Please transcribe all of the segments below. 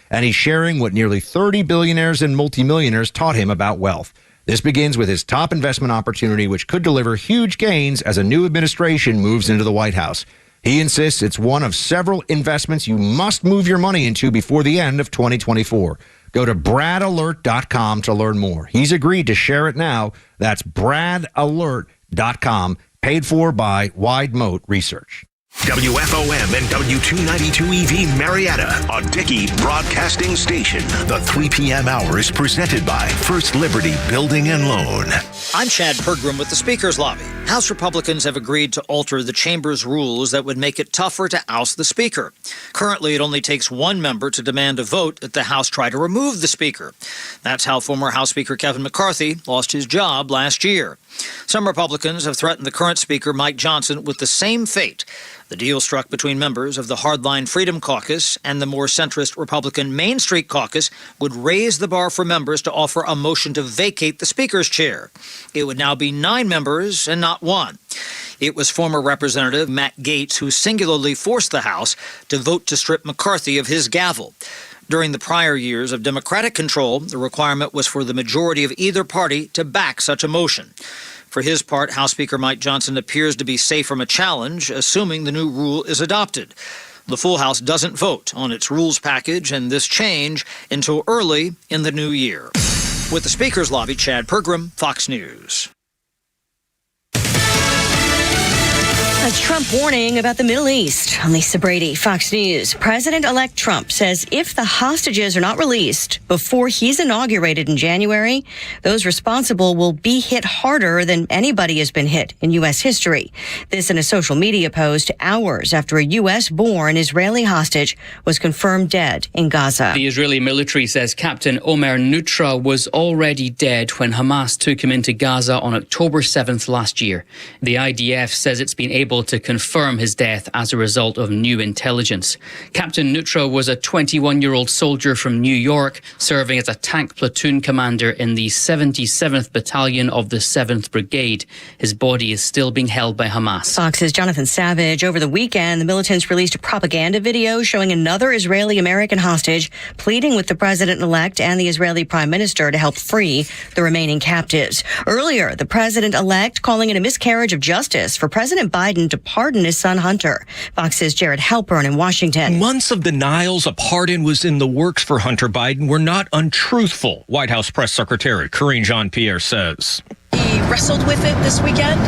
and he's sharing what nearly 30 billionaires and multimillionaires taught him about wealth. This begins with his top investment opportunity, which could deliver huge gains as a new administration moves into the White House. He insists it's one of several investments you must move your money into before the end of 2024. Go to bradalert.com to learn more. He's agreed to share it now. That's bradalert.com, paid for by Wide Moat Research. WFOM and W292EV Marietta, a Dickey broadcasting station. The 3 p.m. hour is presented by First Liberty Building and Loan. I'm Chad Pergram with the Speaker's Lobby. House Republicans have agreed to alter the chamber's rules that would make it tougher to oust the Speaker. Currently, it only takes one member to demand a vote that the House try to remove the Speaker. That's how former House Speaker Kevin McCarthy lost his job last year. Some Republicans have threatened the current Speaker, Mike Johnson, with the same fate. The deal struck between members of the Hardline Freedom Caucus and the more centrist Republican Main Street Caucus would raise the bar for members to offer a motion to vacate the Speaker's chair. It would now be 9 members and not 1. It was former Representative Matt Gaetz who singularly forced the House to vote to strip McCarthy of his gavel. During the prior years of Democratic control, the requirement was for the majority of either party to back such a motion. For his part, House Speaker Mike Johnson appears to be safe from a challenge, assuming the new rule is adopted. The full House doesn't vote on its rules package and this change until early in the new year. With the Speaker's Lobby, Chad Pergram, Fox News. A Trump warning about the Middle East. I'm Lisa Brady, Fox News. President-elect Trump says if the hostages are not released before he's inaugurated in January, those responsible will be hit harder than anybody has been hit in U.S. history. This in a social media post hours after a U.S.-born Israeli hostage was confirmed dead in Gaza. The Israeli military says Captain Omer Nutra was already dead when Hamas took him into Gaza on October 7th last year. The IDF says it's been able to confirm his death as a result of new intelligence. Captain Nutra was a 21-year-old soldier from New York, serving as a tank platoon commander in the 77th Battalion of the 7th Brigade. His body is still being held by Hamas. Fox's Jonathan Savage. Over the weekend, the militants released a propaganda video showing another Israeli-American hostage pleading with the president-elect and the Israeli prime minister to help free the remaining captives. Earlier, the president-elect calling it a miscarriage of justice for President Biden to pardon his son Hunter. Fox's Jared Halpern in Washington. Months of denials a pardon was in the works for Hunter Biden were not untruthful, White House Press Secretary Karine Jean-Pierre says. He wrestled with it this weekend,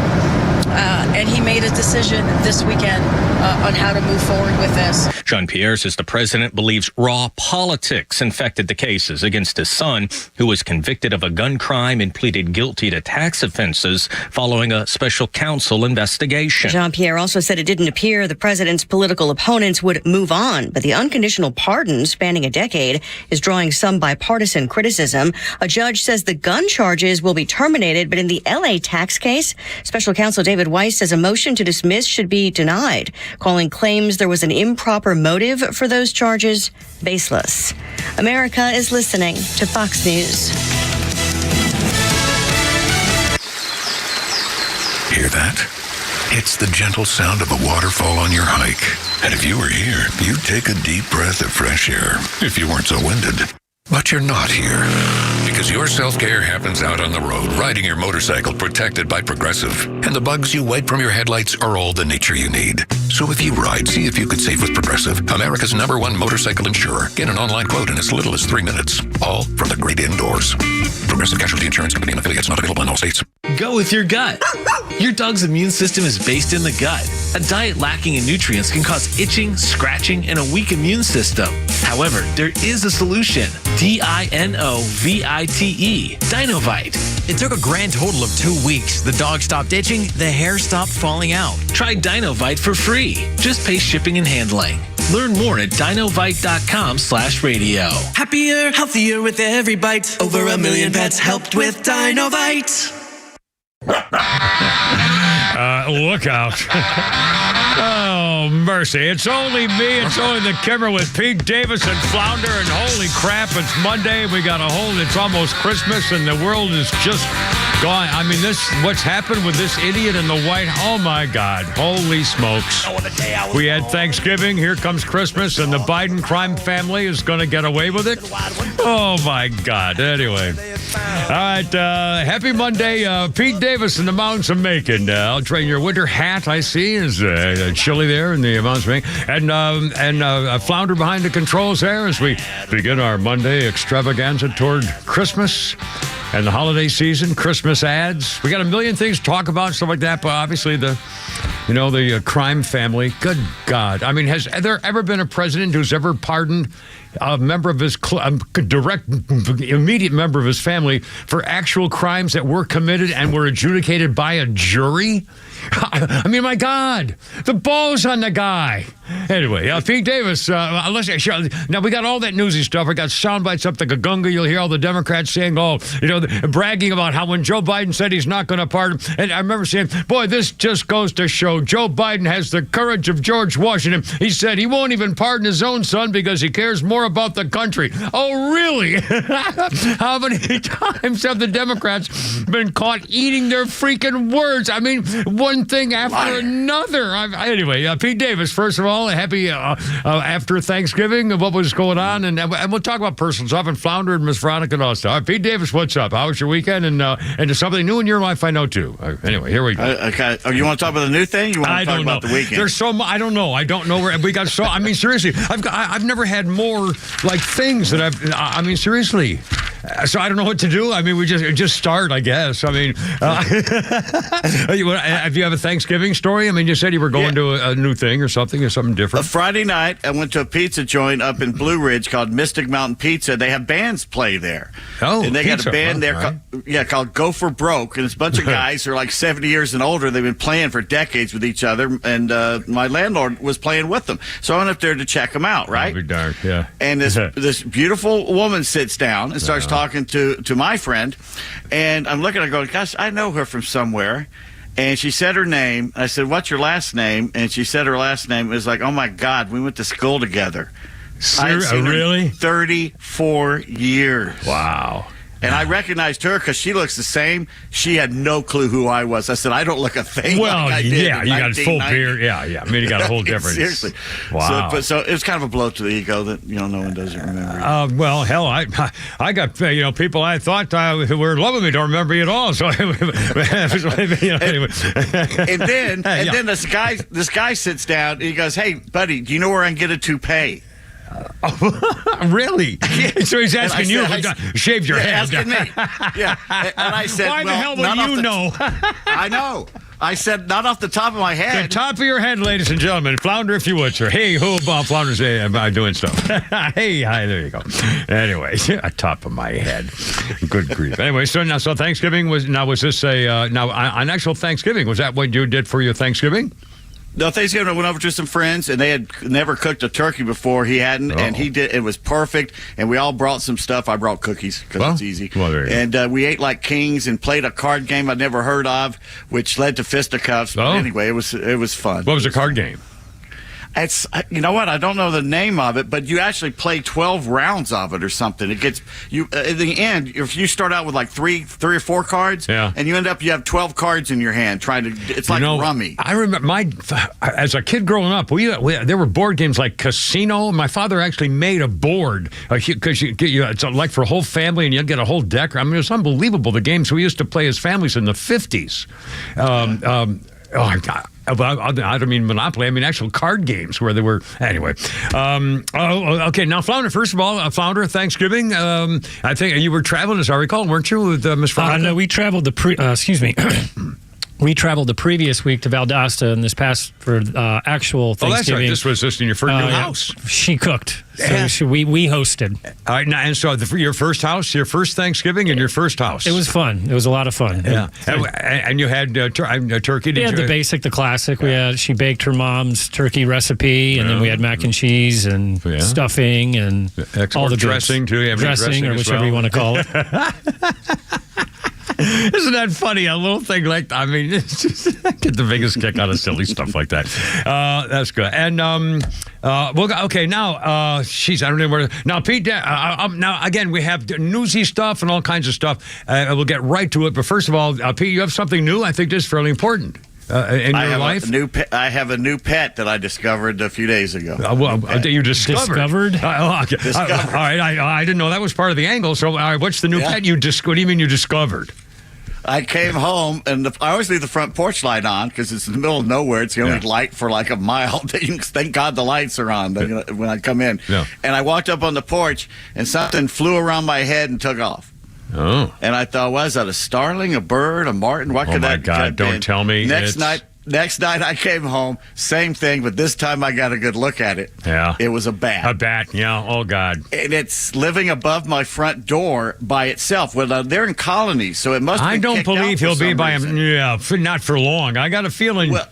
and he made a decision this weekend on how to move forward with this. Jean-Pierre says the president believes raw politics infected the cases against his son, who was convicted of a gun crime and pleaded guilty to tax offenses following a special counsel investigation. Jean-Pierre also said it didn't appear the president's political opponents would move on, but the unconditional pardon spanning a decade is drawing some bipartisan criticism. A judge says the gun charges will be terminated, but in the L.A. tax case, special counsel David Weiss says a motion to dismiss should be denied, calling claims there was an improper motive for those charges baseless. America is listening to Fox News. Hear that? It's the gentle sound of a waterfall on your hike. And if you were here, you'd take a deep breath of fresh air if you weren't so winded. But you're not here, because your self-care happens out on the road, riding your motorcycle protected by Progressive. And the bugs you wipe from your headlights are all the nature you need. So if you ride, see if you could save with Progressive, America's #1 motorcycle insurer. Get an online quote in as little as 3 minutes. All from the great indoors. Progressive Casualty Insurance Company and affiliates, not available in all states. Go with your gut. Your dog's immune system is based in the gut. A diet lacking in nutrients can cause itching, scratching, and a weak immune system. However, there is a solution. DINOVITE. Dinovite. It took a grand total of 2 weeks. The dog stopped itching, the hair stopped falling out. Try Dinovite for free. Just pay shipping and handling. Learn more at dinovite.com/radio. Happier, healthier with every bite. Over 1 million pets helped with Dinovite. Look out. Oh, mercy. It's only me. It's only the Kimmer with Pete Davis and Flounder. And holy crap, it's Monday. We got it's almost Christmas, and the world is just gone. I mean, what's happened with this idiot in the White House? Oh, my God. Holy smokes. We had Thanksgiving. Here comes Christmas, and the Biden crime family is going to get away with it. Oh, my God. Anyway. All right. Happy Monday. Pete Davis in the mountains of Macon. I'll train your winter hat, I see, is chilly there in the mountains of Macon. And Flounder behind the controls there as we begin our Monday extravaganza toward Christmas and the holiday season, Christmas ads. We got a million things to talk about, stuff like that, but obviously the crime family. Good God. I mean, has there ever been a president who's ever pardoned a member of his immediate member of his family for actual crimes that were committed and were adjudicated by a jury? I mean, my God, the balls on the guy. Anyway, Pete Davis, now we got all that newsy stuff. I got sound bites up the Gagunga. You'll hear all the Democrats saying, bragging about how when Joe Biden said he's not going to pardon. And I remember saying, boy, this just goes to show Joe Biden has the courage of George Washington. He said he won't even pardon his own son because he cares more about the country. Oh, really? How many times have the Democrats been caught eating their freaking words? I mean, one thing after another. Anyway, Pete Davis, first of all, happy after Thanksgiving of what was going on, and we'll talk about personal stuff and Flounder and Miss Veronica and all stuff. All right, Pete Davis, what's up? How was your weekend? And there's something new in your life, I know too. Anyway, here we go. Okay. Oh, you want to talk about the new thing? You want to talk about the weekend? There's so much. I don't know where we got. So I mean, seriously, I've never had more like things that I mean, seriously. So I don't know what to do. I mean, we just start, I guess. I mean, if you have a Thanksgiving story, I mean, you said you were going to a new thing or something different. Friday night, I went to a pizza joint up in Blue Ridge called Mystic Mountain Pizza. They have bands play there. Oh, and they pizza, got a band there called Go For Broke, and it's a bunch of guys who are like 70 years and older. They've been playing for decades with each other, and my landlord was playing with them. So I went up there to check them out, right? Oh, be dark, yeah. And this beautiful woman sits down and starts talking to my friend, and I'm looking at her going, gosh, I know her from somewhere. And she said her name. I said, what's your last name? And she said her last name. It was like, oh, my God, we went to school together. Really? 34 years. Wow. And I recognized her because she looks the same. She had no clue who I was. I said, I don't look a thing like I did. Yeah, you got a full beard. Yeah. I mean, you got a whole difference. Seriously. Wow. So it was kind of a blow to the ego that, no one doesn't remember. Well, hell, I got, people I thought were in love with me don't remember me at all. So, anyway. And then this guy sits down and he goes, hey, buddy, do you know where I can get a toupee? Really? So he's asking you, shave your head. Asking me. Yeah. And I said, why the hell would you know? I know. I said, not off the top of my head. The top of your head, ladies and gentlemen. Flounder, if you would, sir. Hey, who about Flounder's doing stuff? Hey, hi, there you go. Anyway, top of my head. Good grief. Anyway, so Thanksgiving was this on actual Thanksgiving, was that what you did for your Thanksgiving? No, Thanksgiving, I went over to some friends, and they had never cooked a turkey before. He hadn't, and he did. It was perfect, and we all brought some stuff. I brought cookies because it's easy. Well, there you go. We ate like kings and played a card game I'd never heard of, which led to fisticuffs. But anyway, it was fun. What was the card game? It's, you know what? I don't know the name of it, but you actually play 12 rounds of it or something. It gets you in the end. If you start out with like three or four cards, and you end up you have 12 cards in your hand trying to. It's like rummy. I remember as a kid growing up, there were board games like Casino. My father actually made a board because it's like for a whole family, and you'd get a whole deck. I mean, it was unbelievable. The games we used to play as families in the 50s. Oh, God. I don't mean Monopoly. I mean actual card games where they were. Anyway. Okay. Now, Flounder, first of all, Flounder, Thanksgiving. I think you were traveling, as I recall, weren't you, with Miss Veronica? No, we traveled excuse me. We traveled the previous week to Valdosta and this past for actual Thanksgiving. Oh, that's right. This was just in your first new house. She cooked. So we hosted. All right. Now, and so your first house, your first Thanksgiving in your first house. It was fun. It was a lot of fun. Yeah. And you had turkey? We had the basic, the classic. She baked her mom's turkey recipe, and then we had mac and cheese and stuffing and all the dressing, too. Dressing, or whichever you want to call it. Isn't that funny? A little thing like, I mean, it's just, I get the biggest kick out of silly stuff like that. That's good. And, okay, now, I don't know where, now, Pete, now, again, we have newsy stuff and all kinds of stuff. We'll get right to it. But first of all, Pete, you have something new. I think this is fairly important. In your life? I have a new pet that I discovered a few days ago. You discovered? Okay. Discovered. All right, I didn't know that was part of the angle. So, all right, what's the new pet what do you mean you discovered? I came home, and I always leave the front porch light on because it's in the middle of nowhere. It's the only light for like a mile. Thank God the lights are on when I come in. Yeah. And I walked up on the porch, and something flew around my head and took off. Oh. And I thought, was that a starling, a bird, a martin? What could that be? Oh, my God, don't tell me. Next night I came home, same thing, but this time I got a good look at it. Yeah. It was a bat. A bat, yeah. Oh, God. And it's living above my front door by itself. Well, they're in colonies, so it must be. I don't believe he'll be by him. Yeah, not for long. I got a feeling. Well,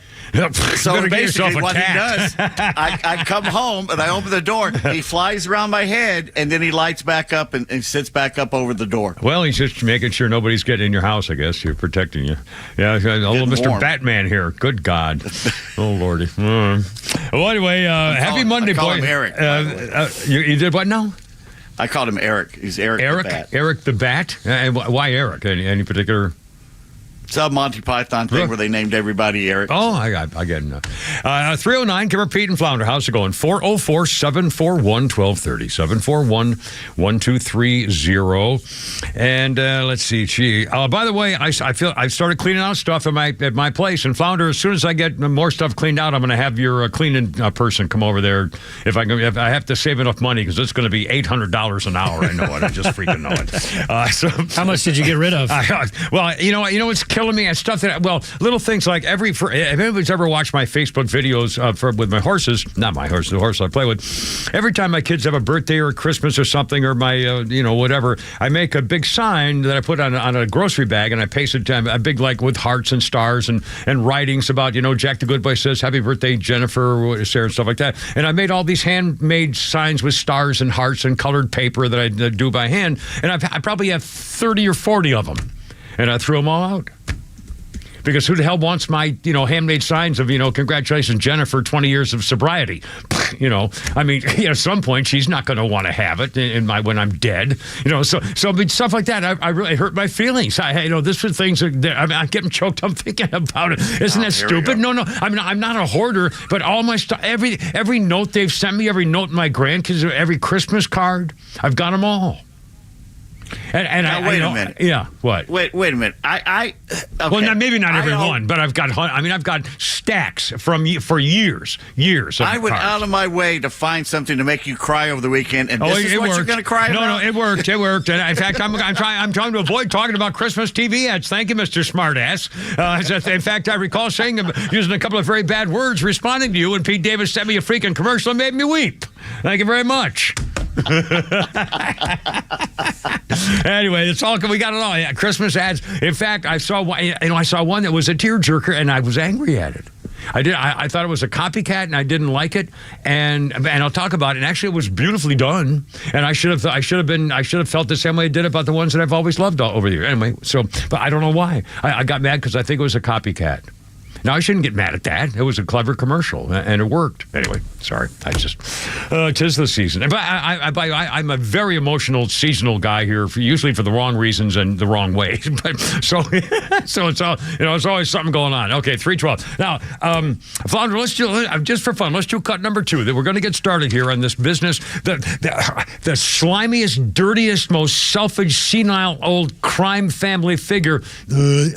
so basically what he does, I come home and I open the door. He flies around my head, and then he lights back up and sits back up over the door. Well, he's just making sure nobody's getting in your house, I guess. You're protecting you. Yeah, old Mr. Warm. Batman here. Good God. Oh, Lordy. Well, anyway, happy Monday, boy. I call him Eric. You did what now? I called him Eric. He's Eric the Bat. Eric the Bat? And why Eric? Any particular... It's a Monty Python thing where they named everybody Eric. Oh, I get it. 309, Kimmer, Pete, and Flounder. How's it going? 404-741-1230. 741-1230. And let's see. By the way, I started cleaning out stuff at my place. And Flounder, as soon as I get more stuff cleaned out, I'm going to have your cleaning person come over there. If I have to save enough money, because it's going to be $800 an hour. I know it. I just freaking know it. So how much did you get rid of? Well, you know what's killing me? Stuff that, little things like if anybody's ever watched my Facebook videos with my horses, not my horse, the horse I play with, every time my kids have a birthday or Christmas or something, or my, whatever, I make a big sign that I put on a grocery bag, and I paste it a big, like, with hearts and stars and writings about, Jack the Good Boy says, happy birthday, Jennifer, or Sarah, and stuff like that. And I made all these handmade signs with stars and hearts and colored paper that I do by hand. And I probably have 30 or 40 of them. And I threw them all out. Because who the hell wants my, handmade signs of, congratulations, Jennifer, 20 years of sobriety. I mean, at some point, she's not going to want to have it when I'm dead. So stuff like that, I really hurt my feelings. This was things that I'm getting choked up thinking about it. Isn't that stupid? No. I'm not a hoarder, but all my stuff, every note they've sent me, every note my grandkids, every Christmas card, I've got them all. And now, wait a minute. Yeah, what? Wait a minute. Okay. Well, maybe not every one, but I've got stacks for years. I went out of my way to find something to make you cry over the weekend, and this is what you're going to cry about? No, it worked. It worked. And in fact, I'm trying to avoid talking about Christmas TV ads. Thank you, Mr. Smartass. In fact, I recall using a couple of very bad words responding to you, and Pete Davis sent me a freaking commercial and made me weep. Thank you very much. Anyway, it's all we got it all. Yeah, Christmas ads. In fact, I saw one that was a tearjerker, and I was angry at it. I thought it was a copycat, and I didn't like it. And I'll talk about it. And actually, it was beautifully done. And I should have felt the same way I did about the ones that I've always loved over the years. Anyway, but I don't know why. I got mad because I think it was a copycat. Now, I shouldn't get mad at that. It was a clever commercial, and it worked. Anyway, sorry. Tis the season. But I'm a very emotional seasonal guy here, usually for the wrong reasons and the wrong ways. But so it's all, it's always something going on. Okay, 312. Now, Flounder, let's do, just for fun, let's do cut number 2. That we're going to get started here on this business. The slimiest, dirtiest, most selfish, senile, old crime family figure.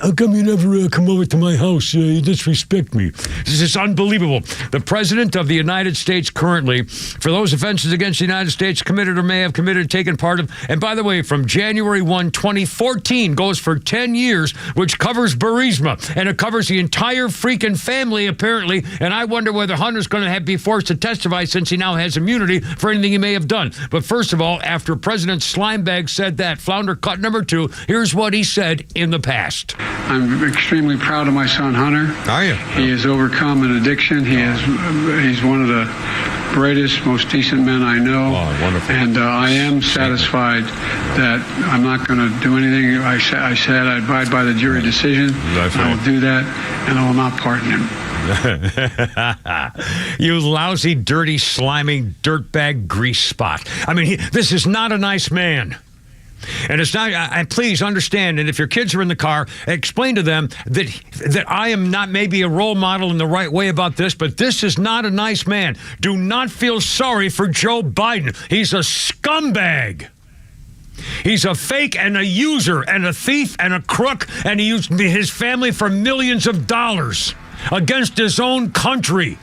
How come you never come over to my house? You disrespect me. This is unbelievable. The President of the United States currently, for those offenses against the United States committed or may have committed, taken part of, and by the way, from January 1, 2014, goes for 10 years, which covers Burisma, and it covers the entire freaking family, apparently, and I wonder whether Hunter's going to be forced to testify since he now has immunity for anything he may have done. But first of all, after President Slimebag said that, Flounder cut number 2, here's what he said in the past. I'm extremely proud of my son, Hunter. Are you? He has overcome an addiction. He's one of the brightest, most decent men I know. Oh, wonderful. And I am satisfied that I'm not going to do anything. I said I abide by the jury decision. That's right. I will do that, and I will not pardon him. You lousy, dirty, slimy, dirtbag grease spot. I mean, this is not a nice man. And it's not, please understand, and if your kids are in the car, explain to them that I am not maybe a role model in the right way about this, but this is not a nice man. Do not feel sorry for Joe Biden. He's a scumbag. He's a fake and a user and a thief and a crook, and he used his family for millions of dollars against his own country.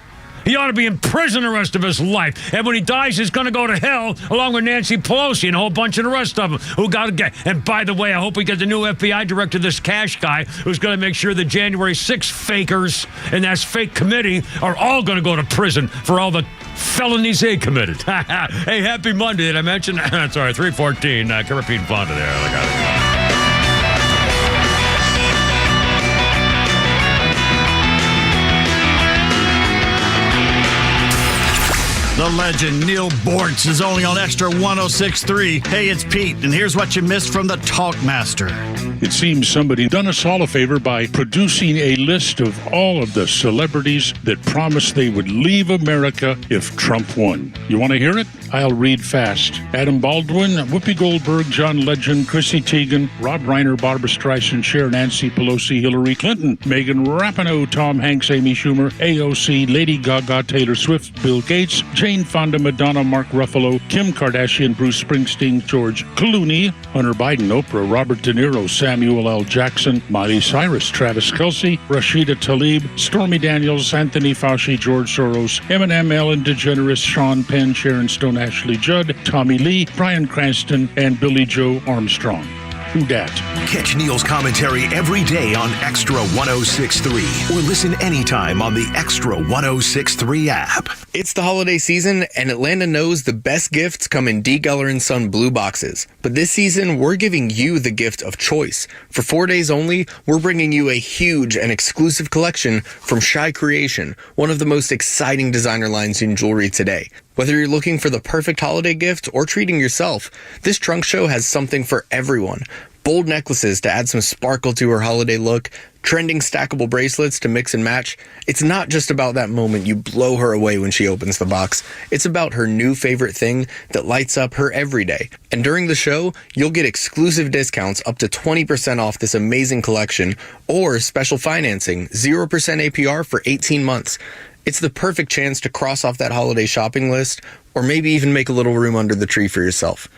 He ought to be in prison the rest of his life. And when he dies, he's going to go to hell along with Nancy Pelosi and a whole bunch of the rest of them who got to get. And by the way, I hope we get the new FBI director, this Cash guy, who's going to make sure the January 6th fakers and that fake committee are all going to go to prison for all the felonies they committed. Hey, happy Monday. Did I mention? Sorry, 314. Caribbean Fonda there. I got it. The legend Neil Bortz is only on XTRA 106.3. Hey, it's Pete, and here's what you missed from the Talkmaster. It seems somebody done us all a favor by producing a list of all of the celebrities that promised they would leave America if Trump won. You want to hear it? I'll read fast. Adam Baldwin, Whoopi Goldberg, John Legend, Chrissy Teigen, Rob Reiner, Barbara Streisand, Cher, Nancy Pelosi, Hillary Clinton, Megan Rapinoe, Tom Hanks, Amy Schumer, AOC, Lady Gaga, Taylor Swift, Bill Gates, Jane Fonda, Madonna, Mark Ruffalo, Kim Kardashian, Bruce Springsteen, George Clooney, Hunter Biden, Oprah, Robert De Niro, Samuel L. Jackson, Miley Cyrus, Travis Kelce, Rashida Tlaib, Stormy Daniels, Anthony Fauci, George Soros, Eminem, Ellen DeGeneres, Sean Penn, Sharon Stone, Ashley Judd, Tommy Lee, Bryan Cranston, and Billy Joe Armstrong. Who dat? Catch Neil's commentary every day on XTRA 106.3 or listen anytime on the XTRA 106.3 app. It's the holiday season, and Atlanta knows the best gifts come in D. Geller & Son blue boxes. But this season, we're giving you the gift of choice. For 4 days only, we're bringing you a huge and exclusive collection from Shy Creation, one of the most exciting designer lines in jewelry today. Whether you're looking for the perfect holiday gift or treating yourself, this trunk show has something for everyone. Bold necklaces to add some sparkle to her holiday look, trending stackable bracelets to mix and match. It's not just about that moment you blow her away when she opens the box. It's about her new favorite thing that lights up her everyday. And during the show, you'll get exclusive discounts up to 20% off this amazing collection or special financing, 0% APR for 18 months. It's the perfect chance to cross off that holiday shopping list or maybe even make a little room under the tree for yourself.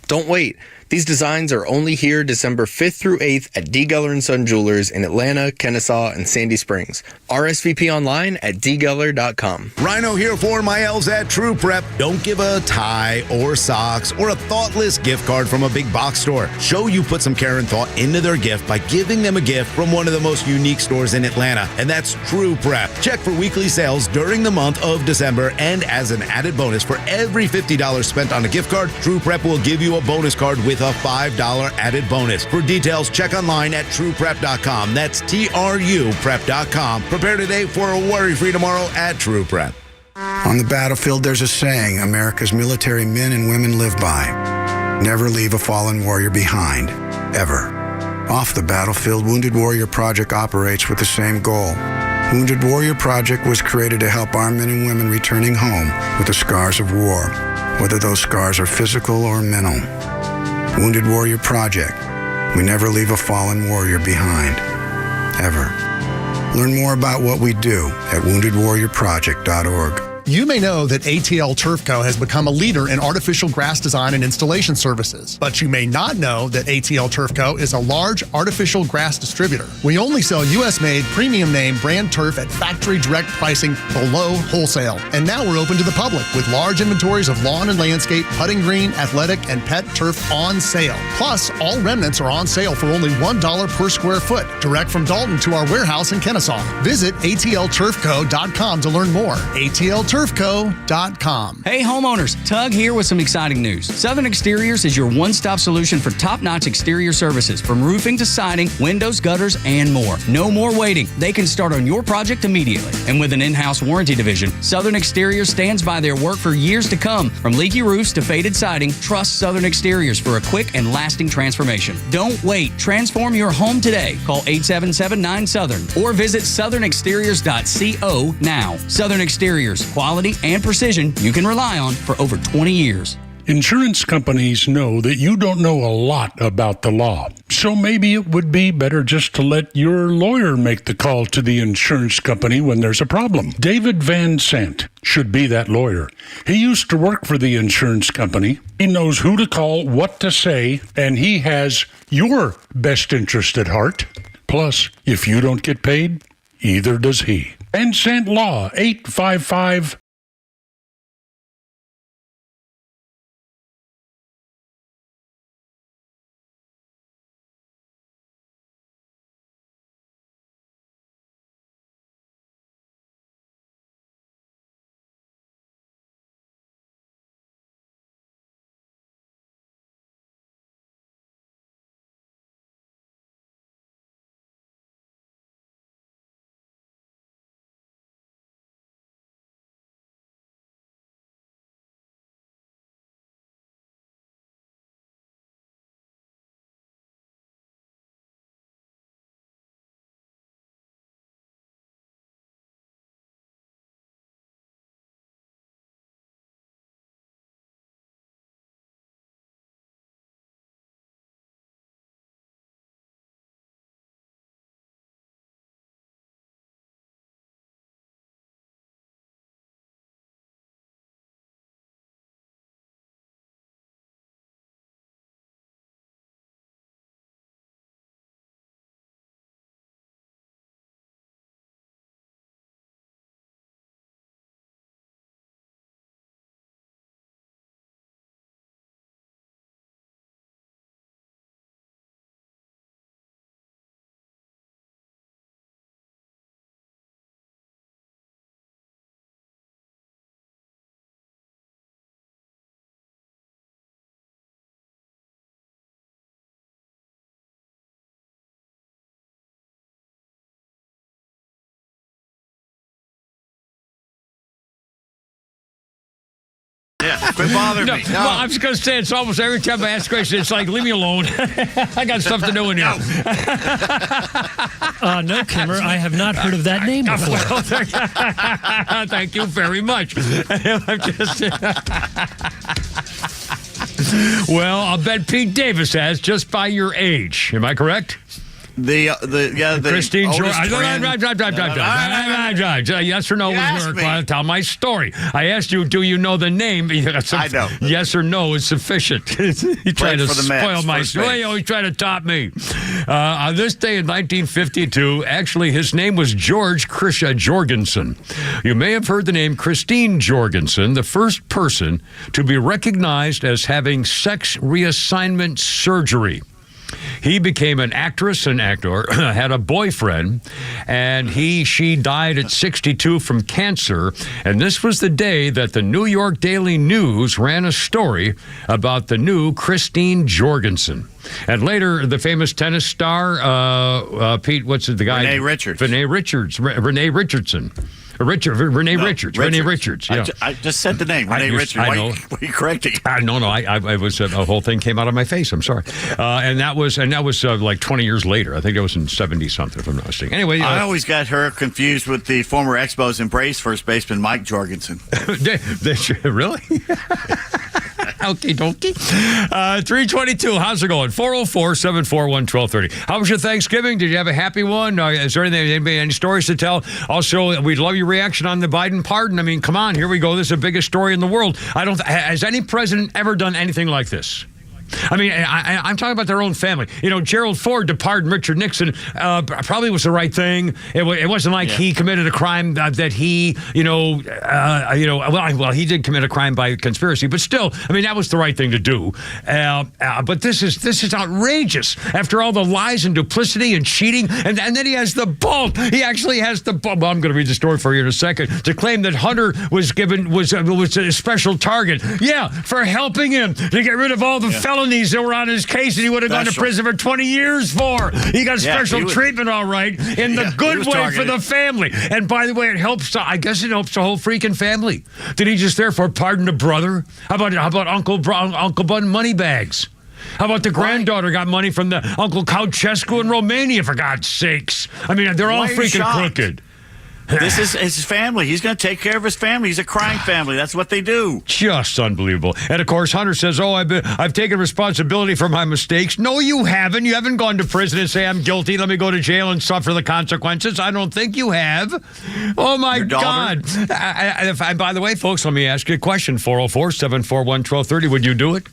Don't wait. These designs are only here December 5th through 8th at D. Geller & Son Jewelers in Atlanta, Kennesaw, and Sandy Springs. RSVP online at dgeller.com. Rhino here for my elves at True Prep. Don't give a tie or socks or a thoughtless gift card from a big box store. Show you put some care and thought into their gift by giving them a gift from one of the most unique stores in Atlanta, and that's True Prep. Check for weekly sales during the month of December, and as an added bonus, for every $50 spent on a gift card, True Prep will give you a bonus card with a $5 added bonus. For details, check online at trueprep.com. That's TRU prep.com. Prepare today for a worry-free tomorrow at True Prep. On the battlefield, there's a saying America's military men and women live by. Never leave a fallen warrior behind, ever. Off the battlefield, Wounded Warrior Project operates with the same goal. Wounded Warrior Project was created to help our men and women returning home with the scars of war, whether those scars are physical or mental. Wounded Warrior Project. We never leave a fallen warrior behind, ever. Learn more about what we do at woundedwarriorproject.org. You may know that ATL Turf Co. has become a leader in artificial grass design and installation services. But you may not know that ATL Turf Co. is a large artificial grass distributor. We only sell U.S.-made, premium name brand turf at factory direct pricing below wholesale. And now we're open to the public with large inventories of lawn and landscape, putting green, athletic, and pet turf on sale. Plus, all remnants are on sale for only $1 per square foot, direct from Dalton to our warehouse in Kennesaw. Visit atlturfco.com to learn more. ATL Turf ATLTurfCo.com. Hey homeowners, Tug here with some exciting news. Southern Exteriors is your one-stop solution for top-notch exterior services, from roofing to siding, windows, gutters, and more. No more waiting. They can start on your project immediately. And with an in-house warranty division, Southern Exteriors stands by their work for years to come. From leaky roofs to faded siding, trust Southern Exteriors for a quick and lasting transformation. Don't wait. Transform your home today. Call 877-9-SOUTHERN or visit southernexteriors.co now. Southern Exteriors, quality and precision you can rely on for over 20 years. Insurance companies know that you don't know a lot about the law, so maybe it would be better just to let your lawyer make the call to the insurance company when there's a problem. David Van Sant should be that lawyer. He used to work for the insurance company. He knows who to call, what to say, and he has your best interest at heart. Plus, if you don't get paid, either does he. Van Sant Law, 855Yeah, quit bothering me. No. Well, I was going to say, it's almost every time I ask a question, it's like, leave me alone. I got stuff to do in here. No, Kimmer, I have not heard of that name before. Well, thank you very much. Well, I'll bet Pete Davis has, just by your age. Am I correct? The Christine George. Yes Yes or no would work. Well, tell my story. I asked you, do you know the name? I know. Yes or no is sufficient. He tried to spoil my story. He tried to top me. On this day in 1952, actually, his name was George Krisha Jorgensen. You may have heard the name Christine Jorgensen, the first person to be recognized as having sex reassignment surgery. He became an actress and actor, had a boyfriend, and she died at 62 from cancer. And this was the day that the New York Daily News ran a story about the new Christine Jorgensen. And later, the famous tennis star, Pete, what's the guy? Renee Richards. Renee Richardson. Renee Richards. Yeah. I just said the name. Renee Richards. Why are you correcting? No. I was a whole thing came out of my face. I'm sorry. And that was like 20 years later. I think it was in 70 something, if I'm not mistaken. Anyway, I always got her confused with the former Expos Embrace first baseman Mike Jorgensen. Really? Okay, dokie. 322. How's it going? 404-741-1230. How was your Thanksgiving? Did you have a happy one? Is there any stories to tell? Also, we'd love your reaction on the Biden pardon. I mean, come on, here we go. This is the biggest story in the world. Has any president ever done anything like this? I mean, I'm talking about their own family. Gerald Ford to pardon Richard Nixon probably was the right thing. It wasn't like he committed a crime that he, well, he did commit a crime by conspiracy, but still, I mean, that was the right thing to do. But this is outrageous. After all the lies and duplicity and cheating, and then he has the bulk. He actually has the bulk. Well, I'm going to read the story for you in a second. To claim that Hunter was a special target. Yeah, for helping him to get rid of all the felonies that were on his case that he would have gone to prison for 20 years for. He got special treatment, all right, in the good way for the family. And by the way, I guess it helps the whole freaking family. Did he just therefore pardon the brother? How about Uncle Bud Moneybags? How about the granddaughter got money from the Uncle Ceausescu in Romania, for God's sakes? I mean, they're all freaking crooked. This is his family. He's going to take care of his family. He's a crime family. That's what they do. Just unbelievable. And, of course, Hunter says, I've taken responsibility for my mistakes. No, you haven't. You haven't gone to prison and say, I'm guilty. Let me go to jail and suffer the consequences. I don't think you have. Oh, my God. And by the way, folks, let me ask you a question. 404-741-1230. Would you do it?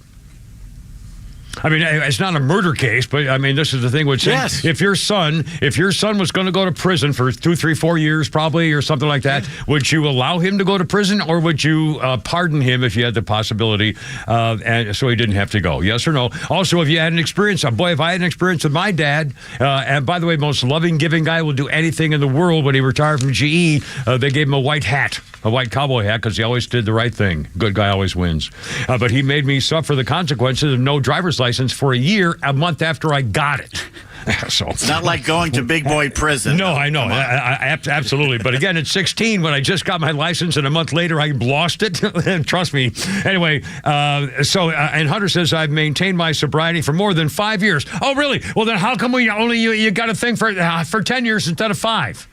I mean, it's not a murder case, but I mean, this is the thing. Would say, if your son was going to go to prison for 2, 3, 4 years, probably, or something like that, would you allow him to go to prison, or would you pardon him if you had the possibility, and so he didn't have to go? Yes or no? Also, if you had an experience, if I had an experience with my dad, and by the way, most loving, giving guy, will do anything in the world. When he retired from GE, they gave him a white hat, a white cowboy hat, because he always did the right thing. Good guy always wins. But he made me suffer the consequences of no driver's license for a month after I got it. So it's not like going to big boy prison. No, I know. Absolutely. But again, at 16, when I just got my license and a month later I lost it, trust me. Anyway, and Hunter says, I've maintained my sobriety for more than 5 years. Oh, really? Well, then how come you got a thing for 10 years instead of 5?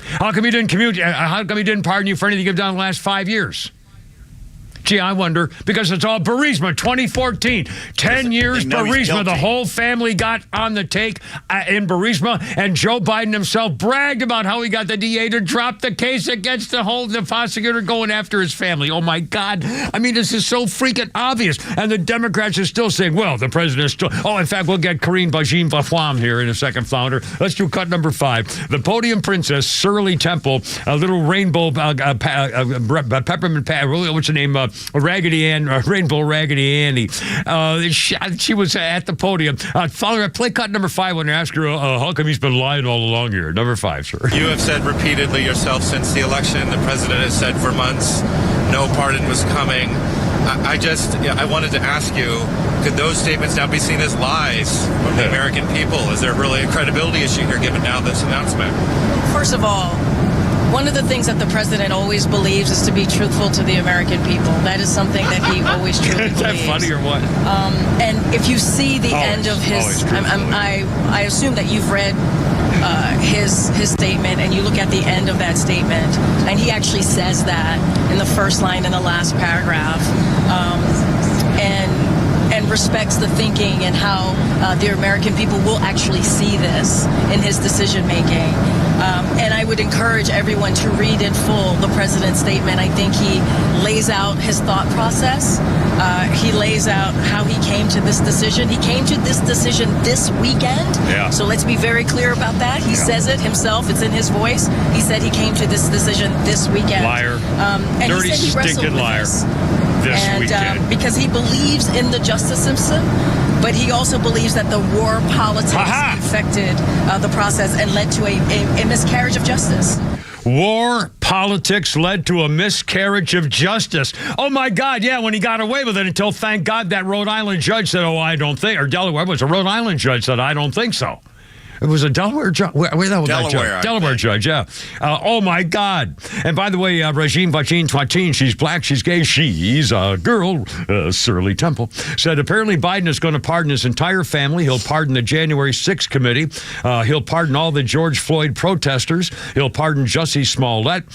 How come he didn't how come he didn't pardon you for anything you've done in the last 5 years? Gee, I wonder, because it's all Burisma, 2014. 10 years Burisma. The whole family got on the take in Burisma, and Joe Biden himself bragged about how he got the DA to drop the case against the prosecutor going after his family. Oh, my God. I mean, this is so freaking obvious. And the Democrats are still saying, well, the president is still... Oh, in fact, we'll get Karine Bajim-Vaflam here in a second, Flounder. Let's do cut number 5. The podium princess, Shirley Temple, a little rainbow peppermint... What's her name? Raggedy Ann, Rainbow Raggedy Annie. She was at the podium. Father, play cut number 5 when you ask her, how come he's been lying all along here? Number 5, sir. You have said repeatedly yourself since the election, the president has said for months, no pardon was coming. I wanted to ask you, could those statements now be seen as lies from the American people? Is there really a credibility issue here given now this announcement? First of all, one of the things that the president always believes is to be truthful to the American people. That is something that he always truly believes. Is that funny or what? And if you see the end of his... I assume that you've read his statement, and you look at the end of that statement, and he actually says that in the first line in the last paragraph. And respects the thinking and how the American people will actually see this in his decision making. And I would encourage everyone to read in full the president's statement. I think he lays out his thought process. He lays out how he came to this decision. He came to this decision this weekend. Yeah. So let's be very clear about that. He says it himself. It's in his voice. He said he came to this decision this weekend. Liar. And dirty, he said he wrestled stinking with liar. This weekend. Because he believes in the justice system, but he also believes that the war politics affected the process and led to a miscarriage of justice. War politics led to a miscarriage of justice. Oh, my God, yeah, when he got away with it until, thank God, that Rhode Island judge said, I don't think, or Delaware, it was a Rhode Island judge said, I don't think so. It was a Delaware judge. Delaware judge, yeah. Oh, my God. And by the way, Regine Vachin, she's black, she's gay, she's a girl, Shirley Temple, said apparently Biden is going to pardon his entire family. He'll pardon the January 6th committee. He'll pardon all the George Floyd protesters. He'll pardon Jussie Smollett.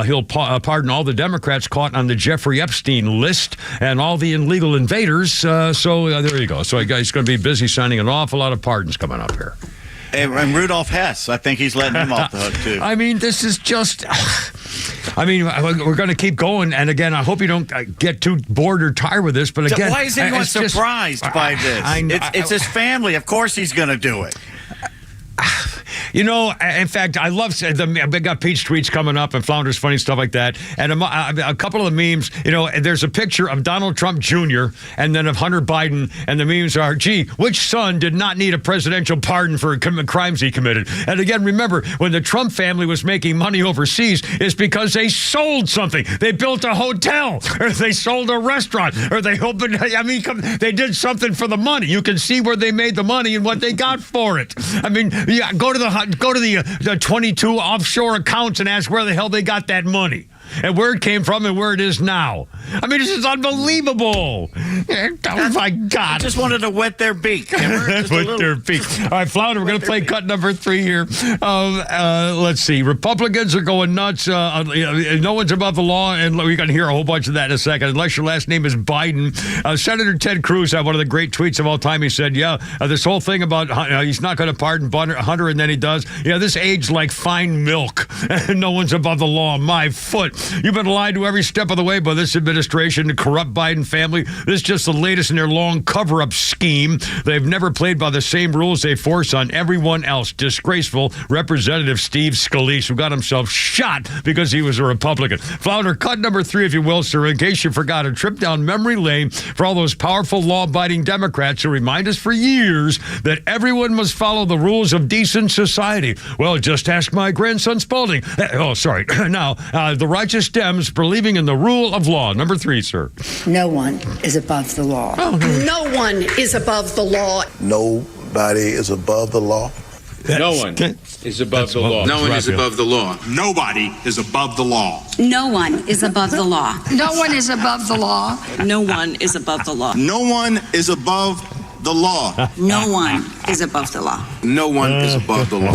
He'll pardon all the Democrats caught on the Jeffrey Epstein list and all the illegal invaders. There you go. So he's going to be busy signing an awful lot of pardons coming up here. And Rudolph Hess, I think he's letting him off the hook, too. I mean, this is just... I mean, we're going to keep going. And again, I hope you don't get too bored or tired with this. But again, why is anyone surprised by this? It's his family. Of course he's going to do it. You know, in fact, I love we got Pete's tweets coming up and Flounder's funny stuff like that. And a couple of the memes, you know, there's a picture of Donald Trump Jr. and then of Hunter Biden. And the memes are, gee, which son did not need a presidential pardon for crimes he committed? And again, remember, when the Trump family was making money overseas, it's because they sold something. They built a hotel, or they sold a restaurant, or they opened, they did something for the money. You can see where they made the money and what they got for it. I mean, yeah, go to the 22 offshore accounts and ask where the hell they got that money and where it came from and where it is now. I mean, this is unbelievable. Oh, my God. I just wanted to wet their beak. Wet their beak. All right, Flounder, we're going to play cut number 3 here. Let's see. Republicans are going nuts. No one's above the law, and we're going to hear a whole bunch of that in a second, unless your last name is Biden. Senator Ted Cruz had one of the great tweets of all time. He said, this whole thing about he's not going to pardon Hunter, and then he does. This aged like fine milk. No one's above the law. My foot. You've been lied to every step of the way by this administration, the corrupt Biden family. This is just the latest in their long cover-up scheme. They've never played by the same rules they force on everyone else. Disgraceful Representative Steve Scalise, who got himself shot because he was a Republican. Flounder, cut number 3, if you will, sir, in case you forgot, a trip down memory lane for all those powerful law-abiding Democrats who remind us for years that everyone must follow the rules of decent society. Well, just ask my grandson Spalding. Now, the righteous Dems believing in the rule of law. Number 3, sir. No one is above the law. No one is above the law. Nobody is above the law. No one is above the law. No one is above the law. Nobody is above the law. No one is above the law. No one is above the law. No one is above the law. No one is above the law. No one is above the law. No one is above the law.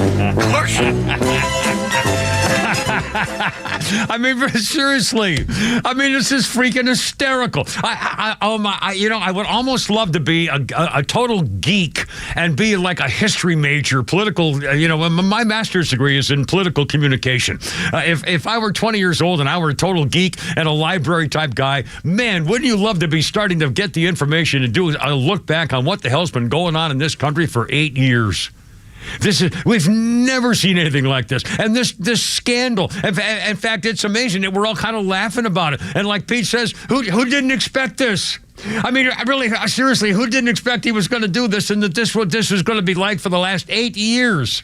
I mean, seriously. I mean, this is freaking hysterical. I would almost love to be a total geek and be like a history major, political. My master's degree is in political communication. If I were 20 years old and I were a total geek and a library type guy, man, wouldn't you love to be starting to get the information and do a look back on what the hell's been going on in this country for 8 years? We've never seen anything like this. And this scandal, in fact, it's amazing that we're all kind of laughing about it. And like Pete says, who didn't expect this? I mean, really, seriously, who didn't expect he was going to do this and that this was going to be like for the last 8 years?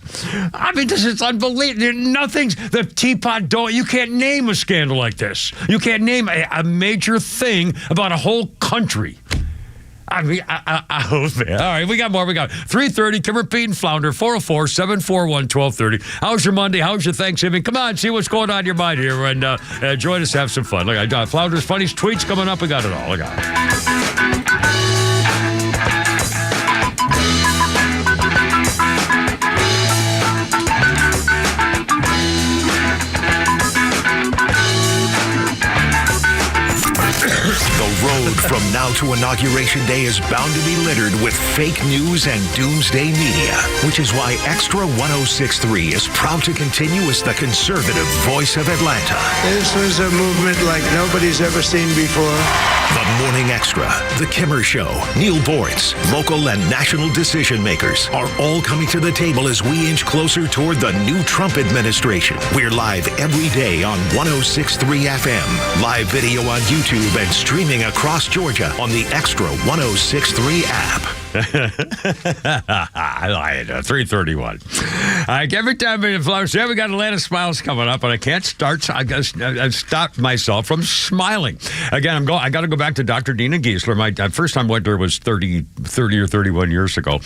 I mean, this is unbelievable. Nothing's the teapot dough. You can't name a scandal like this. You can't name a major thing about a whole country. I mean, oh, man. All right, we got more. We got 3:30, Kimmer, Pete, and Flounder, 404-741-1230. How's your Monday? How's your Thanksgiving? Come on, see what's going on in your mind here, and join us, have some fun. Look, I got Flounder's funny tweets coming up. We got it all. Look at it. The road from now to Inauguration Day is bound to be littered with fake news and doomsday media, which is why XTRA 106.3 is proud to continue as the conservative voice of Atlanta. This was a movement like nobody's ever seen before. The Morning Extra, The Kimmer Show, Neil Bortz, local and national decision makers are all coming to the table as we inch closer toward the new Trump administration. We're live every day on 106.3 FM, live video on YouTube, and streaming across Georgia on the XTRA 106.3 app. 3:31. Every time we got Atlanta Smiles coming up, and I can't start. I've stopped myself from smiling. Again, I got to go back to Dr. Dina Giesler. My first time went there was 30 or 31 years ago.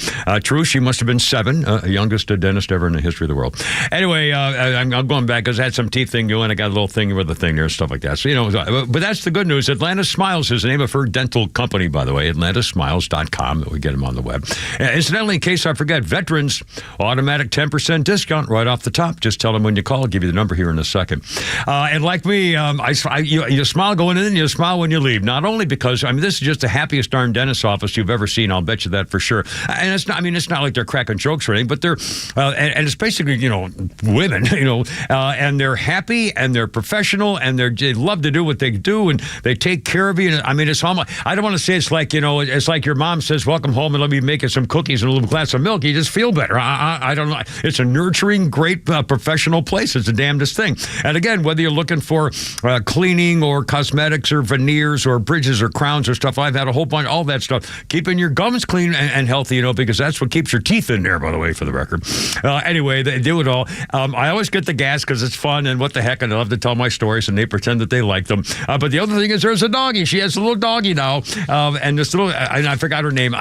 True, she must have been 7, youngest dentist ever in the history of the world. Anyway, I'm going back because I had some teeth thing going. I got a little thing with the thing there, stuff like that. So but that's the good news. Atlanta Smiles is the name of her dental company, by the way. AtlantaSmiles.com. We get get them on the web. Incidentally, in case I forget, veterans, automatic 10% discount right off the top. Just tell them when you call. I'll give you the number here in a second. And like me, you smile going in and you smile when you leave. Not only because, this is just the happiest darn dentist office you've ever seen. I'll bet you that for sure. And it's not, it's not like they're cracking jokes or anything, but they're, and it's basically, women, and they're happy and they're professional and they love to do what they do and they take care of you. And it's almost, I don't want to say it's like, it's like your mom says, welcome home and let me make you some cookies and a little glass of milk. You just feel better. I don't know. It's a nurturing, great professional place. It's the damnedest thing. And again, whether you're looking for cleaning or cosmetics or veneers or bridges or crowns or stuff, I've had a whole bunch, all that stuff. Keeping your gums clean and healthy, because that's what keeps your teeth in there, by the way, for the record. Anyway, they do it all. I always get the gas because it's fun and what the heck, and I love to tell my stories and they pretend that they like them. But the other thing is there's a doggie. She has a little doggie now. And this little, I forgot her name.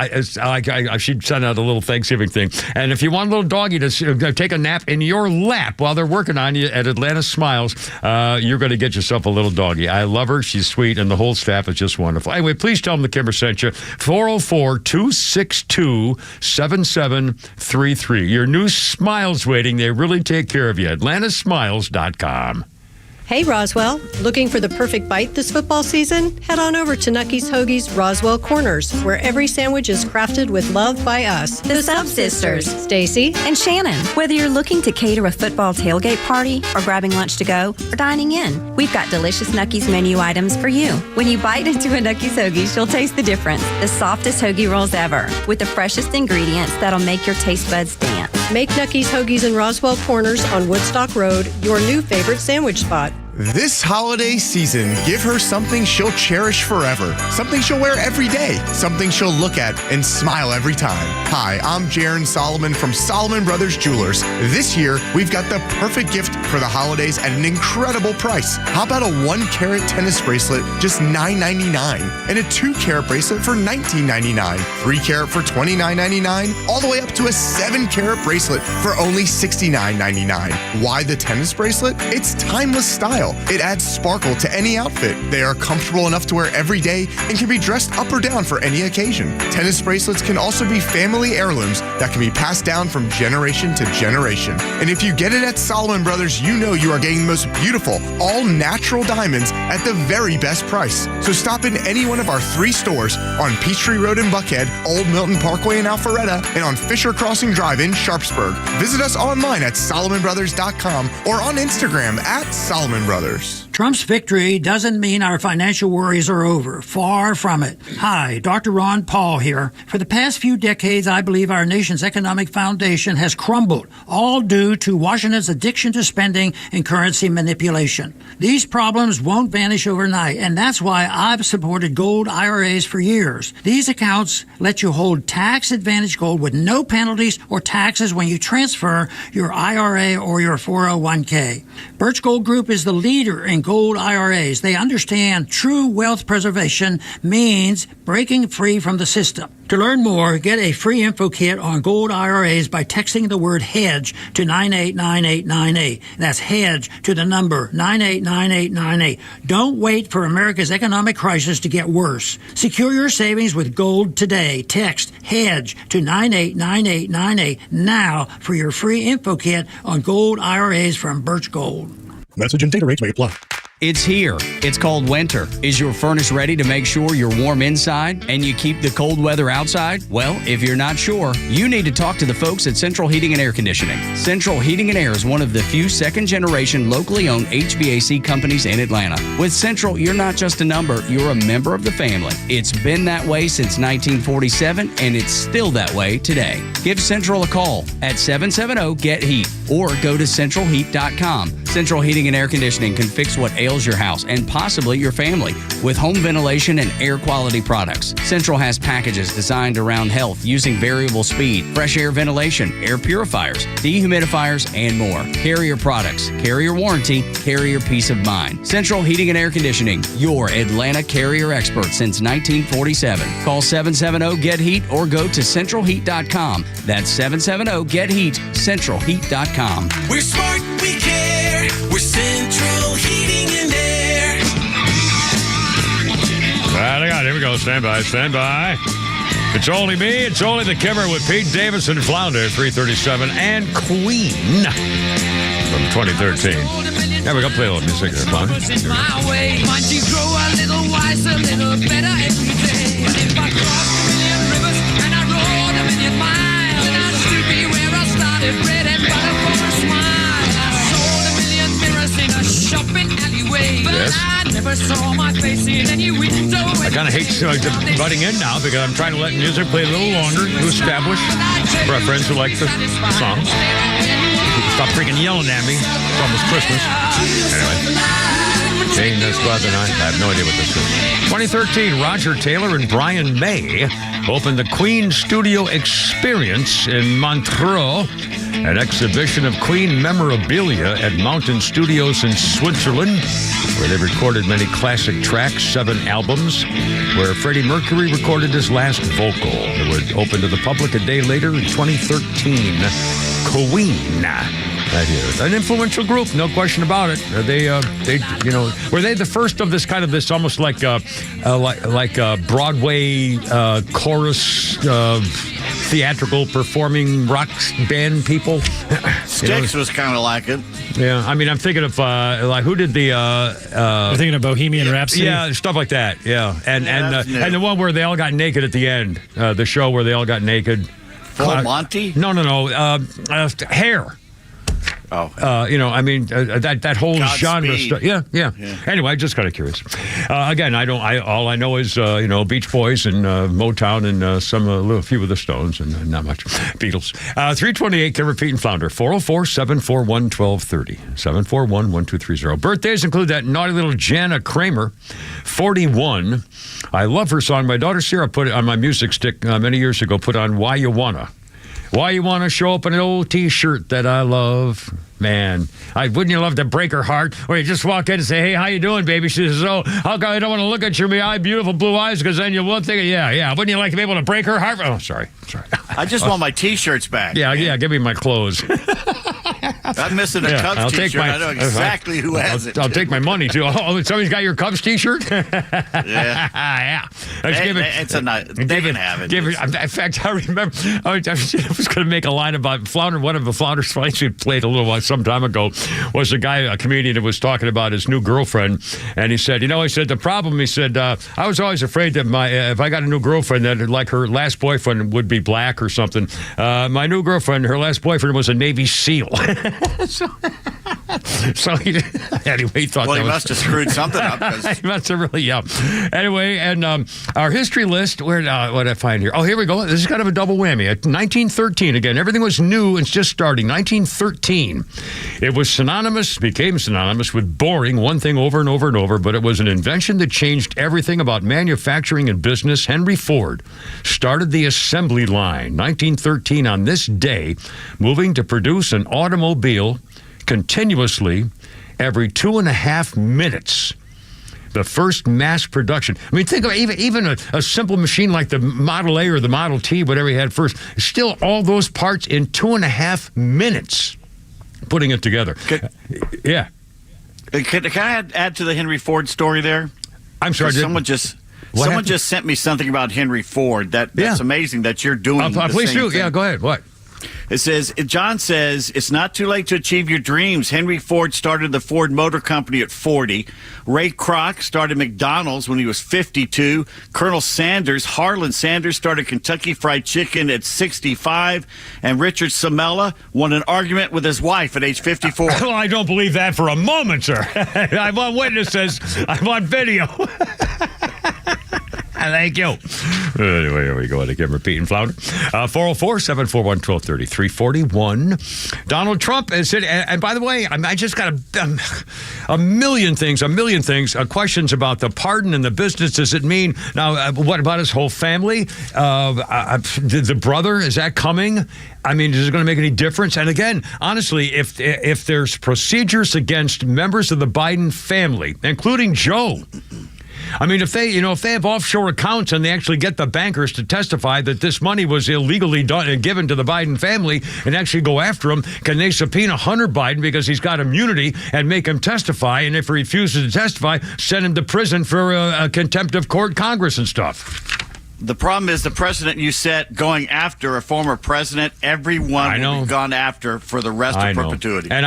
She sent out a little Thanksgiving thing. And if you want a little doggie to take a nap in your lap while they're working on you at Atlanta Smiles, you're going to get yourself a little doggie. I love her. She's sweet. And the whole staff is just wonderful. Anyway, please tell them the Kimmer sent you. 404-262-7733. Your new smiles waiting. They really take care of you. AtlantaSmiles.com. Hey, Roswell. Looking for the perfect bite this football season? Head on over to Nucky's Hoagie's Roswell Corners, where every sandwich is crafted with love by us. The Sub Sisters, Stacy and Shannon. Whether you're looking to cater a football tailgate party or grabbing lunch to go or dining in, we've got delicious Nucky's menu items for you. When you bite into a Nucky's Hoagies, you'll taste the difference. The softest hoagie rolls ever, with the freshest ingredients that'll make your taste buds dance. Make Nucky's Hoagies in Roswell Corners on Woodstock Road your new favorite sandwich spot. This holiday season, give her something she'll cherish forever. Something she'll wear every day. Something she'll look at and smile every time. Hi, I'm Jaron Solomon from Solomon Brothers Jewelers. This year, we've got the perfect gift for the holidays at an incredible price. How about a 1-carat tennis bracelet, just $9.99, and a 2-carat bracelet for $19.99, 3-carat for $29.99, all the way up to a 7-carat bracelet for only $69.99. Why the tennis bracelet? It's timeless style. It adds sparkle to any outfit. They are comfortable enough to wear every day and can be dressed up or down for any occasion. Tennis bracelets can also be family heirlooms that can be passed down from generation to generation. And if you get it at Solomon Brothers, you know you are getting the most beautiful, all-natural diamonds at the very best price. So stop in any one of our 3 stores on Peachtree Road in Buckhead, Old Milton Parkway in Alpharetta, and on Fisher Crossing Drive in Sharpsburg. Visit us online at SolomonBrothers.com or on Instagram at Solomon Brothers. Trump's victory doesn't mean our financial worries are over. Far from it. Hi, Dr. Ron Paul here. For the past few decades, I believe our nation's economic foundation has crumbled, all due to Washington's addiction to spending and currency manipulation. These problems won't vanish overnight, and that's why I've supported gold IRAs for years. These accounts let you hold tax-advantaged gold with no penalties or taxes when you transfer your IRA or your 401k. Birch Gold Group is the leader in gold IRAs. They understand true wealth preservation means breaking free from the system. To learn more, get a free info kit on gold IRAs by texting the word HEDGE to 989898. That's HEDGE to the number 989898. Don't wait for America's economic crisis to get worse. Secure your savings with gold today. Text HEDGE to 989898 now for your free info kit on gold IRAs from Birch Gold. Message and data rates may apply. It's here. It's called winter. Is your furnace ready to make sure you're warm inside and you keep the cold weather outside? Well, if you're not sure, you need to talk to the folks at Central Heating and Air Conditioning. Central Heating and Air is one of the few second-generation locally owned HVAC companies in Atlanta. With Central, you're not just a number, you're a member of the family. It's been that way since 1947, and it's still that way today. Give Central a call at 770-GET-HEAT or go to centralheat.com. Central Heating and Air Conditioning can fix what ails your house and possibly your family with home ventilation and air quality products. Central has packages designed around health using variable speed, fresh air ventilation, air purifiers, dehumidifiers, and more. Carrier products, carrier warranty, carrier peace of mind. Central Heating and Air Conditioning, your Atlanta carrier expert since 1947. Call 770-GET-HEAT or go to centralheat.com. That's 770-GET-HEAT, centralheat.com. We're smart, we care. We're Central Heating and Air. All right, here we go. Stand by. It's only me. It's only the Kimmer with Pete Davis and Flounder, 337, and Queen from 2013. Yeah, we got to play a little music there, Flounder. Might you grow a little wiser, a little better every day. And if I crossed a million rivers and I rode a million miles, then I'd still be where I started, bread and butter for a smile. I sold a million mirrors in a shopping alleyway, but I never saw my face in any window. I kind of hate butting in now because I'm trying to let music play a little longer to establish for our friends who like the song. Stop freaking yelling at me. It's almost Christmas. Anyway. Jane Squad tonight. I have no idea what this is. 2013, Roger Taylor and Brian May opened the Queen Studio Experience in Montreux, an exhibition of Queen memorabilia at Mountain Studios in Switzerland, where they recorded many classic tracks, 7 albums, where Freddie Mercury recorded his last vocal. It would open to the public a day later in 2013. Queen. Right here. An influential group, no question about it. They were they the first of this kind of this almost like Broadway chorus theatrical performing rock band people? Styx was kind of like it. Yeah, I mean, I'm thinking of like who did the? You're thinking of Bohemian Rhapsody. Yeah, stuff like that. Yeah, and the one where they all got naked at the end, the show where they all got naked. Full Monty? No. Hair. Oh. I mean, that whole genre stuff. Yeah. Anyway, just kind of curious. Again, all I know is, Beach Boys and Motown and a few of the Stones and not much. Beatles. 328, Kimmer, Pete, and Flounder. 404-741-1230. 741-1230. Birthdays include that naughty little Jana Kramer, 41. I love her song. My daughter Sarah put it on my music stick many years ago, put on Why You Wanna. Why you want to show up in an old T-shirt that I love? Man, wouldn't you love to break her heart? Or you just walk in and say, hey, how you doing, baby? She says, oh, how come I don't want to look at your beautiful blue eyes? Because then you won't think, yeah. Wouldn't you like to be able to break her heart? Oh, sorry. I just want my T-shirts back. Yeah, give me my clothes. I'm missing a Cubs T-shirt. I know exactly who has it. I'll take my money, too. Oh, somebody's got your Cubs T-shirt? Yeah. They can have it. In fact, I remember I was going to make a line about Flounder. One of the Flounder's fights we played some time ago was a comedian that was talking about his new girlfriend. And he said, the problem, I was always afraid that if I got a new girlfriend, that like her last boyfriend would be black or something. My new girlfriend, her last boyfriend was a Navy SEAL. So he thought he must have screwed something up. He must have really, yeah. Anyway, and our history list, what did I find here? Oh, here we go. This is kind of a double whammy. 1913, again, everything was new and just starting. 1913. It became synonymous with boring, one thing over and over and over, but it was an invention that changed everything about manufacturing and business. Henry Ford started the assembly line, 1913, on this day, moving to produce an automobile continuously every 2.5 minutes. The first mass production. I mean, think of even a simple machine like the Model A or the Model T, whatever he had first, still all those parts in 2.5 minutes putting it together. Yeah. Can I add to the Henry Ford story there? I'm sorry. Someone just sent me something about Henry Ford. That's amazing that you're doing please do. Thing. Yeah, go ahead. What? John says, it's not too late to achieve your dreams. Henry Ford started the Ford Motor Company at 40. Ray Kroc started McDonald's when he was 52. Colonel Harlan Sanders, started Kentucky Fried Chicken at 65. And Richard Samela won an argument with his wife at age 54. Well, I don't believe that for a moment, sir. I want witnesses. I want video. Thank you. Anyway, here we go. I keep repeating, Flounder. 404-741-1230. 341. Donald Trump is it. And by the way, I just got a million things, questions about the pardon and the business. Does it mean, now, what about his whole family? The brother, is that coming? I mean, is it going to make any difference? And again, honestly, if there's procedures against members of the Biden family, including Joe, I mean, if they have offshore accounts and they actually get the bankers to testify that this money was illegally done and given to the Biden family and actually go after him, can they subpoena Hunter Biden because he's got immunity and make him testify? And if he refuses to testify, send him to prison for contempt of court, Congress and stuff. The problem is the precedent you set going after a former president, everyone will be gone after for the rest of perpetuity. And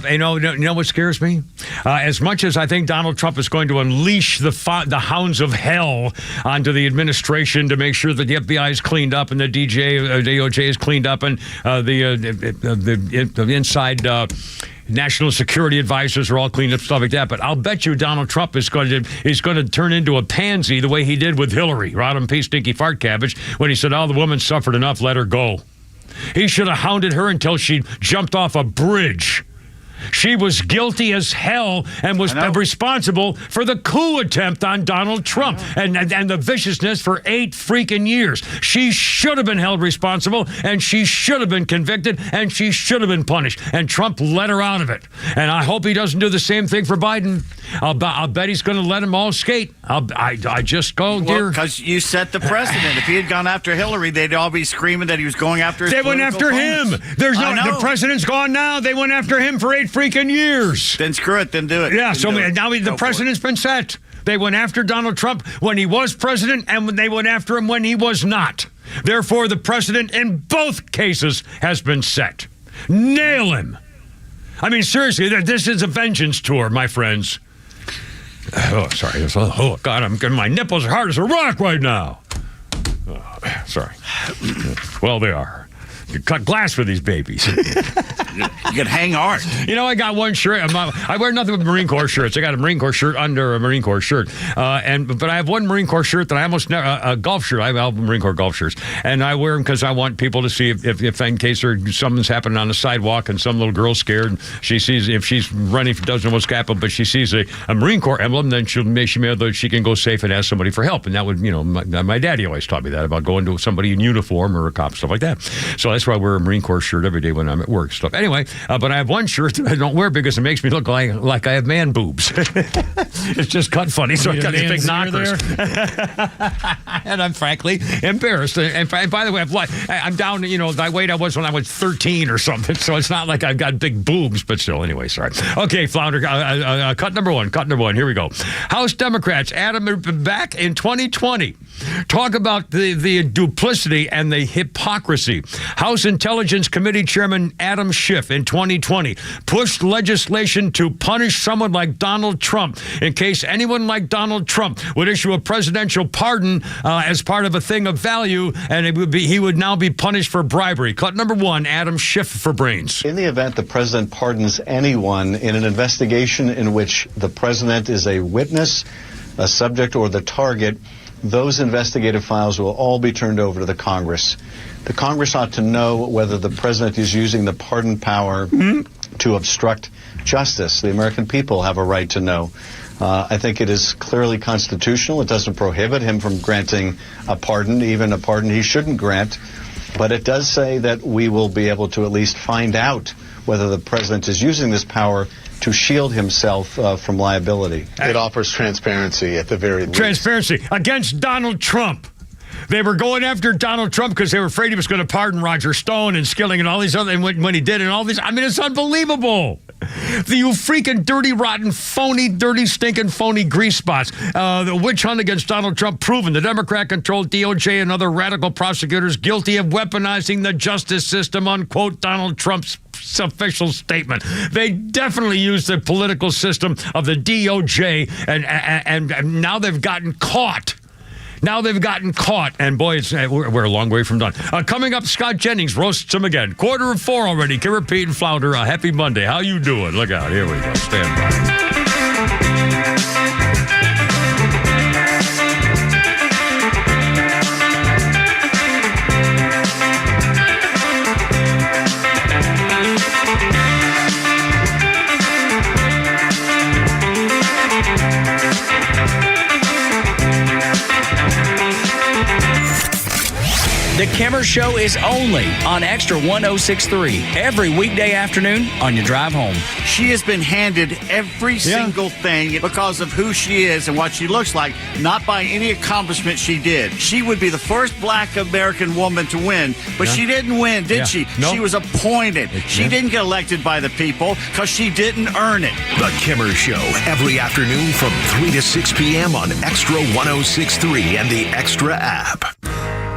you know what scares me? As much as I think Donald Trump is going to unleash the hounds of hell onto the administration to make sure that the FBI is cleaned up and the DOJ is cleaned up and the inside national security advisors are all cleaned up, stuff like that. But I'll bet you Donald Trump is going to turn into a pansy the way he did with Hillary, Rodham P. Stinky Fart Cabbage, when he said, "Oh, the woman suffered enough, let her go." He should have hounded her until she jumped off a bridge. She was guilty as hell and was responsible for the coup attempt on Donald Trump and the viciousness for 8 freaking years. She should have been held responsible, and she should have been convicted, and she should have been punished. And Trump let her out of it. And I hope he doesn't do the same thing for Biden. I'll bet he's going to let them all skate. I just go, dear. Because you set the precedent. If he had gone after Hillary, they'd all be screaming that he was going after his They went after him. The president's gone now. They went after him for 8 freaking years. Then screw it. Then do it. Yeah, now the precedent's been set. They went after Donald Trump when he was president, and they went after him when he was not. Therefore, the precedent in both cases has been set. Nail him. I mean, seriously, this is a vengeance tour, my friends. Oh, sorry. Oh, God, my nipples are hard as a rock right now. Oh, sorry. Well, they are. You cut glass for these babies. You can hang art. You know, I got one shirt. I wear nothing but Marine Corps shirts. I got a Marine Corps shirt under a Marine Corps shirt. But I have one Marine Corps shirt that I almost never, a golf shirt. I have Marine Corps golf shirts. And I wear them because I want people to see if in case something's happening on the sidewalk and some little girl's scared, she sees, if she's running, doesn't know what's happening, but she sees a Marine Corps emblem, then she can go safe and ask somebody for help. And that would, my daddy always taught me that about going to somebody in uniform or a cop, stuff like that. So that's why I wear a Marine Corps shirt every day when I'm at work, stuff. Anyway, but I have one shirt that I don't wear because it makes me look like I have man boobs. It's just cut funny, so I got these big knockers. And I'm frankly embarrassed. And by the way, I'm down, the weight I was when I was 13 or something, so it's not like I've got big boobs, but still, anyway, sorry. Okay, Flounder, cut number one, here we go. House Democrats, Adam, back in 2020. Talk about the duplicity and the hypocrisy. House Intelligence Committee Chairman Adam Schiff in 2020 pushed legislation to punish someone like Donald Trump in case anyone like Donald Trump would issue a presidential pardon as part of a thing of value, and he would now be punished for bribery. Cut number one, Adam Schiff for brains. In the event the president pardons anyone in an investigation in which the president is a witness, a subject, or the target, those investigative files will all be turned over to the Congress. The Congress ought to know whether the president is using the pardon power to obstruct justice. The American people have a right to know. I think it is clearly constitutional. It doesn't prohibit him from granting a pardon, even a pardon he shouldn't grant. But it does say that we will be able to at least find out whether the president is using this power to shield himself from liability. It offers transparency at the very least. Transparency against Donald Trump. They were going after Donald Trump because they were afraid he was going to pardon Roger Stone and Skilling and all these other, and when he did and all these, I mean, it's unbelievable. You freaking dirty, rotten, phony, dirty, stinking, phony grease spots. The witch hunt against Donald Trump proven. The Democrat-controlled DOJ and other radical prosecutors guilty of weaponizing the justice system, unquote, Donald Trump's official statement. They definitely used the political system of the DOJ, and now they've gotten caught. And boy, we're a long way from done. Coming up, Scott Jennings roasts him again. 3:45 already. Kira, Pete, and Flounder, a happy Monday. How you doing? Look out. Here we go. Stand by. The Kimmer Show is only on XTRA 106.3 every weekday afternoon on your drive home. She has been handed every single thing because of who she is and what she looks like, not by any accomplishment she did. She would be the first black American woman to win, but she didn't win, did she? No. She was appointed. She didn't get elected by the people because she didn't earn it. The Kimmer Show, every afternoon from 3 to 6 p.m. on XTRA 106.3 and the XTRA app.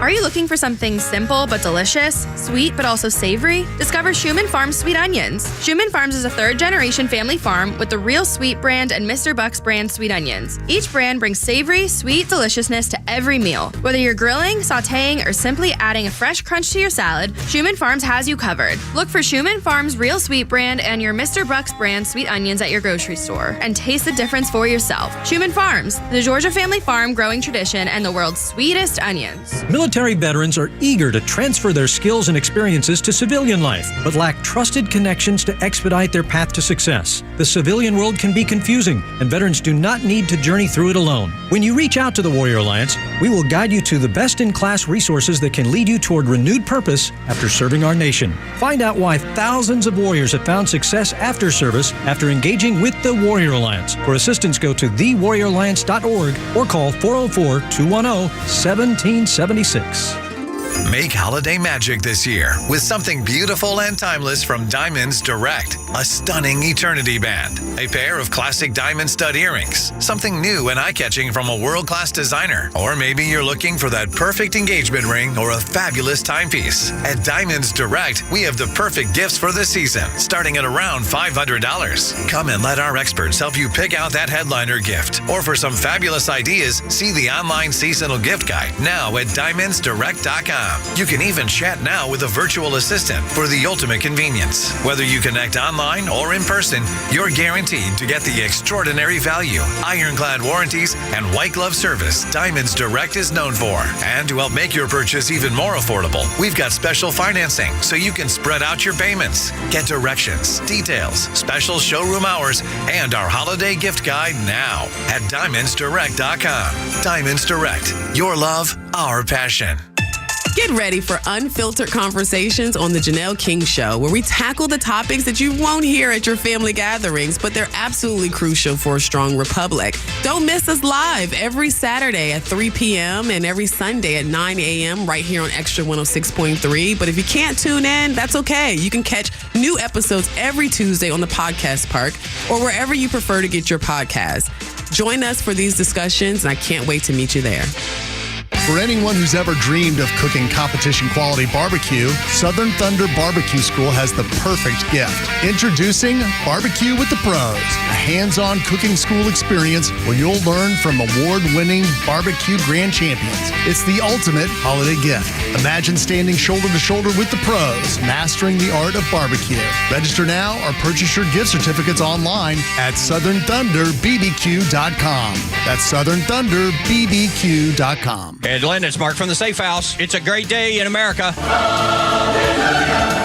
Are you looking for something simple but delicious, sweet but also savory? Discover Schumann Farms Sweet Onions. Schumann Farms is a third-generation family farm with the Real Sweet brand and Mr. Buck's brand sweet onions. Each brand brings savory, sweet deliciousness to every meal. Whether you're grilling, sautéing, or simply adding a fresh crunch to your salad, Schumann Farms has you covered. Look for Schumann Farms Real Sweet brand and your Mr. Buck's brand sweet onions at your grocery store and taste the difference for yourself. Schumann Farms, the Georgia family farm growing tradition and the world's sweetest onions. Military veterans are eager to transfer their skills and experiences to civilian life, but lack trusted connections to expedite their path to success. The civilian world can be confusing, and veterans do not need to journey through it alone. When you reach out to the Warrior Alliance, we will guide you to the best-in-class resources that can lead you toward renewed purpose after serving our nation. Find out why thousands of warriors have found success after service after engaging with the Warrior Alliance. For assistance, go to thewarrioralliance.org or call 404-210-1776. Make holiday magic this year with something beautiful and timeless from Diamonds Direct. A stunning eternity band, a pair of classic diamond stud earrings, something new and eye-catching from a world-class designer, or maybe you're looking for that perfect engagement ring or a fabulous timepiece. At Diamonds Direct, we have the perfect gifts for the season, starting at around $500. Come and let our experts help you pick out that headliner gift. Or for some fabulous ideas, see the online seasonal gift guide now at diamondsdirect.com. You can even chat now with a virtual assistant for the ultimate convenience. Whether you connect online or in person, you're guaranteed to get the extraordinary value, ironclad warranties, and white glove service Diamonds Direct is known for. And to help make your purchase even more affordable, we've got special financing so you can spread out your payments. Get directions, details, special showroom hours, and our holiday gift guide now at diamondsdirect.com. Diamonds Direct, your love, our passion. Get ready for unfiltered conversations on The Janelle King Show, where we tackle the topics that you won't hear at your family gatherings, but they're absolutely crucial for a strong republic. Don't miss us live every Saturday at 3 p.m. and every Sunday at 9 a.m. right here on XTRA 106.3. But if you can't tune in, that's okay. You can catch new episodes every Tuesday on the Podcast Park or wherever you prefer to get your podcasts. Join us for these discussions, and I can't wait to meet you there. For anyone who's ever dreamed of cooking competition-quality barbecue, Southern Thunder Barbecue School has the perfect gift. Introducing Barbecue with the Pros, a hands-on cooking school experience where you'll learn from award-winning barbecue grand champions. It's the ultimate holiday gift. Imagine standing shoulder to shoulder with the pros, mastering the art of barbecue. Register now or purchase your gift certificates online at southernthunderbbq.com. That's southernthunderbbq.com. Atlanta, it's Mark from the Safe House. It's a great day in America.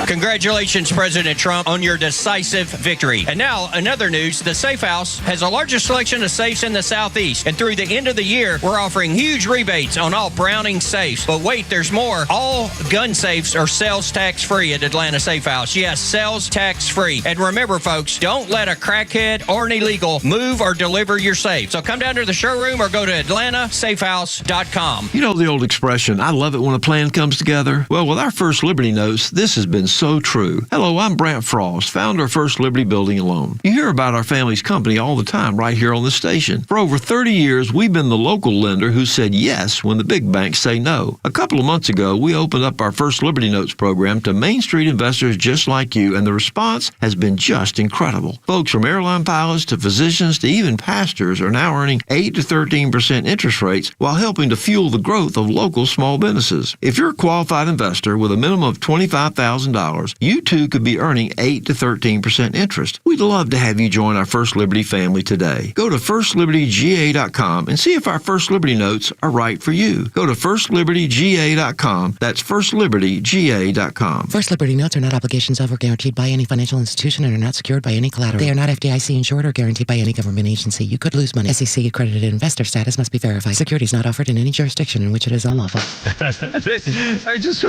Congratulations, President Trump, on your decisive victory. And now, another news, the Safe House has the largest selection of safes in the Southeast. And through the end of the year, we're offering huge rebates on all Browning safes. But wait, there's more. All gun safes are sales tax free at Atlanta Safe House. Yes, sales tax free. And remember, folks, don't let a crackhead or an illegal move or deliver your safe. So come down to the showroom or go to atlantasafehouse.com. You know the old expression, I love it when a plan comes together? Well, with our First Liberty Notes, this has been so true. Hello, I'm Brant Frost, founder of First Liberty Building and Loan. You hear about our family's company all the time right here on the station. For over 30 years, we've been the local lender who said yes when the big banks say no. A couple of months ago, we opened up our First Liberty Notes program to Main Street investors just like you, and the response has been just incredible. Folks from airline pilots to physicians to even pastors are now earning 8 to 13% interest rates while helping to fuel the growth of local small businesses. If you're a qualified investor with a minimum of $25,000, you too could be earning 8 to 13% interest. We'd love to have you join our First Liberty family today. Go to firstlibertyga.com and see if our First Liberty Notes are right for you. Go to firstlibertyga.com. That's firstlibertyga.com. First Liberty Notes are not obligations of or guaranteed by any financial institution and are not secured by any collateral. They are not FDIC insured or guaranteed by any government agency. You could lose money. SEC accredited investor status must be verified. Securities not offered in any jurisdiction in which it is unlawful. I just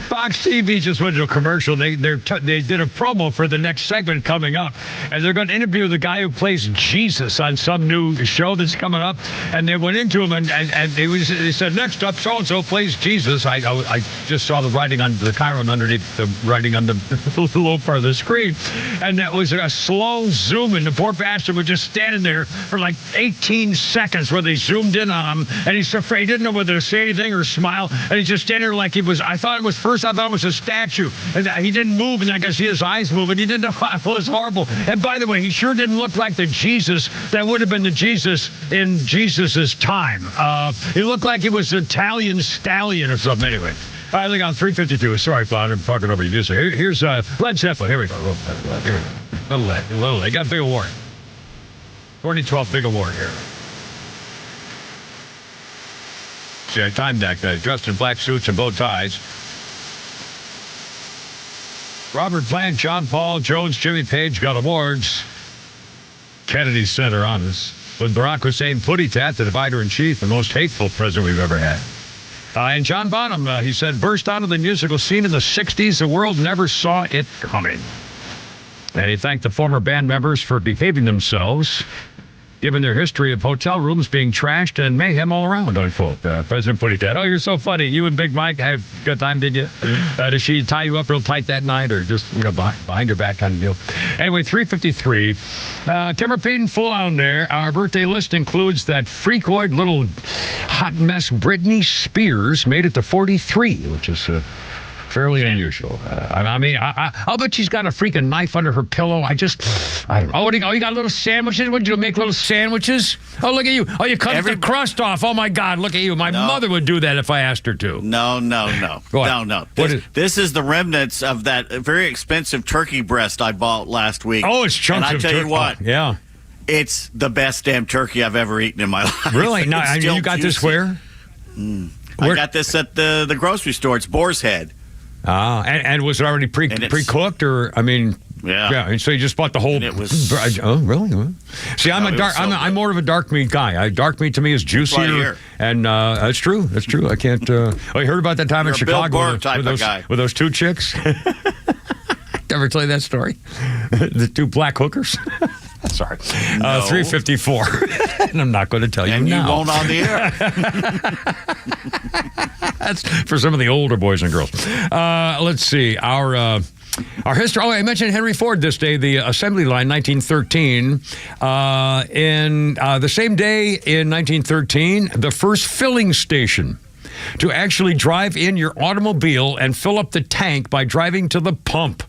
Fox TV just went to a commercial. They did a promo for the next segment coming up, and they're going to interview the guy who plays Jesus on some new show that's coming up. And they went into him, and they said, next up, so-and-so plays Jesus. I just saw the writing on the chyron underneath the writing on the low part of the screen, and that was a slow zoom in. The poor bastard was just standing there for like 18 seconds where they zoomed in on him, and he's afraid. He didn't know whether to say anything or smile, and he's just standing there like he was. I thought it was a statue, and he didn't move, and I could see his eyes moving. He didn't know. It was horrible. And by the way, he sure didn't look like the Jesus that would have been the Jesus in Jesus's time. He looked like he was an Italian stallion or something. Anyway, I think on 352. Sorry, Flounder, I'm talking over you. Here's Led Zeppelin. Here we go. Little lead. Got Big Award. 2012 Big Award here. See, I timed that guy, dressed in black suits and bow ties. Robert Plant, John Paul, Jones, Jimmy Page got awards. Kennedy Center honors. With Barack Hussein Putty-Tat, the divider-in-chief, the most hateful president we've ever had. And John Bonham, he said, burst onto the musical scene in the 60s. The world never saw it coming. And he thanked the former band members for behaving themselves, given their history of hotel rooms being trashed and mayhem all around, unquote. President Putty-Tat, oh, you're so funny. You and Big Mike had a good time, did you? Did she tie you up real tight that night, or just, behind your back kind of deal? Anyway, 353. Timber Payton full on there. Our birthday list includes that freakoid little hot mess Britney Spears made it to 43, which is fairly unusual. I'll bet she's got a freaking knife under her pillow. I don't know. You got little sandwiches? What did you make, little sandwiches? Oh, look at you. Oh, you cut the crust off. Oh, my God, look at you. My mother would do that if I asked her to. No. No. This is the remnants of that very expensive turkey breast I bought last week. Oh, it's chunks of turkey. And I tell you what. Yeah. It's the best damn turkey I've ever eaten in my life. Really? No, you got juicy. this where? I got this at the grocery store. It's Boar's Head. And was it already pre-cooked, or yeah. And so you just bought the whole. It was. Oh, really? See, I'm more of a dark meat guy. Dark meat to me is juicier, and that's true. That's true. I can't. You heard about that time in Chicago with those two chicks? Ever tell you that story? The two black hookers. Sorry. 354. And I'm not going to tell you now. And you won't on the air. That's for some of the older boys and girls. Let's see. Our history. Oh, I mentioned Henry Ford this day, the assembly line, 1913. In the same day in 1913, the first filling station to actually drive in your automobile and fill up the tank by driving to the pump.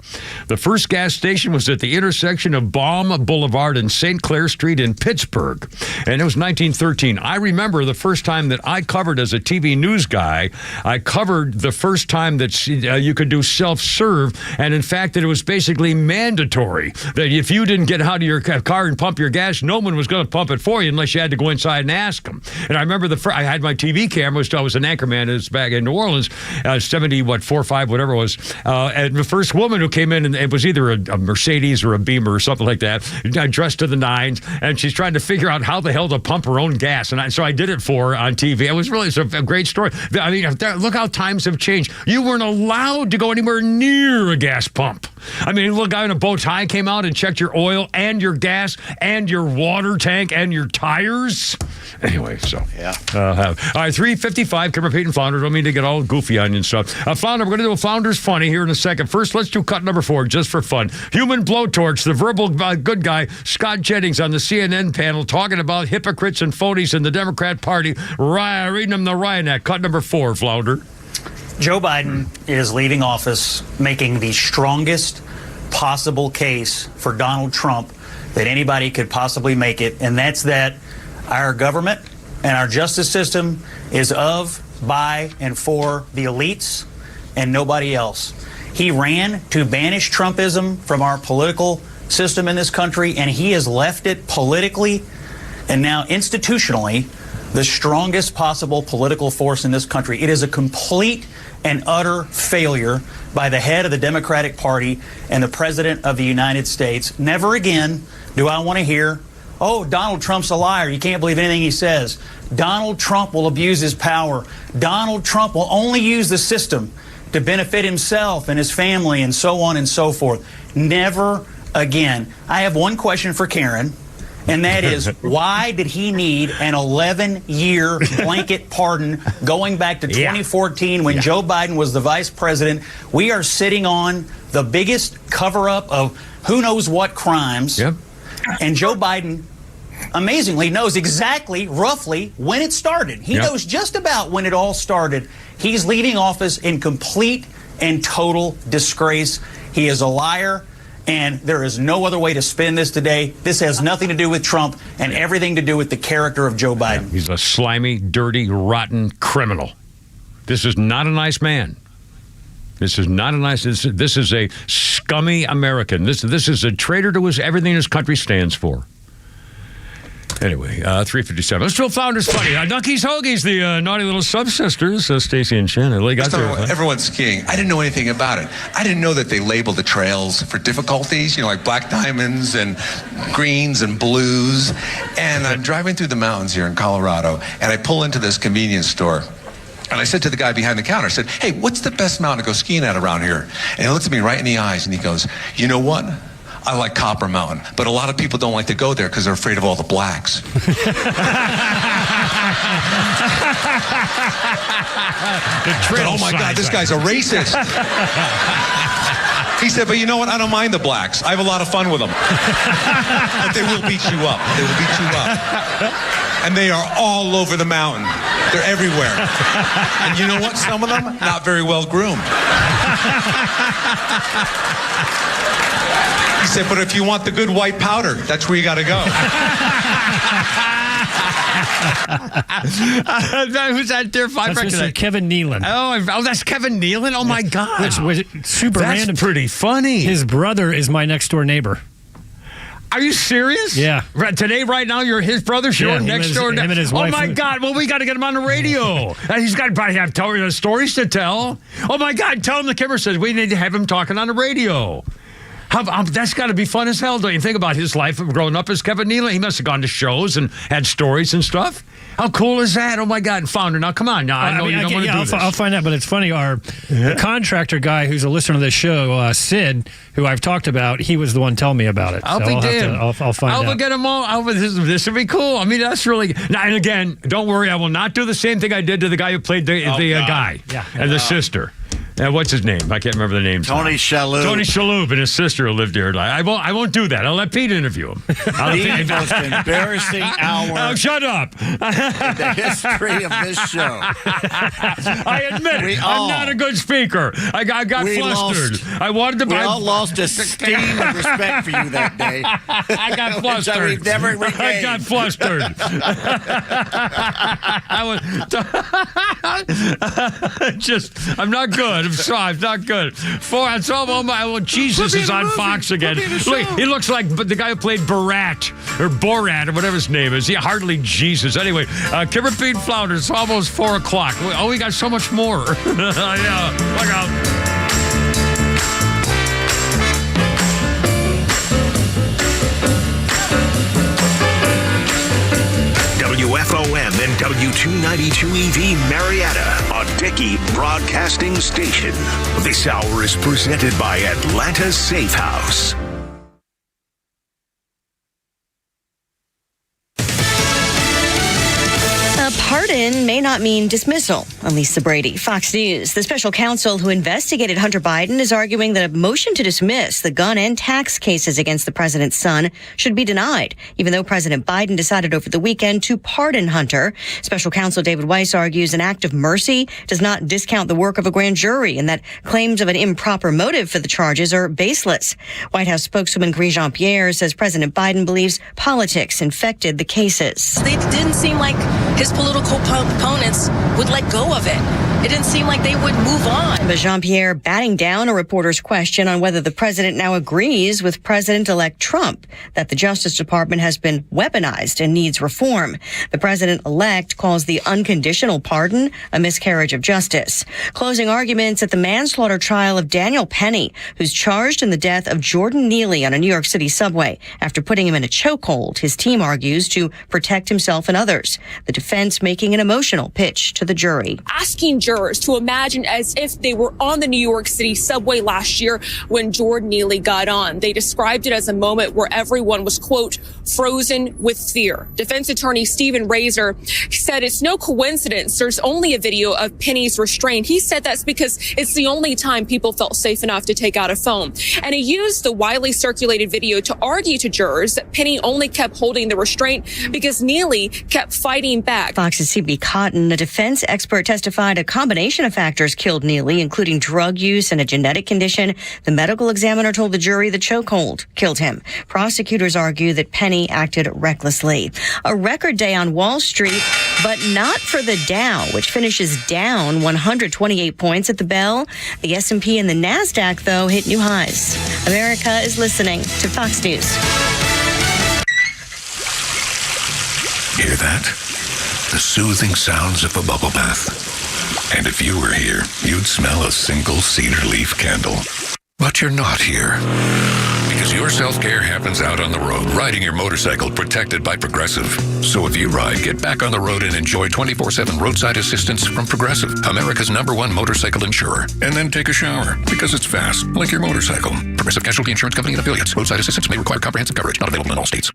The first gas station was at the intersection of Baum Boulevard and St. Clair Street in Pittsburgh, and it was 1913. I remember the first time that I covered as a TV news guy, I covered the first time that you could do self-serve, and in fact that it was basically mandatory that if you didn't get out of your car and pump your gas, no one was going to pump it for you unless you had to go inside and ask them. And I remember I had my TV camera, I was an anchorman. It's back in New Orleans, 4 or 5, whatever it was. And the first woman who came in, and it was either a Mercedes or a Beamer or something like that, dressed to the nines, and she's trying to figure out how the hell to pump her own gas. And so I did it for her on TV. It was really a great story. I mean, look how times have changed. You weren't allowed to go anywhere near a gas pump. I mean, a little guy in a bow tie came out and checked your oil and your gas and your water tank and your tires. Anyway, so. Yeah. All right, 355, Kimmer Payton Flounder. Don't mean to get all goofy on you and stuff. Flounder, we're going to do a Flounder's Funny here in a second. First, let's do cut number 4 just for fun. Human blowtorch, the verbal good guy, Scott Jennings on the CNN panel talking about hypocrites and phonies in the Democrat Party. Reading them the Ryan Act. Cut number 4, Flounder. Joe Biden is leaving office making the strongest possible case for Donald Trump that anybody could possibly make it, and that's that our government and our justice system is of, by, and for the elites and nobody else. He ran to banish Trumpism from our political system in this country, and he has left it politically and now institutionally the strongest possible political force in this country. It is a complete and utter failure by the head of the Democratic Party and the President of the United States. Never again do I want to hear, oh, Donald Trump's a liar. You can't believe anything he says. Donald Trump will abuse his power. Donald Trump will only use the system to benefit himself and his family and so on and so forth. Never again. I have one question for Karen, and that is, why did he need an 11-year blanket pardon going back to 2014 when Joe Biden was the vice president? We are sitting on the biggest cover-up of who knows what crimes, and Joe Biden amazingly knows exactly, roughly, when it started. He knows just about when it all started. He's leaving office in complete and total disgrace. He is a liar, and there is no other way to spin this today. This has nothing to do with Trump and everything to do with the character of Joe Biden. He's a slimy, dirty, rotten criminal. This is not a nice man. This is not a nice. This is a scummy American. This is a traitor to everything his country stands for. Anyway, 3:57. Let's do Flounder's Funny. Duckies Hoagies, the naughty little subsisters, Stacy and Shannon. Everyone's skiing. I didn't know anything about it. I didn't know that they labeled the trails for difficulties, like black diamonds and greens and blues. And I'm driving through the mountains here in Colorado, and I pull into this convenience store. And I said to the guy behind the counter, I said, "Hey, what's the best mountain to go skiing at around here?" And he looks at me right in the eyes, and he goes, "You know what? I like Copper Mountain, but a lot of people don't like to go there because they're afraid of all the blacks." But, oh my God, this guy's a racist. He said, "But you know what? I don't mind the blacks. I have a lot of fun with them. But they will beat you up. They will beat you up. And they are all over the mountain. They're everywhere. And you know what? Some of them, not very well groomed." He said, "But if you want the good white powder, that's where you got to go." Who's that there? That's Mr. Kevin Nealon. Oh, that's Kevin Nealon? Oh, my God. Which was super random. That's pretty funny. His brother is my next-door neighbor. Are you serious? Yeah. Today, right now, you're his brother, your next door. Him and his wife. Oh my God! Well, we got to get him on the radio. He's got to probably have stories to tell. Oh my God! Tell him the Kimmer says we need to have him talking on the radio. That's got to be fun as hell. Don't you think about his life of growing up as Kevin Nealon? He must have gone to shows and had stories and stuff. How cool is that? Oh my God! And Founder, now come on! Now I know you don't want to do this. I'll find out. But it's funny. The contractor guy who's a listener to this show, Sid, who I've talked about, he was the one telling me about it. I'll find out. I'll get them all. This would be cool. I mean, that's really. Now, and again, don't worry. I will not do the same thing I did to the guy who played the guy and the sister. What's his name? I can't remember the name. Tony Shalhoub. Tony Shalhoub and his sister who lived here. I won't do that. I'll let Pete interview him. The most embarrassing hour. Oh, shut up. In the history of this show. I admit it. I'm not a good speaker. I got flustered. I wanted to. We all lost esteem and respect for you that day. I got flustered. So we've never regained. I got flustered. I'm not good. I'm not good. Jesus is on Fox again. Look, he looks like the guy who played Borat or Borat or whatever his name is. He hardly Jesus. Anyway, Kimmer, Pete, Flounder. It's almost 4 o'clock. Oh, we got so much more. Yeah, look out. WFOM and W292EV Marietta, a Dickey Broadcasting Station. This hour is presented by Atlanta's Safe House. A pardon may not mean dismissal. I'm Lisa Brady, Fox News. The special counsel who investigated Hunter Biden is arguing that a motion to dismiss the gun and tax cases against the president's son should be denied, even though President Biden decided over the weekend to pardon Hunter. Special counsel David Weiss argues an act of mercy does not discount the work of a grand jury and that claims of an improper motive for the charges are baseless. White House spokeswoman Green Jean-Pierre says President Biden believes politics infected the cases. They didn't seem like his political opponents would let go of it. It didn't seem like they would move on. But Jean-Pierre batting down a reporter's question on whether the president now agrees with President-elect Trump that the Justice Department has been weaponized and needs reform. The president-elect calls the unconditional pardon a miscarriage of justice. Closing arguments at the manslaughter trial of Daniel Penny, who's charged in the death of Jordan Neely on a New York City subway after putting him in a chokehold, his team argues, to protect himself and others. The defense making an emotional pitch to the jury. Asking jurors to imagine as if they were on the New York City subway last year when Jordan Neely got on. They described it as a moment where everyone was, quote, frozen with fear. Defense attorney Stephen Razor said it's no coincidence there's only a video of Penny's restraint. He said that's because it's the only time people felt safe enough to take out a phone. And he used the widely circulated video to argue to jurors that Penny only kept holding the restraint because Neely kept fighting back. Fox's C.B. Cotton, a defense expert, testified a combination of factors killed Neely, including drug use and a genetic condition. The medical examiner told the jury the chokehold killed him. Prosecutors argue that Penny acted recklessly. A record day on Wall Street, but not for the Dow, which finishes down 128 points at the bell. The S&P and the NASDAQ, though, hit new highs. America is listening to Fox News. Hear that? The soothing sounds of a bubble bath. And if you were here, you'd smell a single cedar leaf candle. But you're not here. Because your self-care happens out on the road, riding your motorcycle protected by Progressive. So if you ride, get back on the road and enjoy 24/7 roadside assistance from Progressive, America's #1 motorcycle insurer. And then take a shower, because it's fast, like your motorcycle. Progressive Casualty Insurance Company and affiliates. Roadside assistance may require comprehensive coverage. Not available in all states.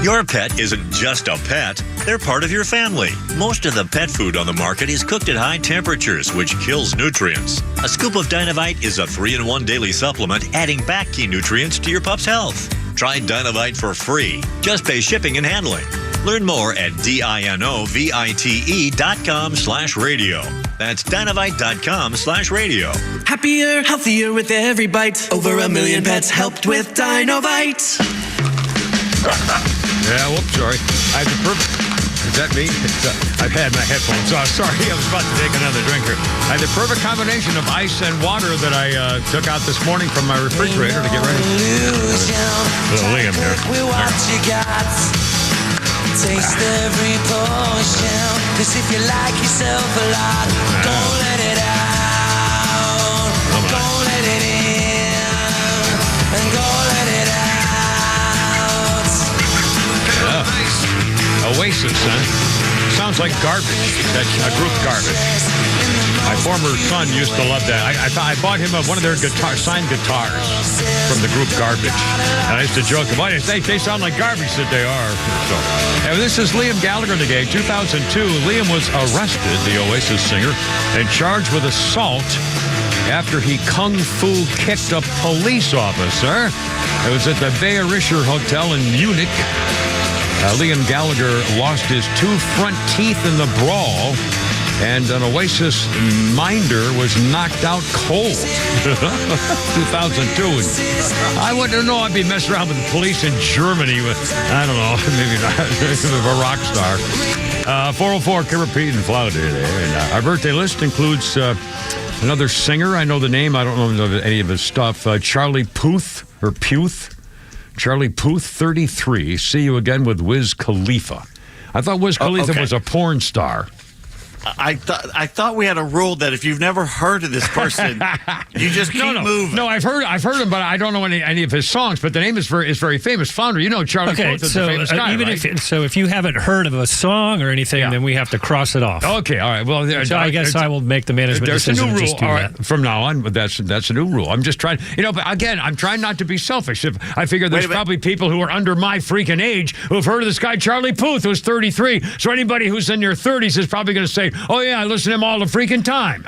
Your pet isn't just a pet, they're part of your family. Most of the pet food on the market is cooked at high temperatures, which kills nutrients. A scoop of Dynovite is a 3-in-1 daily supplement, adding back key nutrients to your pup's health. Try Dynovite for free. Just pay shipping and handling. Learn more at DINOVITE.com/radio. That's Dynovite.com/radio. Happier, healthier with every bite. Over 1 million pets helped with Dynovite. Yeah, whoops, sorry. I have the perfect... Is that me? I've had my headphones off. Sorry, I was about to take another drink here. I had the perfect combination of ice and water that I took out this morning from my refrigerator to get ready. Little Liam here. Taste every portion. Cause if you like yourself a lot, don't let it out. Don't let it in. And go let it out. Oasis, huh? Sounds like garbage. That group garbage. My former son used to love that. I bought him one of their signed guitars from the group Garbage. And I used to joke about it. They sound like garbage that they are. So, and this is Liam Gallagher today. 2002, Liam was arrested, the Oasis singer, and charged with assault after he kung fu kicked a police officer. It was at the Bayerischer Hotel in Munich. Liam Gallagher lost his 2 front teeth in the brawl, and an Oasis minder was knocked out cold. 2002. I wouldn't know. I'd be messing around with the police in Germany with, I don't know, maybe not, a rock star. 404 Kira Pete and Flounder there. And our birthday list includes another singer. I know the name. I don't know any of his stuff. Charlie Puth, or Puth. Charlie Puth, 33. See you again with Wiz Khalifa. I thought Wiz Khalifa was a porn star. I thought we had a rule that if you've never heard of this person, you just keep moving. No, I've heard him, but I don't know any of his songs. But the name is very famous. Flounder, you know Charlie Puth is a famous guy, even right? if you haven't heard of a song or anything, then we have to cross it off. Okay, all right. Well, so I guess I will make the management decision. There's a new rule. All right, from now on, but that's a new rule. I'm just trying, but again, I'm trying not to be selfish. If I figure there's probably people who are under my freaking age who have heard of this guy Charlie Puth, who's 33. So anybody who's in their 30s is probably going to say, "Oh yeah, I listen to him all the freaking time."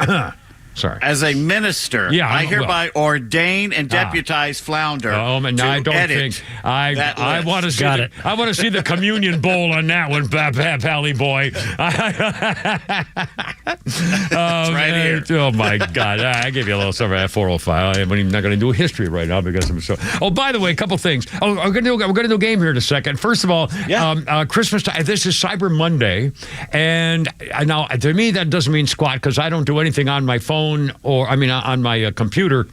Sorry. As a minister, I hereby ordain and deputize Flounder to I don't edit think I want to see it. I want to see the communion bowl on that one, Pally boy. Right here. Oh my God! I gave you a little something at 405. I'm not going to do history right now because I'm so. Oh, by the way, a couple things. Oh, we're going to do a game here in a second. First of all, Christmas time. This is Cyber Monday, and now to me that doesn't mean squat because I don't do anything on my phone. On my computer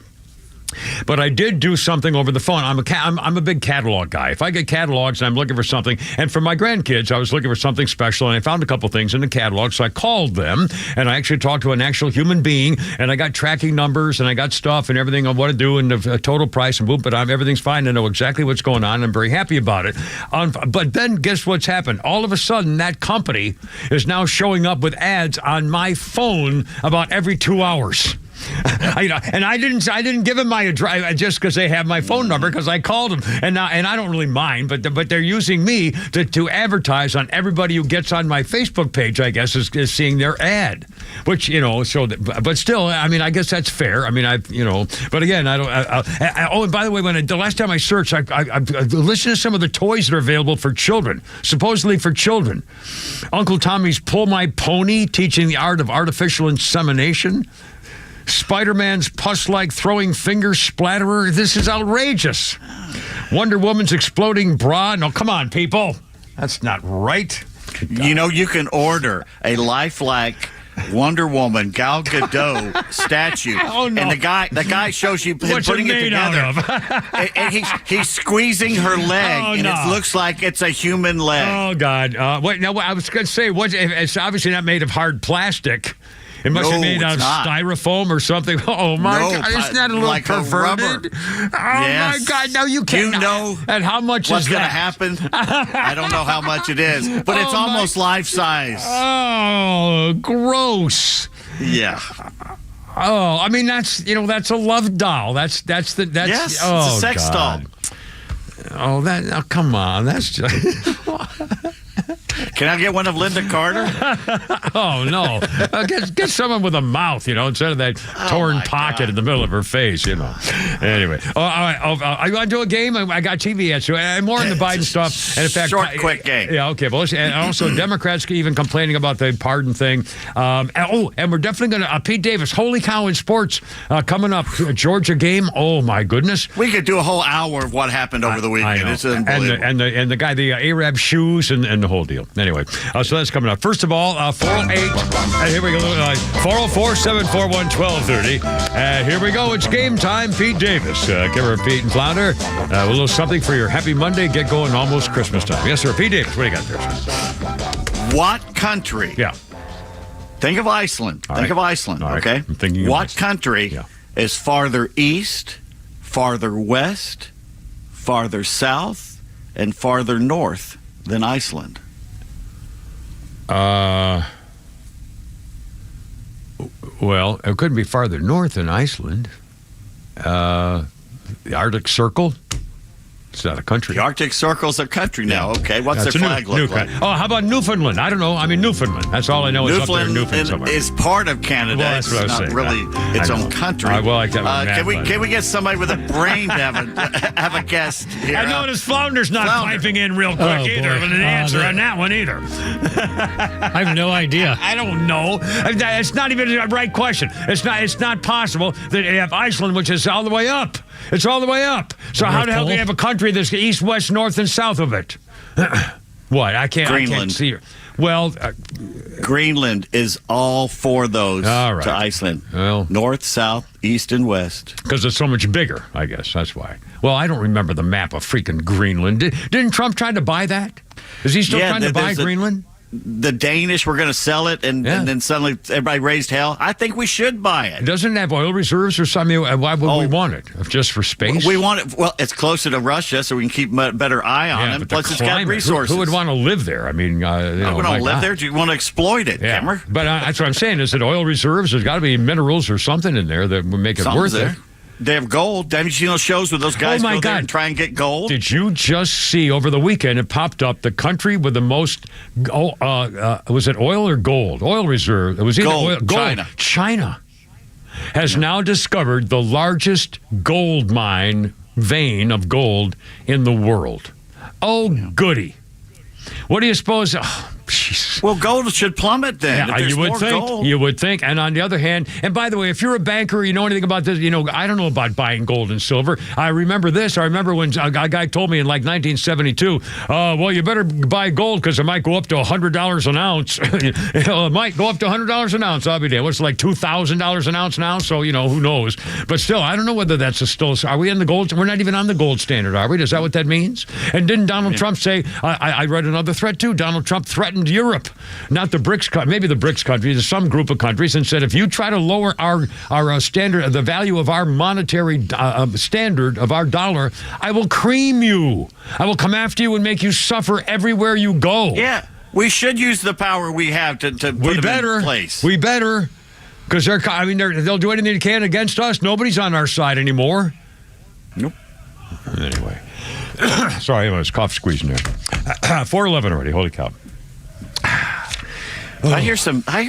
But I did do something over the phone. I'm a big catalog guy. If I get catalogs and I'm looking for something, and for my grandkids, I was looking for something special, and I found a couple things in the catalog, so I called them, and I actually talked to an actual human being, and I got tracking numbers, and I got stuff and everything on what to do, and the total price, and boom, but everything's fine. I know exactly what's going on, and I'm very happy about it. But then guess what's happened? All of a sudden, that company is now showing up with ads on my phone about every 2 hours. And I didn't give him my address just because they have my phone number, because I called them, and I don't really mind, but they're using me to advertise on everybody who gets on my Facebook page. I guess is seeing their ad, which but still, I mean, I guess that's fair. I mean, but again, I don't. And by the way, the last time I searched, I listened to some of the toys that are available for children, supposedly for children. Uncle Tommy's Pull My Pony, teaching the art of artificial insemination. Spider-Man's pus-like throwing finger splatterer. This is outrageous. Wonder Woman's exploding bra. No, come on, people. That's not right. You know, you can order a lifelike Wonder Woman Gal Gadot statue. Oh, no. And the guy shows you him What's putting it together. And he's squeezing her leg, it looks like it's a human leg. Oh, God. Wait, now, I was going to say, it's obviously not made of hard plastic. It must be made out of styrofoam or something. Oh, my God. Isn't that a little like perverted? My God. No, you can't. You know and how much what's is going to that? happen? I don't know how much it is, but it's almost life-size. Oh, gross. Yeah. Oh, I mean, that's a love doll. That's yes, it's a sex doll. Oh, come on. That's just... Can I get one of Linda Carter? Oh, no. Get someone with a mouth, instead of that torn pocket in the middle of her face, Anyway. All right. Are you going to do a game? I got TV ads. And more on the Biden stuff. And in fact, quick game. Yeah, okay. Well, and also, Democrats even complaining about the pardon thing. And we're definitely going to, Pete Davis, holy cow in sports, coming up. Georgia game. Oh, my goodness. We could do a whole hour of what happened over the weekend. It's unbelievable. And the guy, the Arab shoes and the whole deal. Anyway, so that's coming up. First of all, 408. Here we go. 404-741-1230. Here we go. It's game time. Pete Davis, Kimmer, Pete, and Flounder. A little something for your happy Monday. Get going almost Christmas time. Yes, sir. Pete Davis, what do you got there, sir? What country? Yeah. Think of Iceland. Think of Iceland, okay? I'm thinking of what Iceland. country is farther east, farther west, farther south, and farther north than Iceland? Well, it couldn't be farther north than Iceland. The Arctic Circle. It's not a country. The Arctic Circle's a country now. Okay, what's their flag look like? Oh, how about Newfoundland? I don't know. I mean, Newfoundland. That's all I know. Is up there in Newfoundland somewhere. Is part of Canada. Well, that's what I was not saying. really its own country. Can we get somebody with a brain to have a guest here? I noticed Flounder's not piping in real quick either with an answer on that one either. I have no idea. I don't know. It's not even a right question. It's not possible that you have Iceland, which is all the way up. It's all the way up. So how the hell do you have a country that's east, west, north, and south of it? What? I can't see her. Well, Greenland is all four of those to Iceland. Well, north, south, east, and west. Because it's so much bigger, I guess. That's why. Well, I don't remember the map of freaking Greenland. Didn't Trump try to buy that? Is he still trying to buy Greenland? The Danish were going to sell it, and then suddenly everybody raised hell. I think we should buy it. Doesn't it have oil reserves or something? Why would we want it? Just for space? We want it. Well, it's closer to Russia, so we can keep a better eye on it. Plus, it's got resources. Who would want to live there? I mean, we don't live there. Do you want to exploit it, Kimmer? But that's what I'm saying. Is it oil reserves? There's got to be minerals or something in there that would make it worth it. They have gold. Have you seen those shows where those guys go there and try and get gold? Did you just see over the weekend, it popped up, the country with the most, was it oil or gold? Oil reserve. It was either gold. Gold. China has now discovered the largest gold mine vein of gold in the world. Oh, goody. What do you suppose? Well, gold should plummet then. Yeah, If there's you would more think. gold. You would think. And on the other hand, and by the way, if you're a banker, you know anything about this, I don't know about buying gold and silver. I remember this. I remember when a guy told me in like 1972, well, you better buy gold because it might go up to $100 an ounce. It might go up to $100 an ounce. I'll be damned. What's like $2,000 an ounce now? So, who knows? But still, I don't know whether that's still. Are we in the gold? We're not even on the gold standard, are we? Is that what that means? And didn't Donald Trump say, I read another threat too. Donald Trump threatened Europe, not the BRICS, maybe the BRICS countries, some group of countries, and said, if you try to lower our standard, the value of our monetary standard of our dollar, I will cream you. I will come after you and make you suffer everywhere you go. Yeah, we should use the power we have to put them in place. We better, because they'll do anything they can against us. Nobody's on our side anymore. Nope. Anyway. Sorry, I was cough squeezing there. 4:11 already. Holy cow! I hear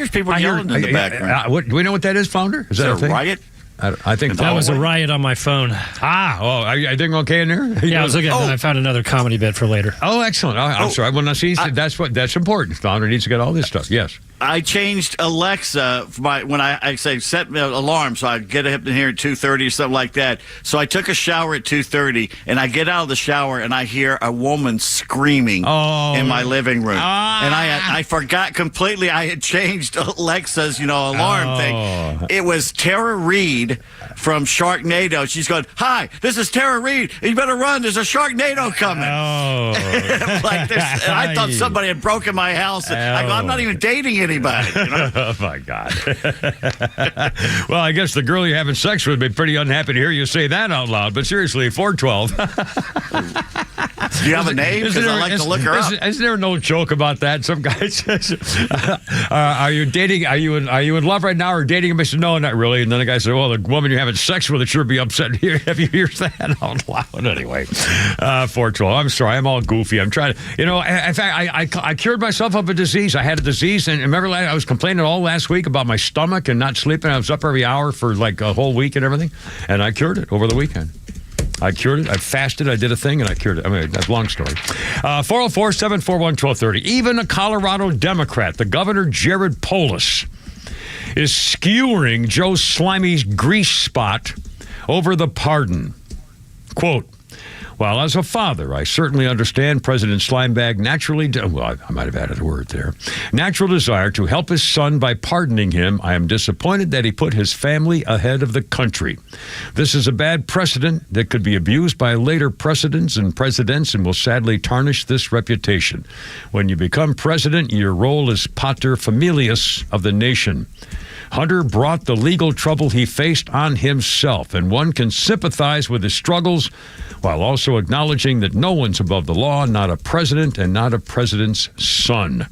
people yelling in the background. Do we know what that is, Flounder? Is that a thing? riot? I think that was a riot on my phone. Are you okay in there? Yeah, I was looking at I found another comedy bit for later. Oh, excellent. I'm sorry. Well, now, see, that's important. Flounder needs to get all this stuff. Yes. I changed Alexa when I say set an alarm so I get up in here at 2:30 or something like that. So I took a shower at 2:30 and I get out of the shower and I hear a woman screaming in my living room. And I forgot completely I had changed Alexa's alarm thing. It was Tara Reid from Sharknado. She's going, "Hi, this is Tara Reid. You better run. There's a Sharknado coming." I thought somebody had broken my house. I go, I'm not even dating anybody. Oh, my God. Well, I guess the girl you're having sex with would be pretty unhappy to hear you say that out loud. But seriously, 412. Do you have a name? Because I like to look her up. Isn't there no joke about that? Some guy says, are you dating? Are you in love right now or dating him? I said, no, not really. And then the guy said, well, the woman you're having sex with would sure be upset to have you hear that out loud. Anyway, 412. I'm sorry. I'm all goofy. I'm trying to, in fact, I cured myself of a disease. I had a disease. And remember, I was complaining all last week about my stomach and not sleeping. I was up every hour for like a whole week and everything. And I cured it over the weekend. I cured it. I fasted. I did a thing, and I cured it. I mean, that's a long story. 404-741-1230. Even a Colorado Democrat, the governor, Jared Polis, is skewering Joe Slimy's grease spot over the pardon. Quote, while as a father, I certainly understand President Slimebag I might have added a word there. Natural desire to help his son by pardoning him. I am disappointed that he put his family ahead of the country. This is a bad precedent that could be abused by later presidents and will sadly tarnish this reputation. When you become president, your role is pater familias of the nation. Hunter brought the legal trouble he faced on himself, and one can sympathize with his struggles while also acknowledging that no one's above the law, not a president and not a president's son.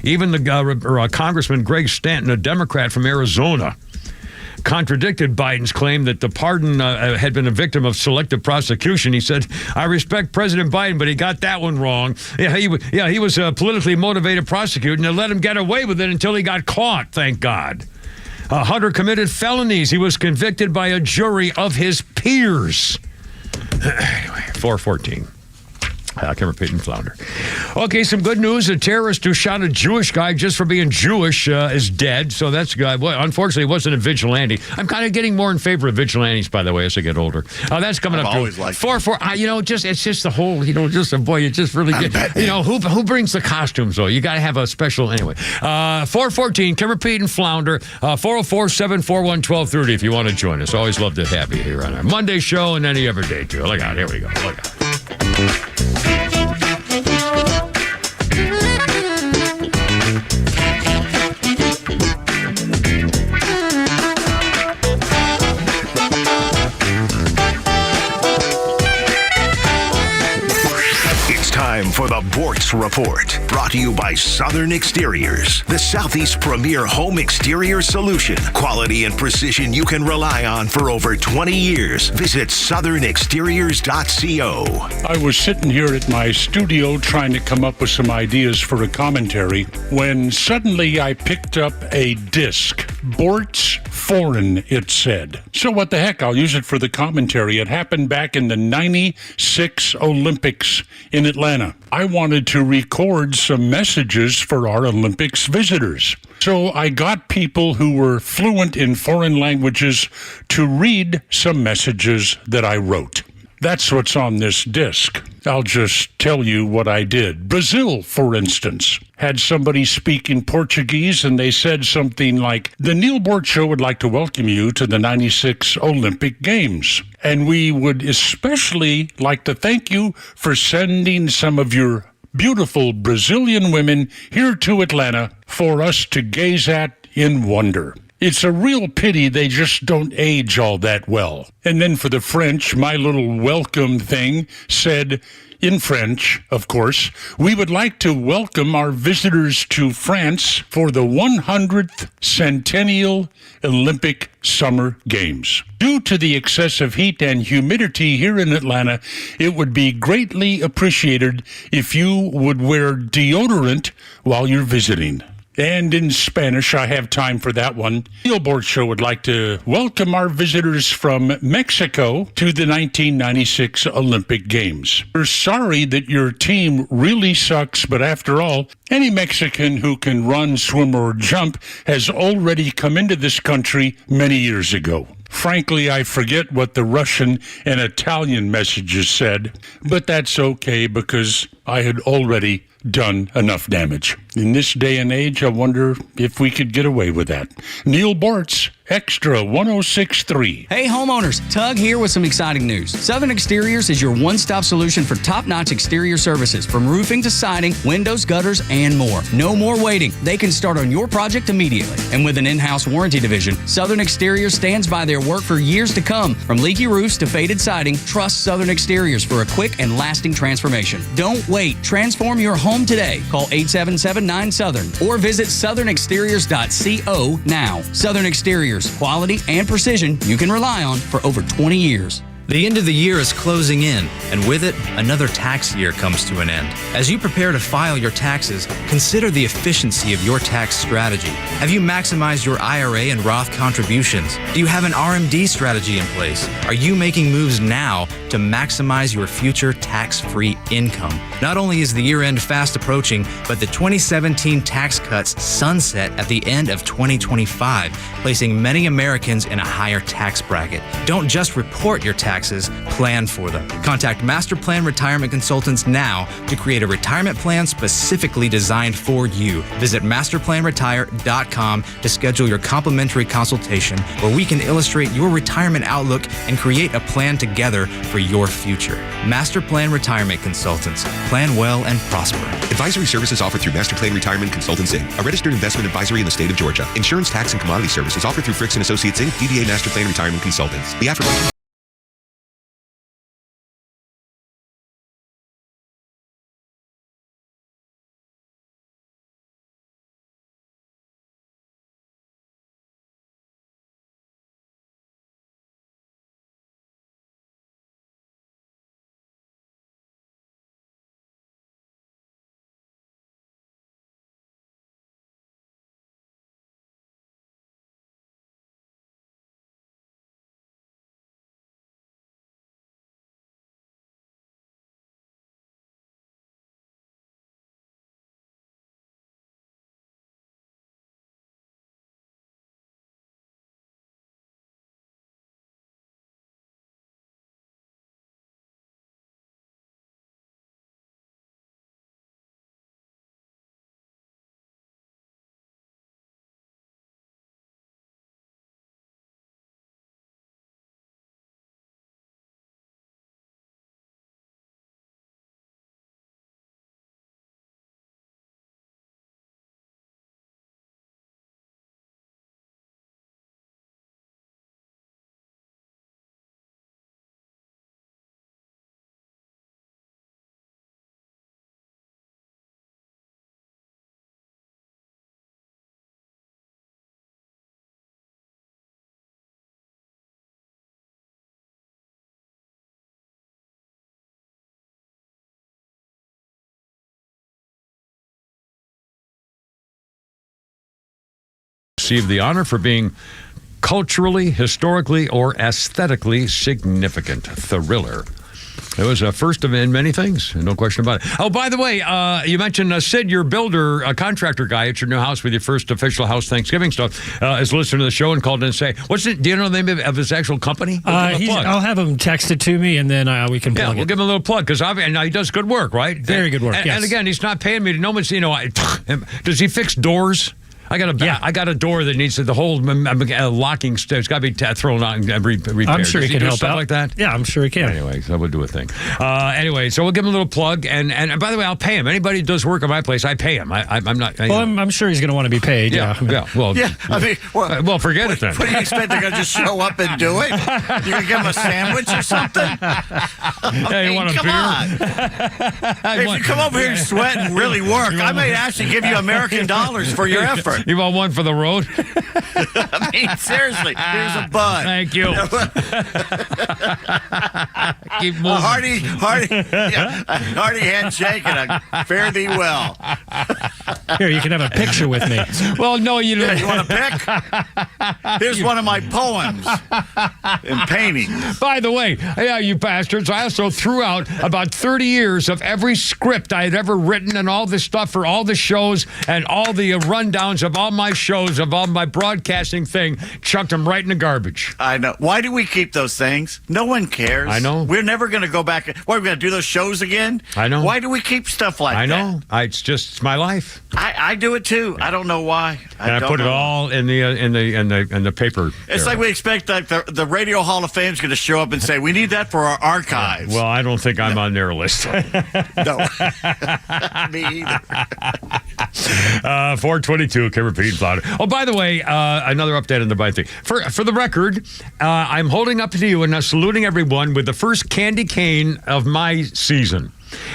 Even the Congressman Greg Stanton, a Democrat from Arizona, contradicted Biden's claim that the pardon had been a victim of selective prosecution. He said, I respect President Biden, but he got that one wrong. He was a politically motivated prosecutor, and they let him get away with it until he got caught, thank God. Hunter committed felonies. He was convicted by a jury of his peers. Anyway, 414. Cameron Peyton Flounder. Okay, some good news. A terrorist who shot a Jewish guy just for being Jewish is dead. So that's good. Well, unfortunately, it wasn't a vigilante. I'm kind of getting more in favor of vigilantes, by the way, as I get older. That's coming up. Always liked 4. It's just the whole, just a boy. You just really get, who brings the costumes though? You got to have a special anyway. 414. Cameron Peyton Flounder. 404-741-1230 if you want to join us. Always love to have you here on our Monday show and any other day too. Look out, here we go. Look out. Time for the Bortz Report, brought to you by Southern Exteriors, the Southeast's premier home exterior solution. Quality and precision you can rely on for over 20 years. Visit southernexteriors.co. I was sitting here at my studio trying to come up with some ideas for a commentary when suddenly I picked up a disc Bortz foreign, it said. So what the heck, I'll use it for the commentary. It happened back in the 96 Olympics in Atlanta. I wanted to record some messages for our Olympics visitors. So I got people who were fluent in foreign languages to read some messages that I wrote. That's what's on this disc. I'll just tell you what I did. Brazil, for instance, had somebody speak in Portuguese, and they said something like, "The Neil Bortz Show would like to welcome you to the 96 Olympic Games. And we would especially like to thank you for sending some of your beautiful Brazilian women here to Atlanta for us to gaze at in wonder." It's a real pity they just don't age all that well. And then for the French, my little welcome thing said, in French, of course, "We would like to welcome our visitors to France for the 100th Centennial Olympic Summer Games. Due to the excessive heat and humidity here in Atlanta, it would be greatly appreciated if you would wear deodorant while you're visiting." And in Spanish, I have time for that one. Neil Bortz Show would like to welcome our visitors from Mexico to the 1996 Olympic Games. We're sorry that your team really sucks, but after all, any Mexican who can run, swim, or jump has already come into this country many years ago. Frankly, I forget what the Russian and Italian messages said, but that's okay because I had already done enough damage. In this day and age, I wonder if we could get away with that. Neil Bortz, XTRA 106.3. Hey homeowners, Tug here with some exciting news. Southern Exteriors is your one-stop solution for top-notch exterior services, from roofing to siding, windows, gutters, and more. No more waiting. They can start on your project immediately. And with an in-house warranty division, Southern Exteriors stands by their work for years to come. From leaky roofs to faded siding, trust Southern Exteriors for a quick and lasting transformation. Don't wait. Transform your home today. Call 877-9-SOUTHERN or visit southernexteriors.co now. Southern Exteriors, quality and precision you can rely on for over 20 years. The end of the year is closing in, and with it, another tax year comes to an end. As you prepare to file your taxes, consider the efficiency of your tax strategy. Have you maximized your IRA and Roth contributions? Do you have an RMD strategy in place? Are you making moves now to maximize your future tax-free income? Not only is the year end fast approaching, but the 2017 tax cuts sunset at the end of 2025, placing many Americans in a higher tax bracket. Don't just report your taxes, plan for them. Contact Master Plan Retirement Consultants now to create a retirement plan specifically designed for you. Visit masterplanretire.com to schedule your complimentary consultation, where we can illustrate your retirement outlook and create a plan together for your future. Master Plan Retirement Consultants. Plan well and prosper. Advisory services offered through Master Plan Retirement Consultants, Inc., a registered investment advisory in the state of Georgia. Insurance, tax, and commodity services offered through Fricks & Associates, Inc., DBA Master Plan Retirement Consultants. The affirmation received the honor for being culturally, historically, or aesthetically significant. Thriller. It was a first of many things, no question about it. Oh, by the way, you mentioned Sid, your builder, contractor guy at your new house with your first official house Thanksgiving stuff, is listening to the show and called in and say, do you know the name of his actual company? I'll have him text it to me, and then we can plug we'll it. give him a little plug, because he does good work, right? Very good work, yes. And again, he's not paying me to know much, does he fix doors? I got a door that needs the whole locking. It's got to be thrown out and repaired. I'm sure he can help stuff out like that. Yeah, I'm sure he can. Anyway, so we'll do a thing. Anyway, so we'll give him a little plug, and by the way, I'll pay him. Anybody who does work at my place, I pay him. I'm not. I'm sure he's going to want to be paid. Yeah. Well, yeah. I mean, well, forget it then. What do you expect? They're going to just show up and do it? You going to give them a sandwich or something? You want a beer? On. Hey, if you come over here and sweat and really work, I may actually give you American dollars for your effort. You want one for the road? I mean, seriously, here's a bud. Thank you. Keep moving. A hearty handshake and a fare thee well. Here, you can have a picture with me. Well, no, you don't. You want a pic? Here's one of my poems and paintings. By the way, you bastards, I also threw out about 30 years of every script I had ever written and all this stuff for all the shows and all the rundowns of all my shows, of all my broadcasting thing, chucked them right in the garbage. I know. Why do we keep those things? No one cares. I know. We're never going to go back. What, are we going to do those shows again? I know. Why do we keep stuff like that? I know. It's my life. I do it too. I don't know why. I put it all in the paper. It's like we expect that the Radio Hall of Fame is going to show up and say, we need that for our archives. Well, I don't think I'm on their list. No. Me either. 422, can repeat louder. Oh, by the way, another update on the bike thing. For the record, I'm holding up to you and saluting everyone with the first candy cane of my season.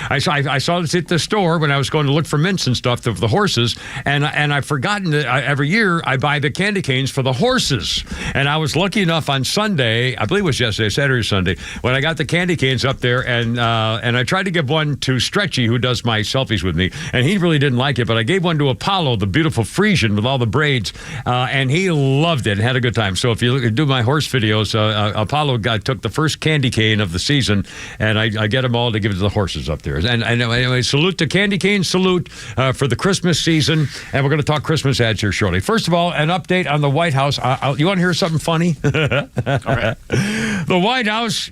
I saw this at the store when I was going to look for mints and stuff for the horses, and I've forgotten that every year I buy the candy canes for the horses. And I was lucky enough on Sunday, I believe it was yesterday, Saturday or Sunday, when I got the candy canes up there, and I tried to give one to Stretchy, who does my selfies with me, and he really didn't like it, but I gave one to Apollo, the beautiful Frisian with all the braids, and he loved it and had a good time. So if you do my horse videos, Apollo took the first candy cane of the season, and I get them all to give it to the horses up there. And anyway, salute to Candy Cane, salute for the Christmas season, and we're going to talk Christmas ads here shortly. First of all, an update on the White House. You want to hear something funny? All right. The White House...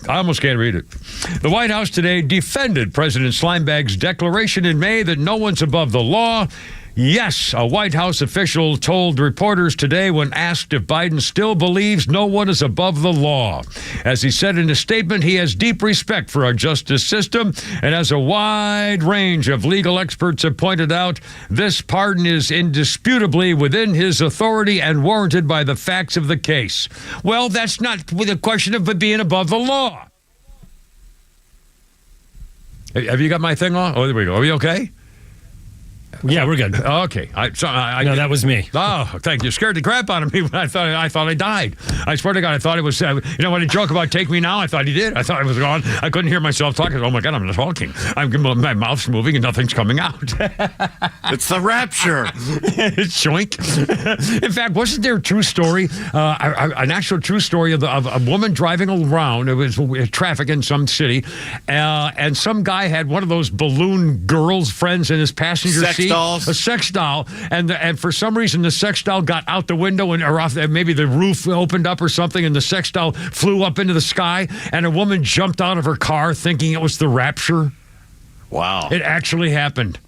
I almost can't read it. The White House today defended President Slimebag's declaration in May that no one's above the law. Yes, a White House official told reporters today when asked if Biden still believes no one is above the law. As he said in a statement, he has deep respect for our justice system, and as a wide range of legal experts have pointed out, this pardon is indisputably within his authority and warranted by the facts of the case. Well, that's not the question of it being above the law. Have you got my thing on? Oh, there we go. Are we okay? Yeah, we're good. Okay. No, that was me. Oh, thank you. Scared the crap out of me when I thought I died. I swear to God, I thought it was, when he joked about take me now, I thought he did. I thought I was gone. I couldn't hear myself talking. Oh, my God, I'm not talking. My mouth's moving and nothing's coming out. It's the rapture. It's shoink. In fact, wasn't there a true story, an actual true story of a woman driving around? It was traffic in some city, and some guy had one of those balloon girls friends in his passenger seat. Dolls. A sex doll, and for some reason the sex doll got out the window or off. Maybe the roof opened up or something, and the sex doll flew up into the sky. And a woman jumped out of her car thinking it was the rapture. Wow! It actually happened.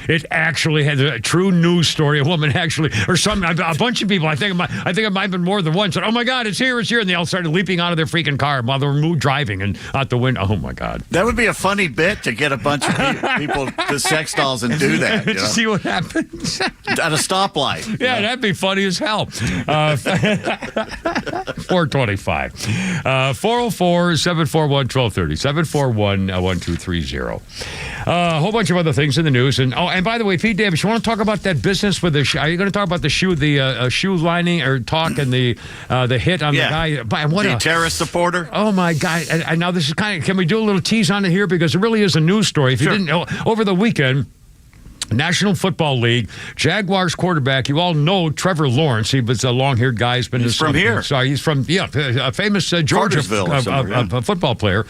It actually had a true news story. A woman actually, or a bunch of people. I think it might have been more than one. Said, "Oh my God, it's here!" And they all started leaping out of their freaking car while they were driving and out the window. Oh my God! That would be a funny bit to get a bunch of people to sex dolls and do that. You know? See what happens at a stoplight. Yeah, that'd be funny as hell. 425, 404-741-1230, 741-1230. A whole bunch of other things in the news, and by the way, Pete Davis, you want to talk about that business with the? Are you going to talk about the shoe lining, or talk and the hit on the guy? What the terrorist supporter? Oh my God! And now this is can we do a little tease on it here, because it really is a news story. If you didn't know, over the weekend, National Football League, Jaguars quarterback. You all know Trevor Lawrence. He was a long-haired guy. He's from here. Sorry, he's from, a famous Georgia football player.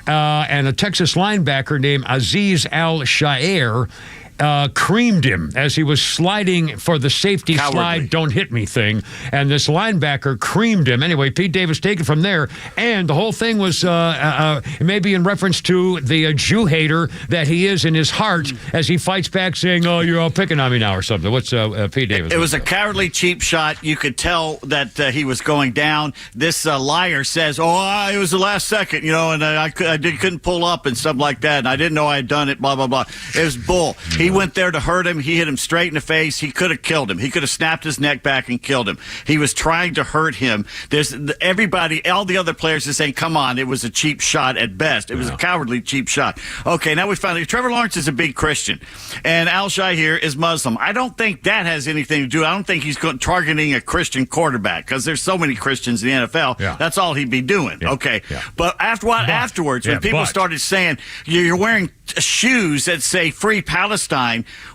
And a Texas linebacker named Azeez Al-Shaair creamed him as he was sliding for the safety slide, don't hit me thing. And this linebacker creamed him. Anyway, Pete Davis taken from there. And the whole thing was maybe in reference to the Jew hater that he is in his heart as he fights back saying, oh, you're all picking on me now or something. What's Pete Davis? It was a cowardly cheap shot. You could tell that he was going down. This liar says, it was the last second, and I couldn't pull up and stuff like that. And I didn't know I had done it, blah, blah, blah. It was bull. He went there to hurt him. He hit him straight in the face. He could have killed him. He could have snapped his neck back and killed him. He was trying to hurt him. There's everybody, all the other players are saying, come on, it was a cheap shot at best. It was a cowardly cheap shot. Okay, now we finally, Trevor Lawrence is a big Christian, and Al-Shaair is Muslim. I don't think that has anything to do. I don't think he's targeting a Christian quarterback because there's so many Christians in the NFL. Yeah. That's all he'd be doing. Yeah. Okay. Yeah. But afterwards, when people started saying, you're wearing shoes that say Free Palestine,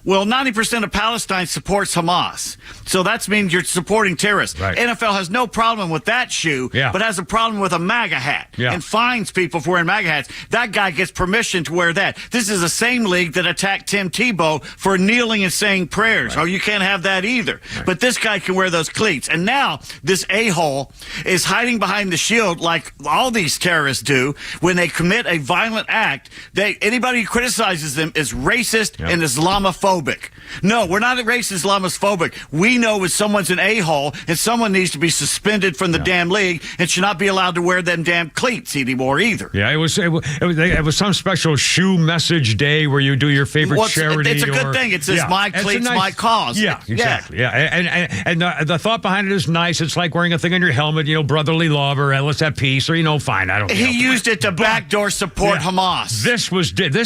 well, 90% of Palestine supports Hamas. So that means you're supporting terrorists. Right. NFL has no problem with that shoe, but has a problem with a MAGA hat and fines people for wearing MAGA hats. That guy gets permission to wear that. This is the same league that attacked Tim Tebow for kneeling and saying prayers. Right. Oh, you can't have that either. Right. But this guy can wear those cleats. And now this a-hole is hiding behind the shield like all these terrorists do when they commit a violent act. Anybody who criticizes them is racist and Islamophobic. No, we're not racist Islamophobic. We know when someone's an a-hole and someone needs to be suspended from the damn league and should not be allowed to wear them damn cleats anymore either. Yeah, it was some special shoe message day where you do your favorite charity. It's a good thing. It says my cleats, my cause. Yeah, exactly. Yeah, and the thought behind it is nice. It's like wearing a thing on your helmet, brotherly love, or let's have peace, or fine. I don't. He used it to backdoor support Hamas. This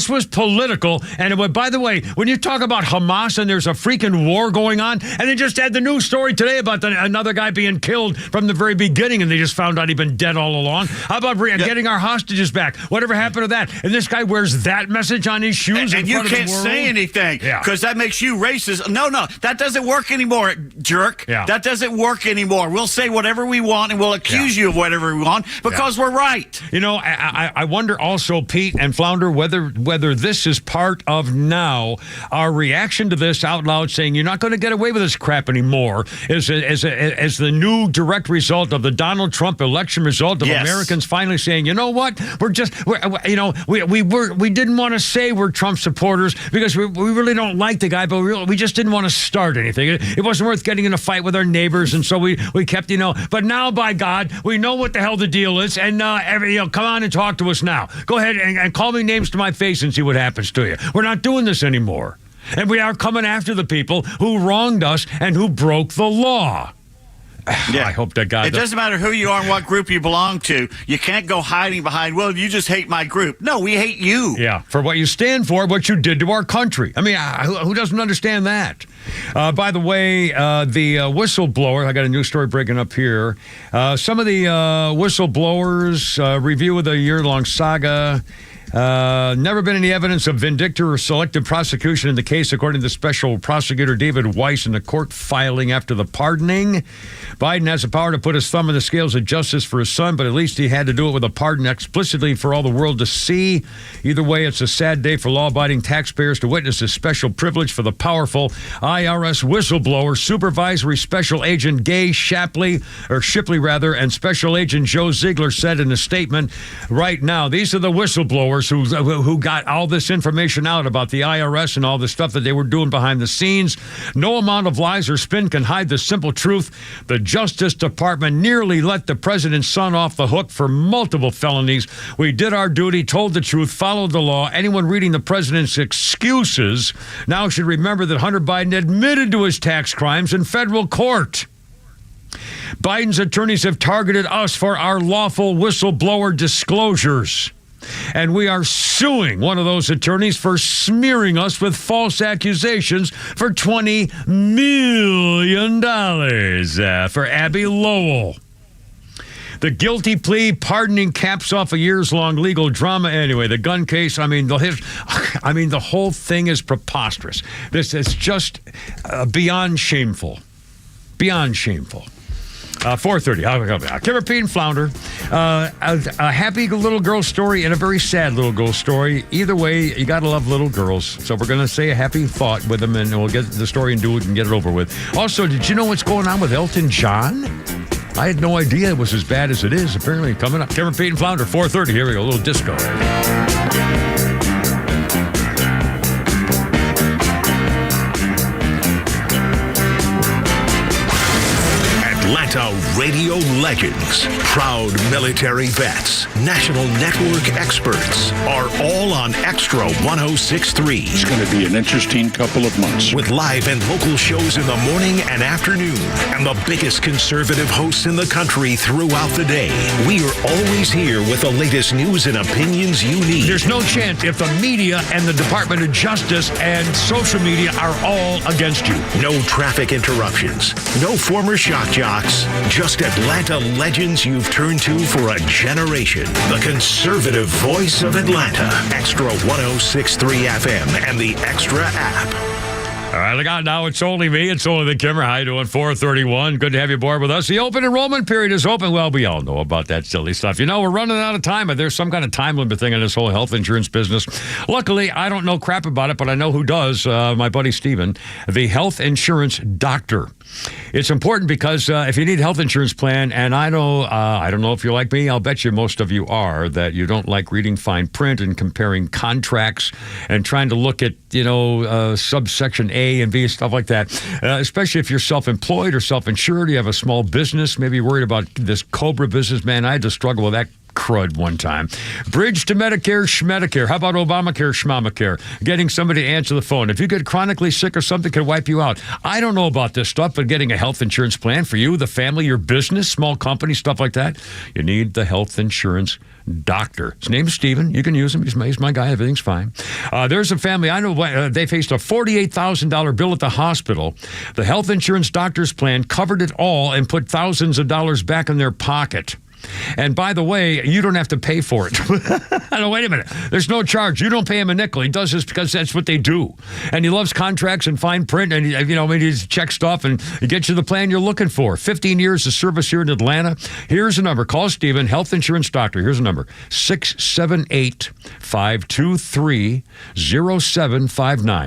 was political, and by the way, when you talk about Hamas and there's a freaking war going on, and they just had the news story today about another guy being killed from the very beginning, and they just found out he'd been dead all along. How about getting our hostages back? Whatever happened to that? And this guy wears that message on his shoes, and you can't say anything because that makes you racist. No, that doesn't work anymore, jerk. Yeah. That doesn't work anymore. We'll say whatever we want, and we'll accuse you of whatever we want because we're right. I wonder also, Pete and Flounder, whether this is part of now our reaction to this out loud, saying you're not going to get away with this crap anymore, as the new direct result of the Donald Trump election result of Americans finally saying, you know what, we didn't want to say we're Trump supporters because we really don't like the guy, but we just didn't want to start anything. It wasn't worth getting in a fight with our neighbors, and so we kept, but now, by God, we know what the hell the deal is, and come on and talk to us now. Go ahead and call me names to my face and see what happens to you. We're not doing this anymore. And we are coming after the people who wronged us and who broke the law. Yeah. I hope that God... It doesn't matter who you are and what group you belong to. You can't go hiding behind, well, you just hate my group. No, we hate you. Yeah, for what you stand for, what you did to our country. I mean, who doesn't understand that? By the way, the whistleblower, I got a news story breaking up here. Some of the whistleblowers, review of the year-long saga... never been any evidence of vindictive or selective prosecution in the case, according to Special Prosecutor David Weiss in the court filing after the pardoning. Biden has the power to put his thumb in the scales of justice for his son, but at least he had to do it with a pardon explicitly for all the world to see. Either way, it's a sad day for law-abiding taxpayers to witness this special privilege for the powerful IRS whistleblower, Supervisory Special Agent Gay Shipley, and Special Agent Joe Ziegler said in a statement right now, these are the whistleblowers who got all this information out about the IRS and all the stuff that they were doing behind the scenes. No amount of lies or spin can hide the simple truth. The Justice Department nearly let the president's son off the hook for multiple felonies. We did our duty, told the truth, followed the law. Anyone reading the president's excuses now should remember that Hunter Biden admitted to his tax crimes in federal court. Biden's attorneys have targeted us for our lawful whistleblower disclosures. And we are suing one of those attorneys for smearing us with false accusations for $20 million for Abby Lowell. The guilty plea pardoning caps off a years-long legal drama. Anyway, the gun case, the whole thing is preposterous. This is just beyond shameful. Beyond shameful. 4:30. I'll come back. Kimmer, Pete, and Flounder. A happy little girl story and a very sad little girl story. Either way, you got to love little girls. So we're going to say a happy thought with them, and we'll get the story and do it and get it over with. Also, did you know what's going on with Elton John? I had no idea it was as bad as it is. Apparently, coming up. Kimmer, Pete, and Flounder. 4:30. Here we go. A little disco. Atlanta radio legends, proud military vets, national network experts are all on XTRA 106.3. It's going to be an interesting couple of months. With live and local shows in the morning and afternoon, and the biggest conservative hosts in the country throughout the day. We are always here with the latest news and opinions you need. There's no chance if the media and the Department of Justice and social media are all against you. No traffic interruptions, no former shock jocks, just Atlanta legends you've turned to for a generation. The conservative voice of Atlanta. XTRA 106.3 FM and the XTRA app. All right, look out now. It's only me. It's only the Kimmer. How you doing? 431. Good to have you aboard with us. The open enrollment period is open. Well, we all know about that silly stuff. You know, we're running out of time, but there's some kind of time limit thing in this whole health insurance business. Luckily, I don't know crap about it, but I know who does. My buddy Steven, the health insurance doctor. It's important because if you need a health insurance plan, and I don't know if you're like me, I'll bet you most of you are, that you don't like reading fine print and comparing contracts and trying to look at, subsection A and B, stuff like that, especially if you're self-employed or self-insured, you have a small business, maybe you're worried about this Cobra business, man. I had to struggle with that crud one time. Bridge to Medicare, Schmedicare. How about Obamacare, Schmamacare? Getting somebody to answer the phone. If you get chronically sick or something could wipe you out. I don't know about this stuff, but getting a health insurance plan for you, the family, your business, small company, stuff like that, you need the health insurance doctor. His name is Steven. You can use him. He's my guy. Everything's fine. There's a family. I know they faced a $48,000 bill at the hospital. The health insurance doctor's plan covered it all and put thousands of dollars back in their pocket. And by the way, you don't have to pay for it. I know, wait a minute. There's no charge. You don't pay him a nickel. He does this because that's what they do. And he loves contracts and fine print. And, maybe he checks stuff and he gets you the plan you're looking for. 15 years of service here in Atlanta. Here's a number. Call Steven, health insurance doctor. Here's a number. 678-523-0759.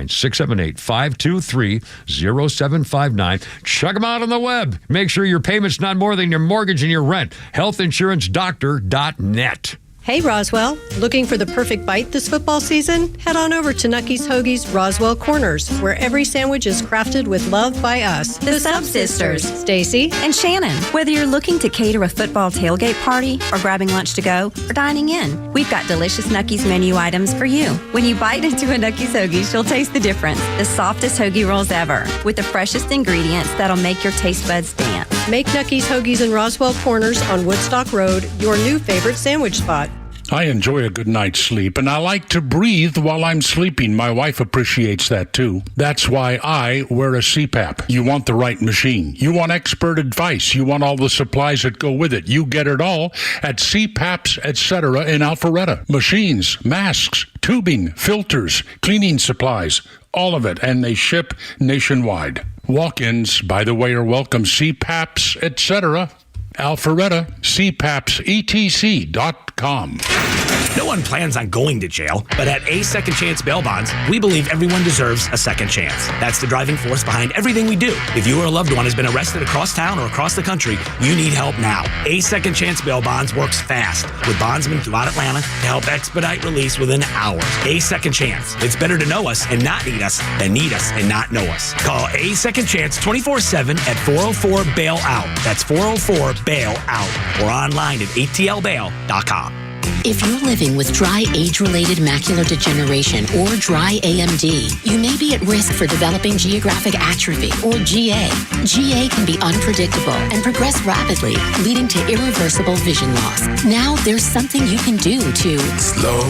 678-523-0759. Check them out on the web. Make sure your payment's not more than your mortgage and your rent. HealthInsuranceDoctor.net. Hey, Roswell. Looking for the perfect bite this football season? Head on over to Nucky's Hoagie's Roswell Corners, where every sandwich is crafted with love by us. The Sub Sisters, Stacy and Shannon. Whether you're looking to cater a football tailgate party or grabbing lunch to go or dining in, we've got delicious Nucky's menu items for you. When you bite into a Nucky's Hoagie, you'll taste the difference. The softest hoagie rolls ever, with the freshest ingredients that'll make your taste buds dance. Make Nucky's Hoagies in Roswell Corners on Woodstock Road your new favorite sandwich spot. I enjoy a good night's sleep, and I like to breathe while I'm sleeping. My wife appreciates that, too. That's why I wear a CPAP. You want the right machine. You want expert advice. You want all the supplies that go with it. You get it all at CPAPs, etc. in Alpharetta. Machines, masks, tubing, filters, cleaning supplies, all of it, and they ship nationwide. Walk-ins, by the way, are welcome. CPAPs, etc. Alpharetta, CPAPSETC.com. No one plans on going to jail, but at A Second Chance Bail Bonds, we believe everyone deserves a second chance. That's the driving force behind everything we do. If you or a loved one has been arrested across town or across the country, you need help now. A Second Chance Bail Bonds works fast with bondsmen throughout Atlanta to help expedite release within hours. A Second Chance. It's better to know us and not need us than need us and not know us. Call A Second Chance 24/7 at 404-BAIL-OUT. That's 404-BAIL-OUT or online at atlbail.com. If you're living with dry age-related macular degeneration or dry AMD, you may be at risk for developing geographic atrophy or GA. GA can be unpredictable and progress rapidly, leading to irreversible vision loss. Now there's something you can do to slow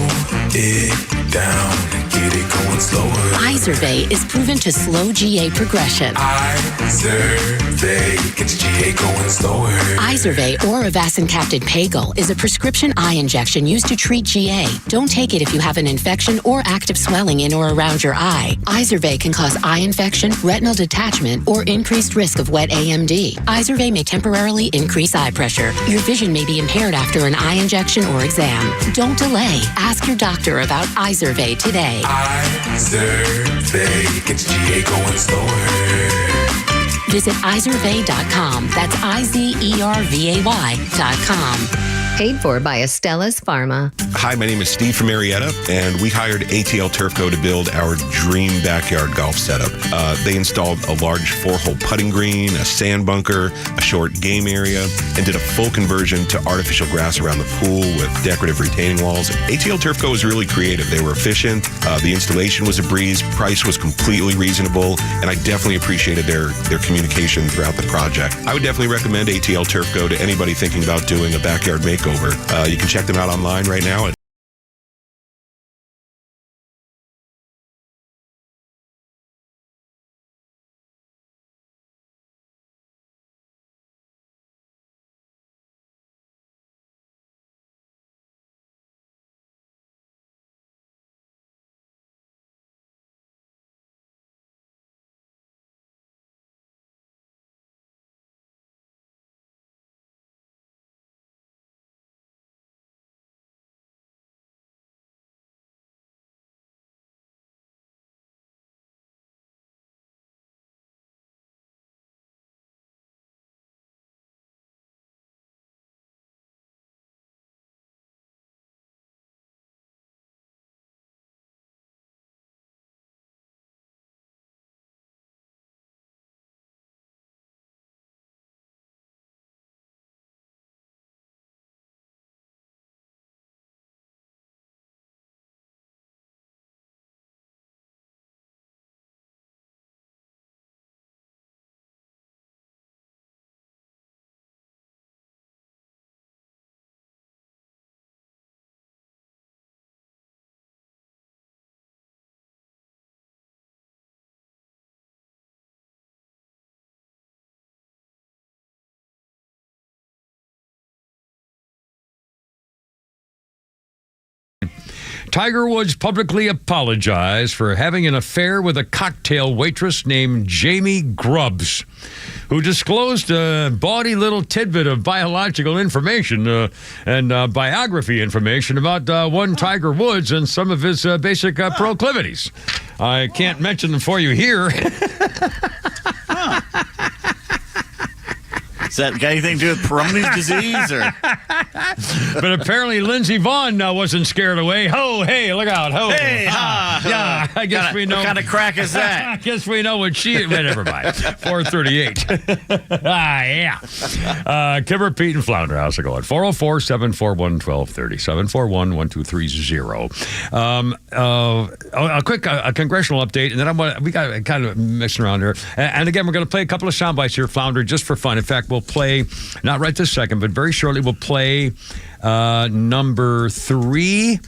it down and get it going slower. Izervay is proven to slow GA progression. Izervay gets GA going slower. Izervay or avacincaptad Pagel is a prescription eye injection used to treat GA. Don't take it if you have an infection or active swelling in or around your eye. Izervay can cause eye infection, retinal detachment, or increased risk of wet AMD. Izervay may temporarily increase eye pressure. Your vision may be impaired after an eye injection or exam. Don't delay. Ask your doctor about Izervay today. Izervay gets GA going slower. Visit Izervay.com. That's IZERVAY.com. Paid for by Estella's Pharma. Hi, my name is Steve from Marietta, and we hired ATL Turfco to build our dream backyard golf setup. They installed a large 4-hole putting green, a sand bunker, a short game area, and did a full conversion to artificial grass around the pool with decorative retaining walls. ATL Turfco was really creative. They were efficient. The installation was a breeze. Price was completely reasonable, and I definitely appreciated their communication throughout the project. I would definitely recommend ATL Turfco to anybody thinking about doing a backyard makeover. You can check them out online right now at Tiger Woods publicly apologized for having an affair with a cocktail waitress named Jamie Grubbs, who disclosed a bawdy little tidbit of biological information and biography information about one Tiger Woods and some of his basic proclivities. I can't mention them for you here. Is that got anything to do with Peyronie's disease? Or? But apparently Lindsey Vonn wasn't scared away. Ho, hey, look out. Ho. Hey, ha. Yeah, I guess we know. What kind of crack is that? I guess we know what she... Well, never mind. 438. Yeah. Kimber, Pete, and Flounder. How's it going? 404-741-1230. 741-1230. A quick congressional update, and then we got kind of messing around here. And again, we're going to play a couple of sound bites here, Flounder, just for fun. In fact, we'll play, not right this second, but very shortly, we'll play number 3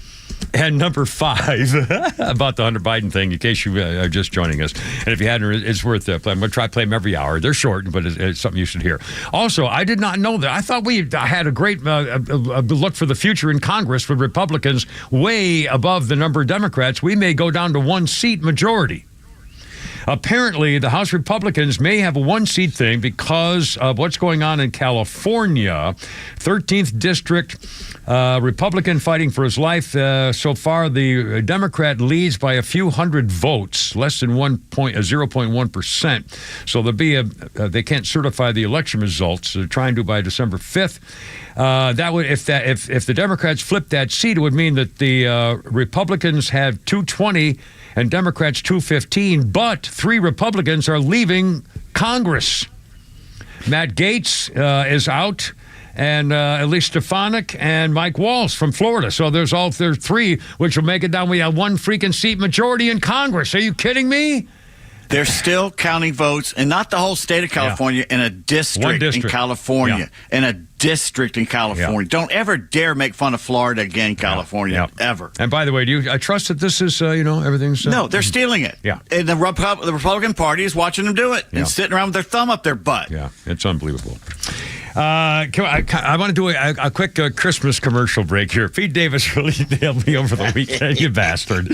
and number 5 about the Hunter Biden thing, in case you are just joining us. And if you hadn't, it's worth playing. I'm going to try to play them every hour. They're short, but it's something you should hear. Also, I did not know that. I thought we had a great look for the future in Congress with Republicans way above the number of Democrats. We may go down to 1-seat majority. Apparently, the House Republicans may have a 1-seat thing because of what's going on in California. 13th District, Republican fighting for his life. So far, the Democrat leads by a few hundred votes, less than 0.1%. So there'll be they can't certify the election results. They're trying to by December 5th. That would, if the Democrats flip that seat, it would mean that the Republicans have 220 and Democrats 215, but 3 Republicans are leaving Congress. Matt Gaetz is out, and Elise Stefanik and Mike Walsh from Florida. So there's three, which will make it down. We have one freaking seat majority in Congress. Are you kidding me? They're still counting votes, and not the whole state of California, in a district in California. In a district in California. Don't ever dare make fun of Florida again, California, ever. And by the way, I trust that this is, everything's... No, they're stealing it. Yeah. And the Republican Party is watching them do it and sitting around with their thumb up their butt. Yeah, it's unbelievable. I want to do a quick Christmas commercial break here. Pete Davis really nailed me over the weekend, you bastard.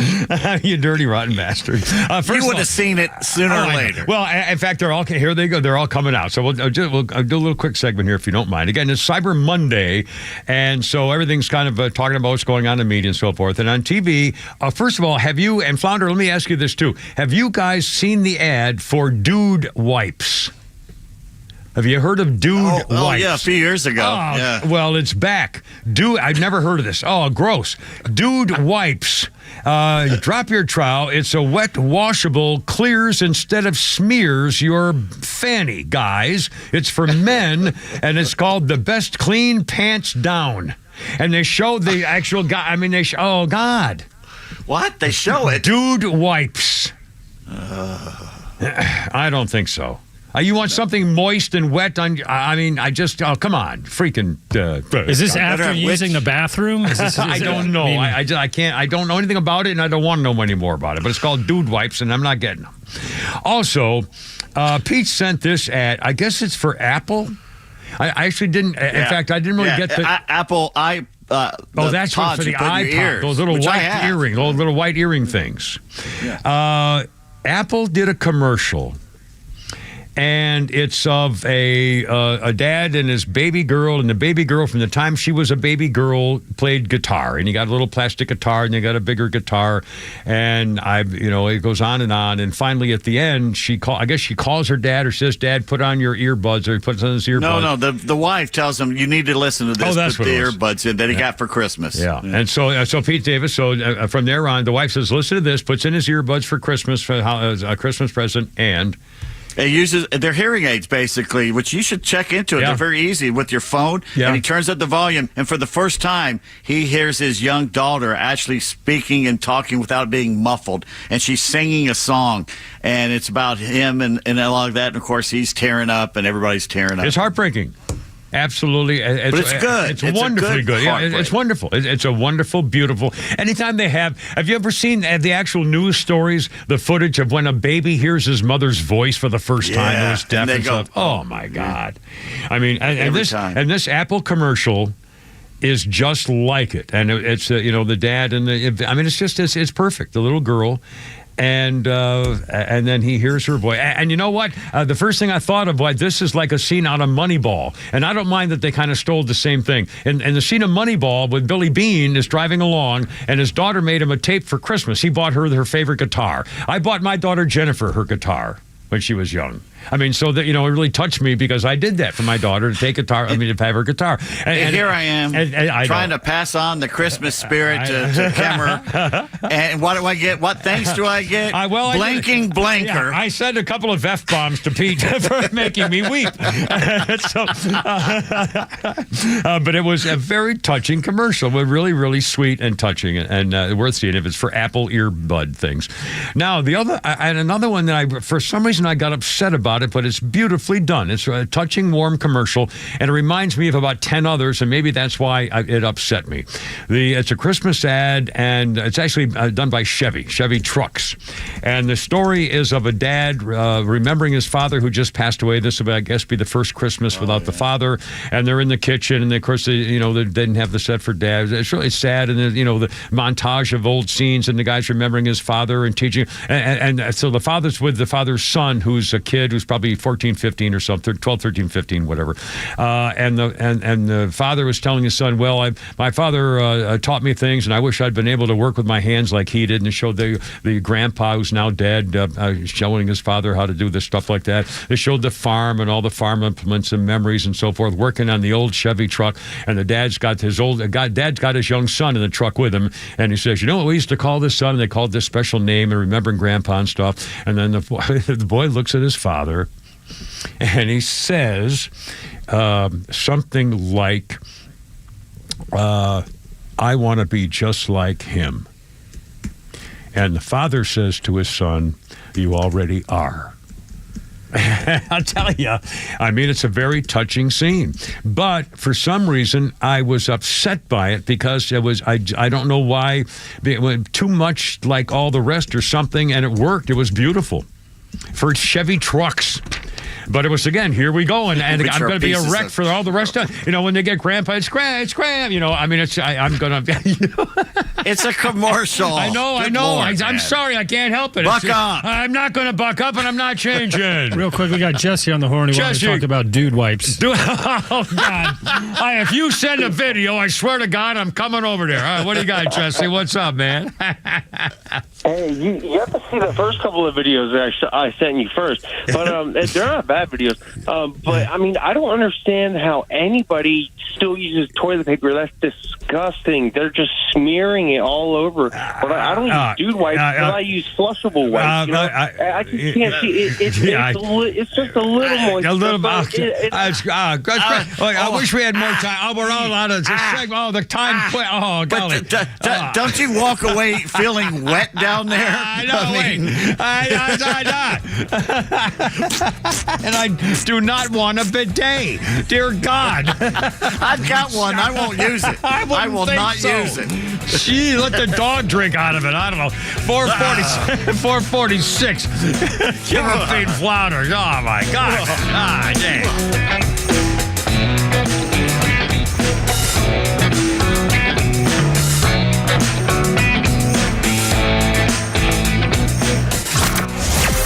You dirty, rotten bastard. You would have seen it sooner or later. Well, in fact, they're all here. They go. They're all coming out. So we'll do a little quick segment here, if you don't mind. Again, it's Cyber Monday, and so everything's kind of talking about what's going on in the media and so forth. And on TV, first of all, have you, and Flounder, let me ask you this too. Have you guys seen the ad for Dude Wipes? Have you heard of Dude Wipes? Oh, yeah, a few years ago. Well, it's back. I've never heard of this. Oh, gross. Dude Wipes. Drop your trowel. It's a wet, washable, clears instead of smears your fanny, guys. It's for men, and it's called the Best Clean Pants Down. And they show the actual guy. Oh, God. What? They show it? Dude Wipes. I don't think so. You want something moist and wet on? Come on, freaking. Is this after using the bathroom? I don't know. I can't. I don't know anything about it, and I don't want to know any more about it. But it's called Dude Wipes, and I'm not getting them. Also, Pete sent this ad. I guess it's for Apple. I actually didn't. In fact, I didn't really get the Apple that's what for the iPod. Those little white earring, those little white earring things. Yeah. Apple did a commercial. And it's of a dad and his baby girl, and the baby girl from the time she was a baby girl played guitar, and he got a little plastic guitar, and they got a bigger guitar, and it goes on, and finally at the end she calls her dad or says, "Dad, put on your earbuds," or he puts on his earbuds. No, the wife tells him you need to listen to this. That's put the earbuds in that he got for Christmas. Yeah, and so Pete Davis. So from there on, the wife says, "Listen to this," puts in his earbuds for Christmas for a Christmas present, and. It uses their hearing aids, basically, which you should check into it. Yeah. They're very easy with your phone. Yeah. And he turns up the volume, and for the first time, he hears his young daughter actually speaking and talking without being muffled. And she's singing a song, and it's about him and all of that. And, of course, he's tearing up, and everybody's tearing up. It's heartbreaking. Absolutely. But it's good. It's wonderfully good. Yeah, it's wonderful. It's a wonderful, beautiful. Anytime they have you ever seen the actual news stories, the footage of when a baby hears his mother's voice for the first time and is deaf and stuff? Oh, my God. And this Apple commercial is just like it. And it's, the dad and it's perfect. The little girl. And then he hears her voice. And you know what? The first thing I thought of, this is like a scene out of Moneyball. And I don't mind that they kind of stole the same thing. And the scene of Moneyball with Billy Bean is driving along, and his daughter made him a tape for Christmas. He bought her favorite guitar. I bought my daughter Jennifer her guitar when she was young. So that, it really touched me because I did that for my daughter to take guitar, to have her guitar. And here I am trying to pass on the Christmas spirit to Kemmer. And what do I get? What thanks do I get? Blanking blanker. Yeah, I said a couple of F-bombs to Pete for making me weep. But it was a very touching commercial. Really, really sweet and touching and worth seeing if it's for Apple earbud things. Now, another one that for some reason I got upset about it, but it's beautifully done. It's a touching, warm commercial, and it reminds me of about 10 others, and maybe that's why it upset me. It's a Christmas ad, and it's actually done by Chevy Trucks. And the story is of a dad remembering his father who just passed away. This would, I guess, be the first Christmas without the father, and they're in the kitchen, and of course, they didn't have the set for dad. It's really sad, and the montage of old scenes, and the guy's remembering his father and teaching, and so the father's with the father's son, who's a kid who's probably 14, 15 or something, 12, 13, 15, whatever. And the father was telling his son, well, my father taught me things, and I wish I'd been able to work with my hands like he did. And it showed the grandpa who's now dead showing his father how to do this stuff like that. They showed the farm and all the farm implements and memories and so forth, working on the old Chevy truck. And the dad's got his young son in the truck with him. And he says, you know what we used to call this son? And they called this special name and remembering grandpa and stuff. And then the boy looks at his father, And he says something like, I want to be just like him. And the father says to his son, you already are. I'll tell you, I mean, it's a very touching scene. But for some reason, I was upset by it because it was, I don't know why, it was too much like all the rest or something, and it worked. It was beautiful for Chevy trucks. But it was, again, here we go, and I'm going to be a wreck for all the rest of it. You know, when they get grandpa, it's crap. You know, I mean, I'm going to... You know. It's a commercial. I know. Lord, I'm sorry. I can't help it. Buck up. I'm not going to buck up, and I'm not changing. Real quick, we got Jesse on the horn. He wanted to talk about dude wipes. Oh, God. If you send a video, I swear to God, I'm coming over there. All right, what do you got, Jesse? What's up, man? Hey, you have to see the first couple of videos that I sent you first. But they're not bad videos. But, I mean, I don't understand how anybody still uses toilet paper. That's disgusting. They're just smearing it all over. But I don't use dude wipes, but I use flushable wipes. You know? I just can't see it. It's just a little moist. A little I wish we had more time. Oh, we're all out of this segment. Oh, the time quit. Oh, golly. Don't you walk away feeling wet down there? I know. And I do not want a bidet. Dear God. I've got one. I won't use it. I will not use it. Gee, let the dog drink out of it. I don't know. 446. Give her feed flounders. Oh, my God. Dang.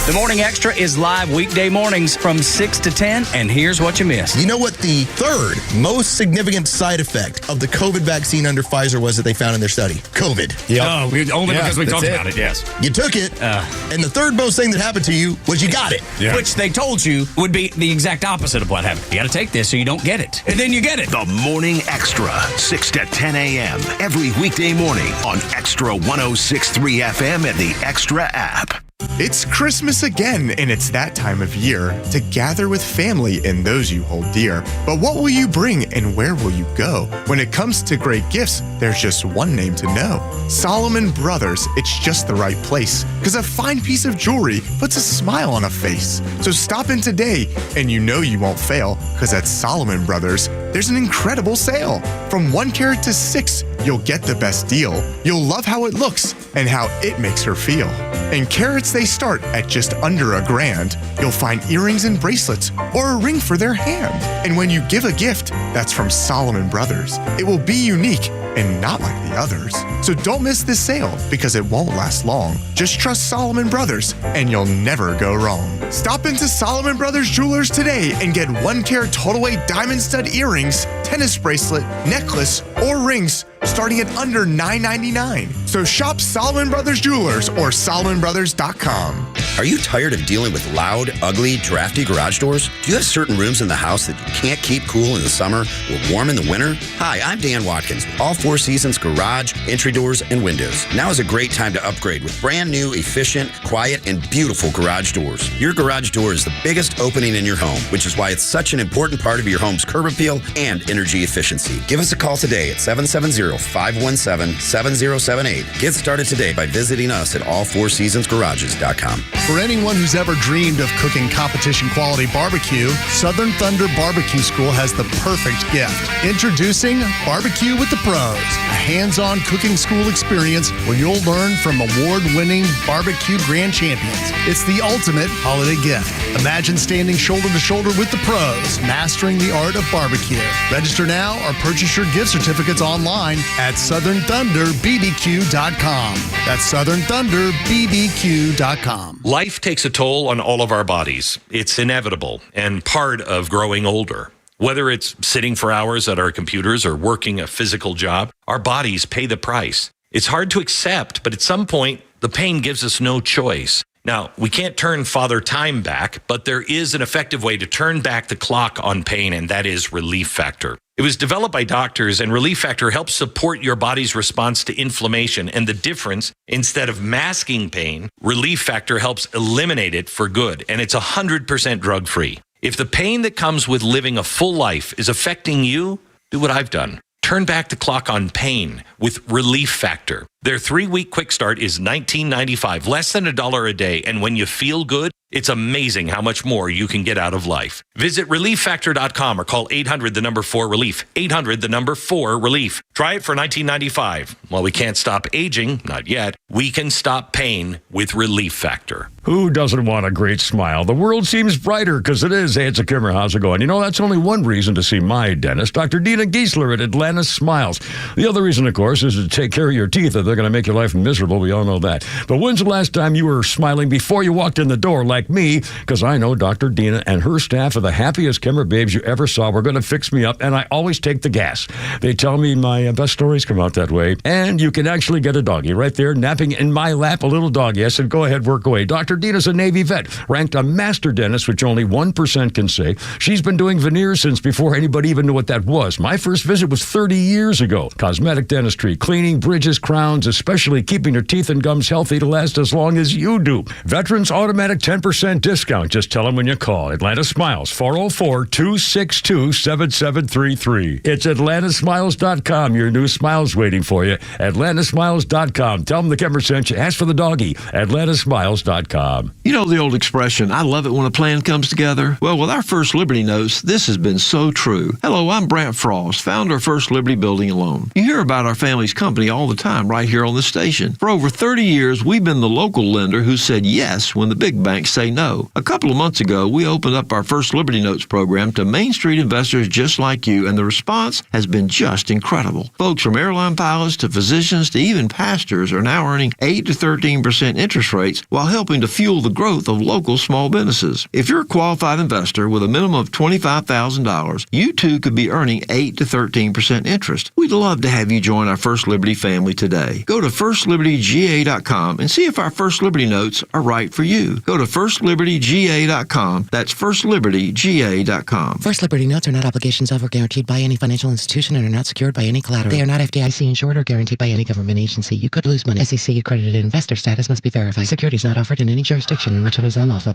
The Morning Extra is live weekday mornings from 6 to 10, and here's what you missed. You know what the third most significant side effect of the COVID vaccine under Pfizer was that they found in their study? COVID. Oh, only because we talked about it, yes. You took it, and the third most thing that happened to you was you got it. Yeah. Which they told you would be the exact opposite of what happened. You got to take this so you don't get it. And then you get it. The Morning Extra, 6 to 10 a.m. every weekday morning on XTRA 106.3 FM and the XTRA app. It's Christmas again, and it's that time of year to gather with family and those you hold dear. But what will you bring and where will you go? When it comes to great gifts, there's just one name to know. Solomon Brothers, it's just the right place. Because a fine piece of jewelry puts a smile on a face. So stop in today, and you know you won't fail. Because at Solomon Brothers, there's an incredible sale. From 1 carat to 6, you'll get the best deal. You'll love how it looks and how it makes her feel. In carats, they start at just under $1,000. You'll find earrings and bracelets or a ring for their hand. And when you give a gift that's from Solomon Brothers, it will be unique and not like the others. So don't miss this sale because it won't last long. Just trust Solomon Brothers and you'll never go wrong. Stop into Solomon Brothers Jewelers today and get 1 carat total weight diamond stud earrings, tennis bracelet, necklace, or rings starting at under $9.99. So shop Solomon Brothers Jewelers or SolomonBrothers.com. Are you tired of dealing with loud, ugly, drafty garage doors? Do you have certain rooms in the house that you can't keep cool in the summer or warm in the winter? Hi, I'm Dan Watkins with All Four Seasons Garage, Entry Doors, and Windows. Now is a great time to upgrade with brand new, efficient, quiet, and beautiful garage doors. Your garage door is the biggest opening in your home, which is why it's such an important part of your home's curb appeal and energy efficiency. Give us a call today at 770-517-7078. Get started today by visiting us at allfourseasonsgarages.com. For anyone who's ever dreamed of cooking competition quality barbecue, Southern Thunder Barbecue School has the perfect gift. Introducing Barbecue with the Pros, a hands-on cooking school experience where you'll learn from award-winning barbecue grand champions. It's the ultimate holiday gift. Imagine standing shoulder to shoulder with the pros, mastering the art of barbecue. Register now or purchase your gift certificates online at SouthernThunderBBQ.com. That's SouthernThunderBBQ.com. Life takes a toll on all of our bodies. It's inevitable and part of growing older. Whether it's sitting for hours at our computers or working a physical job, our bodies pay the price. It's hard to accept, but at some point, the pain gives us no choice. Now, we can't turn Father Time back, but there is an effective way to turn back the clock on pain, and that is Relief Factor. It was developed by doctors, and Relief Factor helps support your body's response to inflammation. And the difference, instead of masking pain, Relief Factor helps eliminate it for good. And it's 100% drug-free. If the pain that comes with living a full life is affecting you, do what I've done. Turn back the clock on pain with Relief Factor. Their 3-week quick start is $19.95, less than $1 a day. And when you feel good, it's amazing how much more you can get out of life. Visit relieffactor.com or call 800-4-RELIEF. 800-4-RELIEF. Try it for $19.95. While we can't stop aging, not yet, we can stop pain with Relief Factor. Who doesn't want a great smile? The world seems brighter because it is. Hey, it's a Kimmer. How's it going? You know, that's only one reason to see my dentist, Dr. Dina Giesler at Atlanta Smiles. The other reason, of course, is to take care of your teeth if they're going to make your life miserable. We all know that. But when's the last time you were smiling before you walked in the door like me? Because I know Dr. Dina and her staff are the happiest Kimmer babes you ever saw. We're going to fix me up, and I always take the gas. They tell me my best stories come out that way. And you can actually get a doggy right there napping in my lap, a little doggy. I said, go ahead, work away. Dr. Dina's a Navy vet, ranked a master dentist, which only 1% can say. She's been doing veneers since before anybody even knew what that was. My first visit was 30 years ago. Cosmetic dentistry, cleaning, bridges, crowns, especially keeping your teeth and gums healthy to last as long as you do. Veterans automatic 10% discount. Just tell them when you call. Atlanta Smiles, 404-262-7733. It's atlantasmiles.com. Your new smile's waiting for you. atlantasmiles.com. Tell them the Kimmer sent you. Ask for the doggy. atlantasmiles.com. You know the old expression, I love it when a plan comes together? Well, with our First Liberty Notes, this has been so true. Hello, I'm Brant Frost, founder of First Liberty Building and Loan. You hear about our family's company all the time right here on the station. For over 30 years, we've been the local lender who said yes when the big banks say no. A couple of months ago, we opened up our First Liberty Notes program to Main Street investors just like you, and the response has been just incredible. Folks from airline pilots to physicians to even pastors are now earning 8 to 13% interest rates while helping to fuel the growth of local small businesses. If you're a qualified investor with a minimum of $25,000, you too could be earning 8 to 13% interest. We'd love to have you join our First Liberty family today. Go to firstlibertyga.com and see if our First Liberty Notes are right for you. Go to firstlibertyga.com. That's firstlibertyga.com. First Liberty Notes are not obligations of or guaranteed by any financial institution and are not secured by any collateral. They are not FDIC insured or guaranteed by any government agency. You could lose money. SEC accredited investor status must be verified. Securities not offered in any jurisdiction in which it is unlawful.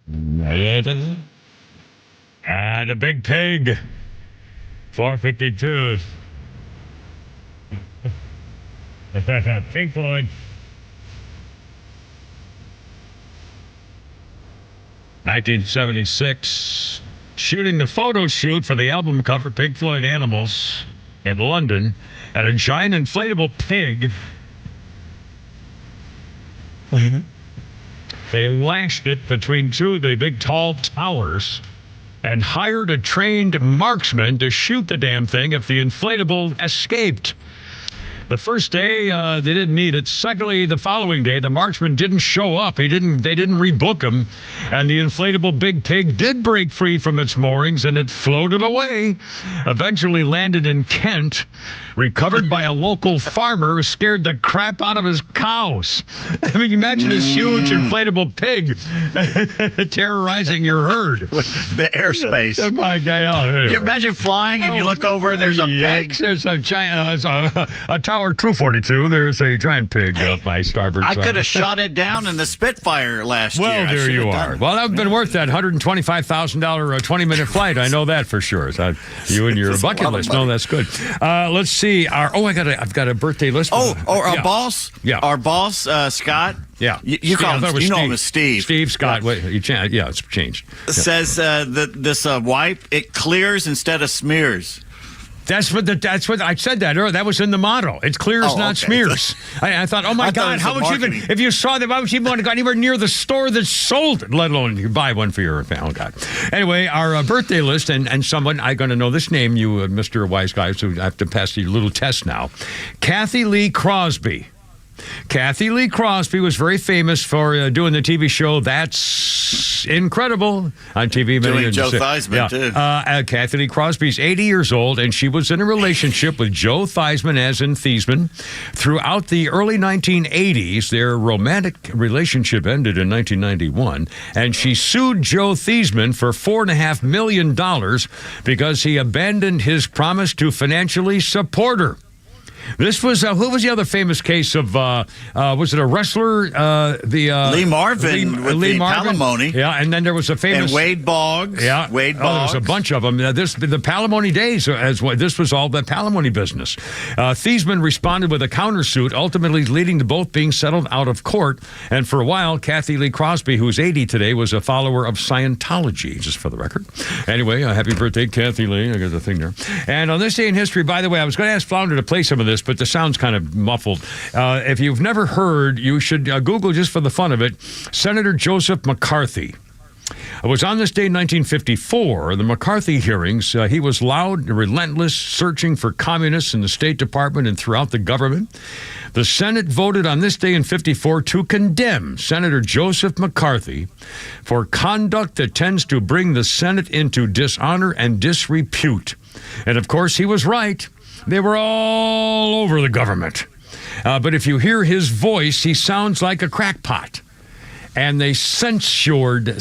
And a big pig. 452. Pink Floyd. 1976. Shooting the photo shoot for the album cover, Pink Floyd Animals, in London, and a giant inflatable pig. They lashed it between two of the big tall towers and hired a trained marksman to shoot the damn thing if the inflatable escaped. The first day, they didn't need it. Secondly, the following day, the marksman didn't show up. They didn't rebook him. And the inflatable big pig did break free from its moorings, and it floated away. Eventually landed in Kent, recovered by a local farmer who scared the crap out of his cows. I mean, imagine this huge inflatable pig terrorizing your herd. With the airspace. Oh, my God. You imagine flying and you look over and there's a pig. There's a giant, a Tower 242, there's a giant pig up my starboard side. I could have shot it down in the Spitfire last year. Well, there you are. Well, that would have been worth that $125,000 20-minute flight. I know that for sure. So you and your bucket list. No, that's good. Let's see. I've got a birthday list. Our boss? Yeah. Our boss, Scott? Yeah. You call him, you know him as Steve. Steve Scott. Wait, yeah, it's changed. Says that this wipe, it clears instead of smears. That's what I said that earlier. That was in the motto. It clears, not smears. I thought, oh my God, how would you even, if you saw that, why would you even want to go anywhere near the store that sold it, let alone you buy one for your family? Oh God. Anyway, our birthday list, and someone, I'm going to know this name, you Mr. Wise Guy, so I have to pass you a little test now. Kathy Lee Crosby. Kathy Lee Crosby was very famous for doing the TV show That's Incredible on TV. Doing Joe Theismann, too. Kathy Lee Crosby's 80 years old, and she was in a relationship with Joe Theismann, as in Theismann. Throughout the early 1980s, their romantic relationship ended in 1991, and she sued Joe Theismann for $4.5 million because he abandoned his promise to financially support her. This was, who was the other famous case of, was it a wrestler? Lee Marvin with the palimony. Yeah, and then there was a famous... And Wade Boggs. Yeah. Wade There was Boggs. a bunch of them. The palimony days, this was all the palimony business. Theismann responded with a countersuit, ultimately leading to both being settled out of court. And for a while, Kathy Lee Crosby, who's 80 today, was a follower of Scientology, just for the record. Anyway, happy birthday, Kathy Lee. I got the thing there. And on this day in history, by the way, I was going to ask Flounder to play some of this, but the sound's kind of muffled. If you've never heard, you should Google, just for the fun of it, Senator Joseph McCarthy. It was on this day in 1954, the McCarthy hearings. He was loud and relentless, searching for communists in the State Department and throughout the government. The Senate voted on this day in 54 to condemn Senator Joseph McCarthy for conduct that tends to bring the Senate into dishonor and disrepute. And of course, he was right. They were all over the government. But if you hear his voice, he sounds like a crackpot. And they censored him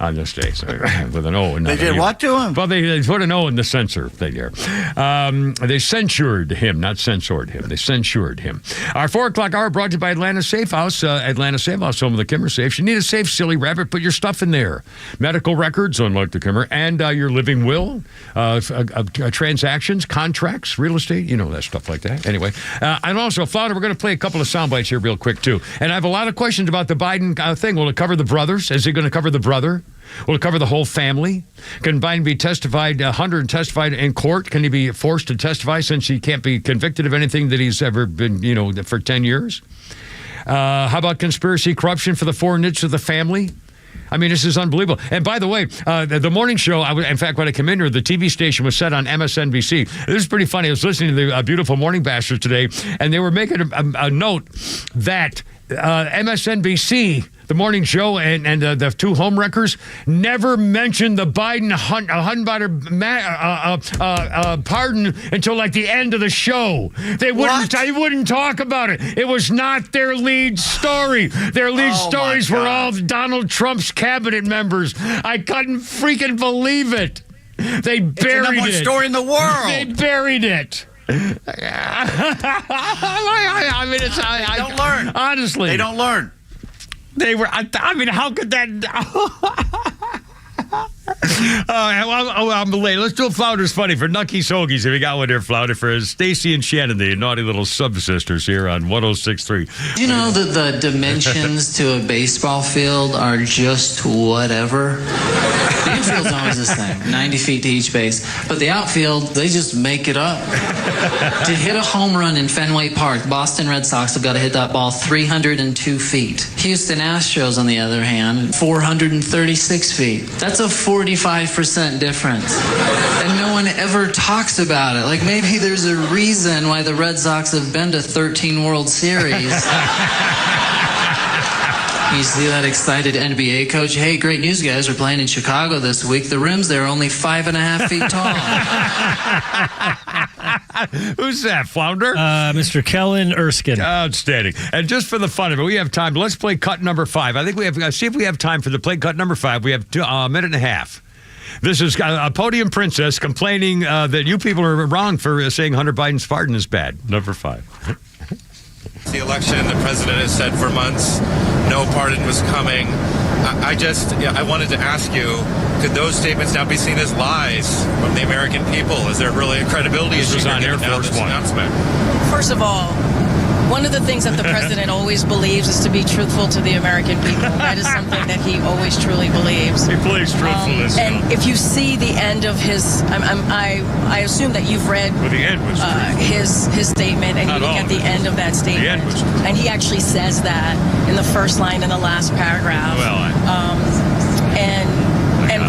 on this day. So, with an O. They did what to him? Well, they put an O in the censor thing here. They censured him, not censored him. They censured him. Our 4 o'clock hour brought to you by Atlanta Safe House. Atlanta Safe House, home of the Kimmer Safes. You need a safe, silly rabbit, put your stuff in there. Medical records, unlike the Kimmer, and your living will, transactions, contracts, real estate, that stuff like that. Anyway, and also, Flounder, we're going to play a couple of sound bites here real quick, too. And I have a lot of questions about the Biden thing. Will it cover the brothers? Is it going to cover the brother? Will it cover the whole family? Can Biden be testified, Hunter testified in court? Can he be forced to testify since he can't be convicted of anything that he's ever been, for 10 years? How about conspiracy, corruption for the four niches of the family? I mean, this is unbelievable. And by the way, the morning show, in fact, when I came in here, the TV station was set on MSNBC. This is pretty funny. I was listening to the Beautiful Morning Bashers today, and they were making a note that MSNBC, the morning show, and the two home wreckers never mentioned the Biden pardon until like the end of the show. They wouldn't talk about it. It was not their lead story. Their lead stories were all Donald Trump's cabinet members. I couldn't freaking believe it. They buried it. It's the number one story in the world. They buried it. I mean, they don't learn. Honestly, they don't learn. They were. I mean, how could that? I'm late. Let's do a Flounder's Funny for Nucky's Hoagies. If you got one there, Flounder, for Stacy and Shannon, the naughty little sub-sisters here on 106.3. Do you know that the dimensions to a baseball field are just whatever? The infield's always the same, 90 feet to each base. But the outfield, they just make it up. To hit a home run in Fenway Park, Boston Red Sox have got to hit that ball 302 feet. Houston Astros, on the other hand, 436 feet. That's a 45% difference. And no one ever talks about it. Like, maybe there's a reason why the Red Sox have been to 13 World Series. You see that excited NBA coach? Hey, great news, guys. We're playing in Chicago this week. The rims there are only 5.5 feet tall. Who's that, Flounder? Mr. Kellen Erskine. Outstanding. And just for the fun of it, we have time. Let's play cut number 5. I think we have. See if we have time for the play cut number 5. We have a minute and a half. This is a podium princess complaining that you people are wrong for saying Hunter Biden's pardon is bad. Number 5. The election, the president has said for months no pardon was coming. I wanted to ask you, could those statements now be seen as lies from the American people? Is there really a credibility issue on Air Force One announcement? First of all, one of the things that the president always believes is to be truthful to the American people. That is something that he always truly believes. He believes truthfulness. And if you see the end of his, I assume that you've read his statement, and you look at the end of that statement, and he actually says that in the first line in the last paragraph. Well, and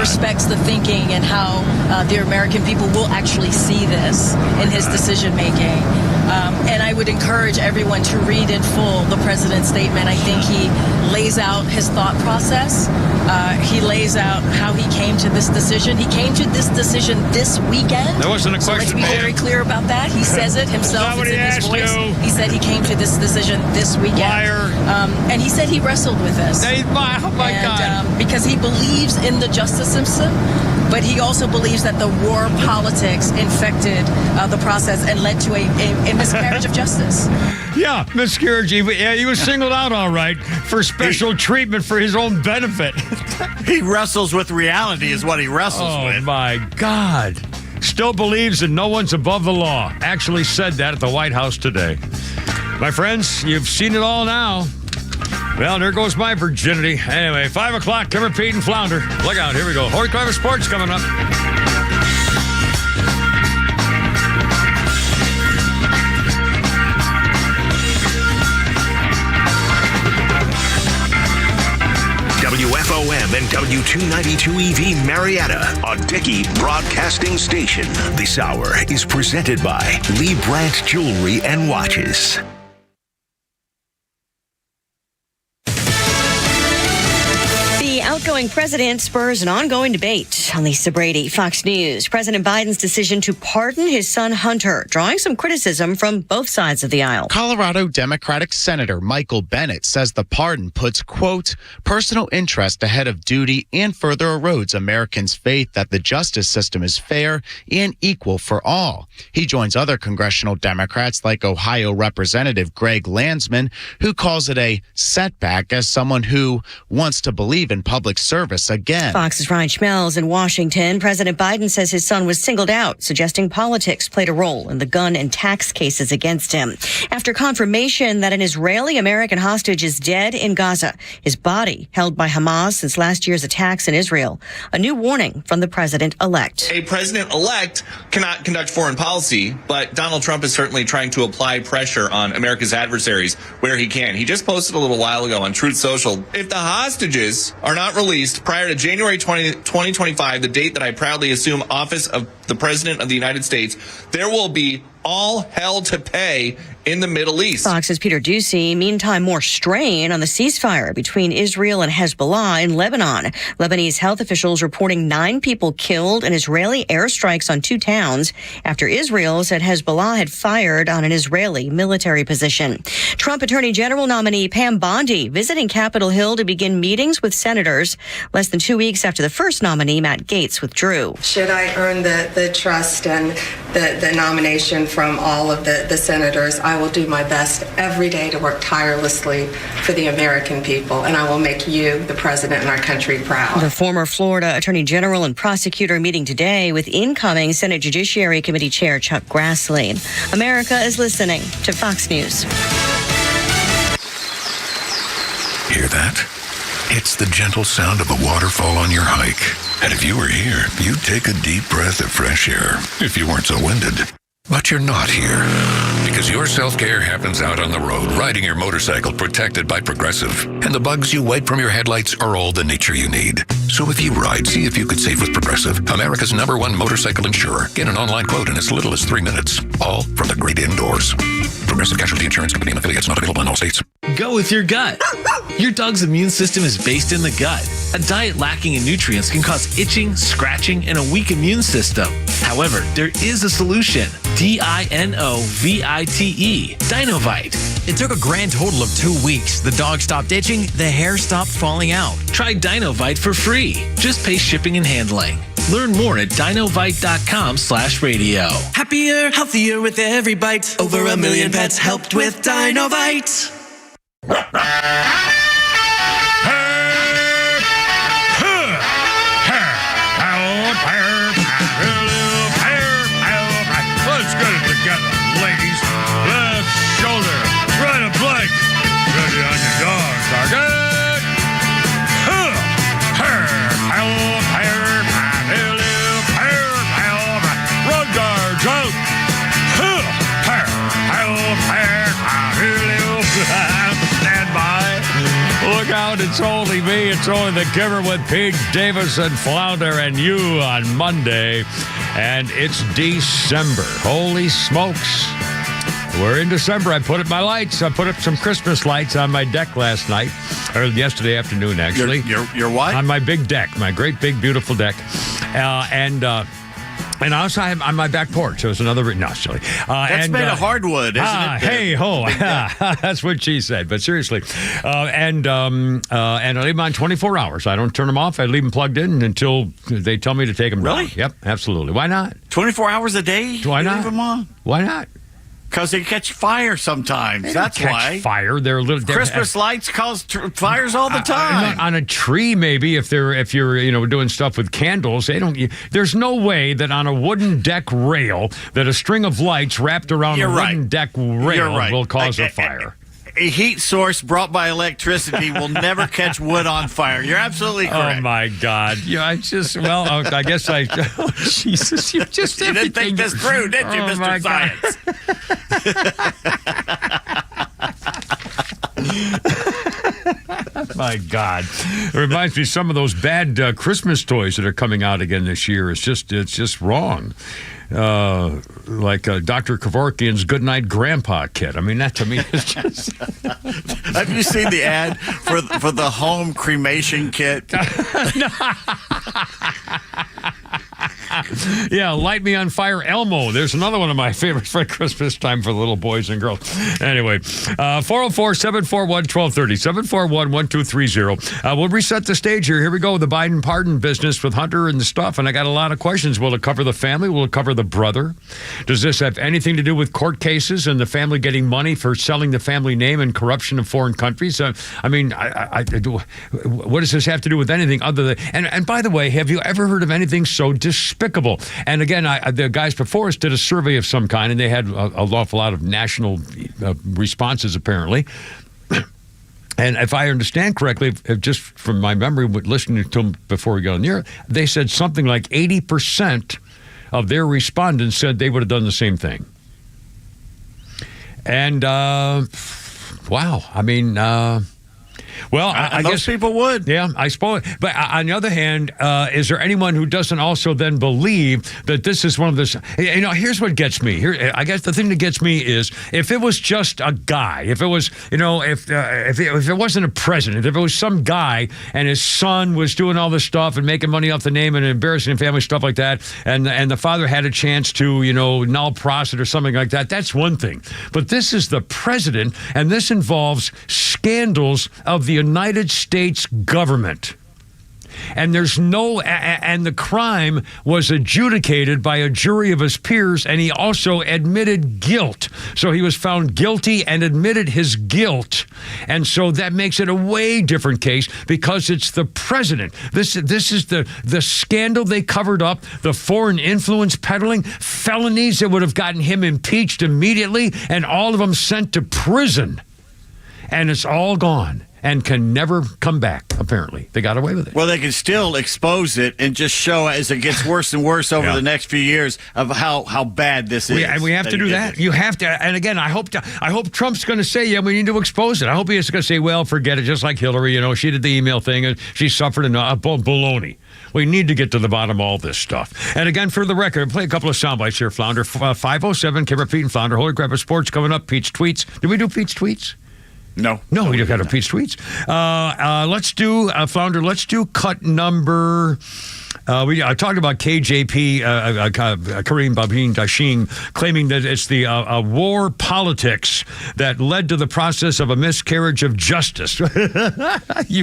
respects the thinking and how the American people will actually see this in his decision making. And I would encourage everyone to read in full the president's statement. I think he lays out his thought process. He lays out how he came to this decision. He came to this decision this weekend. That wasn't a question. So let's be very clear about that. He says it himself. It's in his voice. He said he came to this decision this weekend. Liar. And he said he wrestled with this. Oh my God. Because he believes in the justice system, but he also believes that the war politics infected the process and led to a miscarriage of justice. Yeah, miscarriage. He was singled out all right for special treatment for his own benefit. He wrestles with reality is what he wrestles with. Oh, my God. Still believes that no one's above the law. Actually said that at the White House today. My friends, you've seen it all now. Well, there goes my virginity. Anyway, 5 o'clock, Kimmer, Pete, and Flounder. Look out, here we go. Horty Clever Sports coming up. WFOM and W292EV Marietta, a Dickey broadcasting station. This hour is presented by Lee Brandt Jewelry and Watches. Outgoing president spurs an ongoing debate. On Lisa Brady, Fox News. President Biden's decision to pardon his son Hunter, drawing some criticism from both sides of the aisle. Colorado Democratic Senator Michael Bennett says the pardon puts, quote, personal interest ahead of duty and further erodes Americans' faith that the justice system is fair and equal for all. He joins other congressional Democrats like Ohio Representative Greg Landsman, who calls it a setback as someone who wants to believe in public service again. Fox's Ryan Schmelz in Washington. President Biden says his son was singled out, suggesting politics played a role in the gun and tax cases against him. After confirmation that an Israeli-American hostage is dead in Gaza, his body held by Hamas since last year's attacks in Israel. A new warning from the president-elect. A president-elect cannot conduct foreign policy, but Donald Trump is certainly trying to apply pressure on America's adversaries where he can. He just posted a little while ago on Truth Social, if the hostages are not released prior to January 2025, the date that I proudly assume office of the President of the United States, there will be all hell to pay in the Middle East. Fox's Peter Ducey. Meantime, more strain on the ceasefire between Israel and Hezbollah in Lebanon. Lebanese health officials reporting 9 people killed in Israeli airstrikes on 2 towns after Israel said Hezbollah had fired on an Israeli military position. Trump Attorney General nominee Pam Bondi visiting Capitol Hill to begin meetings with senators less than 2 weeks after the first nominee, Matt Gaetz, withdrew. Should I earn the trust and the nomination from all of the senators, I will do my best every day to work tirelessly for the American people, and I will make you, the president, and our country proud. The former Florida Attorney General and prosecutor meeting today with incoming Senate Judiciary Committee Chair Chuck Grassley. America is listening to Fox News. Hear that? It's the gentle sound of a waterfall on your hike. And if you were here, you'd take a deep breath of fresh air if you weren't so winded. But you're not here, because your self-care happens out on the road, riding your motorcycle protected by Progressive. And the bugs you wipe from your headlights are all the nature you need. So if you ride, see if you could save with Progressive, America's #1 motorcycle insurer. Get an online quote in as little as 3 minutes, all from the great indoors. Progressive Casualty Insurance Company and affiliates, not available in all states. Go with your gut. Your dog's immune system is based in the gut. A diet lacking in nutrients can cause itching, scratching, and a weak immune system. However, there is a solution. DINOVITE. Dinovite. It took a grand total of 2 weeks. The dog stopped itching, the hair stopped falling out. Try Dinovite for free. Just pay shipping and handling. Learn more at dinovite.com/radio. Happier, healthier with every bite. Over 1 million pets helped with Dinovite. Let's get it together, ladies. Left shoulder, right a blank. Ready on your dog, target. Run guards out. Stand by. It's only me. It's only the Kimmer with Pete Davidson, Flounder, and you on Monday. And it's December. Holy smokes. We're in December. I put up my lights. I put up some Christmas lights on my deck last night, or yesterday afternoon, actually. Your what? On my big deck, my great, big, beautiful deck. And also I have on my back porch. So it's another... No, silly. That's made of hardwood, isn't it? Hey, ho. That's what she said. But seriously. And I leave them on 24 hours. I don't turn them off. I leave them plugged in until they tell me to take them down. Really? Yep, absolutely. Why not? 24 hours a day? Why not? Leave them on? Why not? Because they catch fire sometimes. They That's don't catch why. Fire. They're little Christmas lights cause fires all the time. On a tree, maybe if you're doing stuff with candles, they don't. There's no way that on a wooden deck rail that a string of lights wrapped around a wooden deck rail will cause a fire. A heat source brought by electricity will never catch wood on fire. You're absolutely correct. Oh, my God. Yeah, I guess oh, Jesus, you just You didn't think this through, did you, Mr. Science? My God. It reminds me of some of those bad Christmas toys that are coming out again this year. It's just wrong. Like Dr. Kevorkian's Goodnight Grandpa kit. I mean, that to me is just... Have you seen the ad for the home cremation kit? Yeah, Light Me on Fire Elmo. There's another one of my favorites for Christmas time for little boys and girls. Anyway, 404-741-1230, 741-1230. We'll reset the stage here. Here we go. The Biden pardon business with Hunter and the stuff. And I got a lot of questions. Will it cover the family? Will it cover the brother? Does this have anything to do with court cases and the family getting money for selling the family name and corruption of foreign countries? I mean, what does this have to do with anything other than... And by the way, have you ever heard of anything so despicable? And again, the guys before us did a survey of some kind, and they had an awful lot of national responses, apparently. And if I understand correctly, just from my memory, listening to them before we got on the air, they said something like 80% of their respondents said they would have done the same thing. And, wow, I mean... Well, I guess people would. Yeah, I suppose. But on the other hand, is there anyone who doesn't also then believe that this is one of the... here's what gets me. I guess the thing that gets me is if it was just a guy, if it was, if it wasn't a president, if it was some guy and his son was doing all this stuff and making money off the name and embarrassing family stuff like that, and the father had a chance to, null process or something like that, that's one thing. But this is the president, and this involves scandals of the United States government. And and the crime was adjudicated by a jury of his peers, and he also admitted guilt. So he was found guilty and admitted his guilt. And so that makes it a way different case because it's the president. This is the scandal they covered up, the foreign influence peddling, felonies that would have gotten him impeached immediately, and all of them sent to prison. And it's all gone. And can never come back, apparently. They got away with it. Well, they can still expose it and just show as it gets worse and worse over the next few years of how bad this is. And we have to do that. You have to. And again, I hope Trump's going to say, yeah, we need to expose it. I hope he's going to say, well, forget it, just like Hillary. She did the email thing and she suffered baloney. We need to get to the bottom of all this stuff. And again, for the record, play a couple of sound bites here, Flounder. 507, Kimmer, Pete, and Flounder. Holy crap, sports coming up. Pete's tweets. Did we do Pete's tweets? No, we don't got a Pete's tweets. Let's do, Flounder, let's do cut number... I talked about KJP, Kareem Babin Dashim, claiming that it's the war politics that led to the process of a miscarriage of justice. You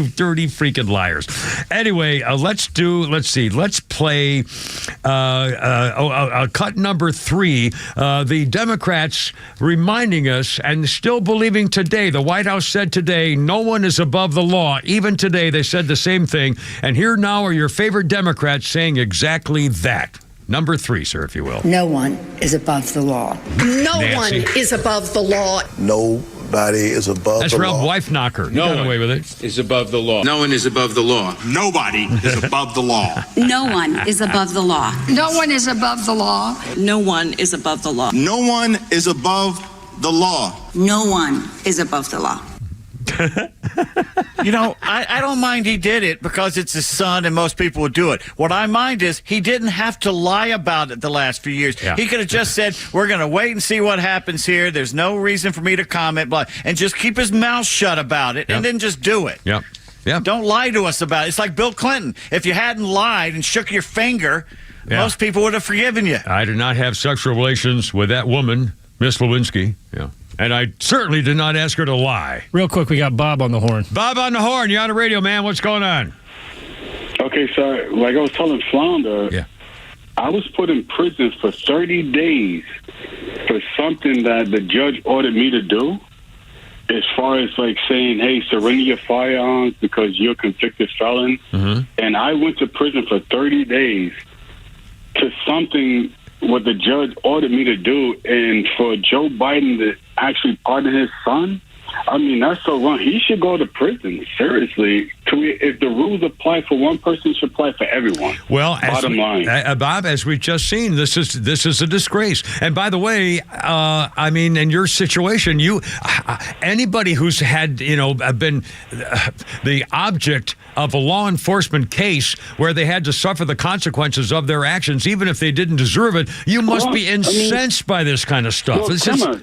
dirty freaking liars. Anyway, let's play cut number 3. The Democrats reminding us and still believing today, the White House said today, no one is above the law. Even today, they said the same thing. And here now are your favorite Democrats saying exactly that. Number 3, sir, if you will. No one is above the law. No one is above the law. Nobody is above the law. That's Ralph Wifenacher. You got away with it. Is above the law. No one is above the law. Nobody is above the law. No one is above the law. No one is above the law. No one is above the law. No one is above the law. No one is above the law. I don't mind he did it because it's his son and most people would do it. What I mind is he didn't have to lie about it the last few years. Yeah. He could have just said, we're going to wait and see what happens here. There's no reason for me to comment, blah, and just keep his mouth shut about it and then just do it. Yep. Yep. Don't lie to us about it. It's like Bill Clinton. If you hadn't lied and shook your finger, most people would have forgiven you. I did not have sexual relations with that woman, Miss Lewinsky. Yeah. And I certainly did not ask her to lie. Real quick, we got Bob on the horn. Bob on the horn. You're on the radio, man. What's going on? Okay, so like I was telling Flounder, I was put in prison for 30 days for something that the judge ordered me to do. As far as like saying, hey, surrender your firearms because you're a convicted felon. Mm-hmm. And I went to prison for 30 days to something what the judge ordered me to do. And for Joe Biden to actually pardon his son, I mean, that's so wrong. He should go to prison. Seriously. If the rules apply for one person, it should apply for everyone. Well, bottom line. Bob, as we've just seen, this is a disgrace. And by the way, I mean, in your situation, anybody who's had, been the object of a law enforcement case where they had to suffer the consequences of their actions, even if they didn't deserve it, you must be incensed by this kind of stuff.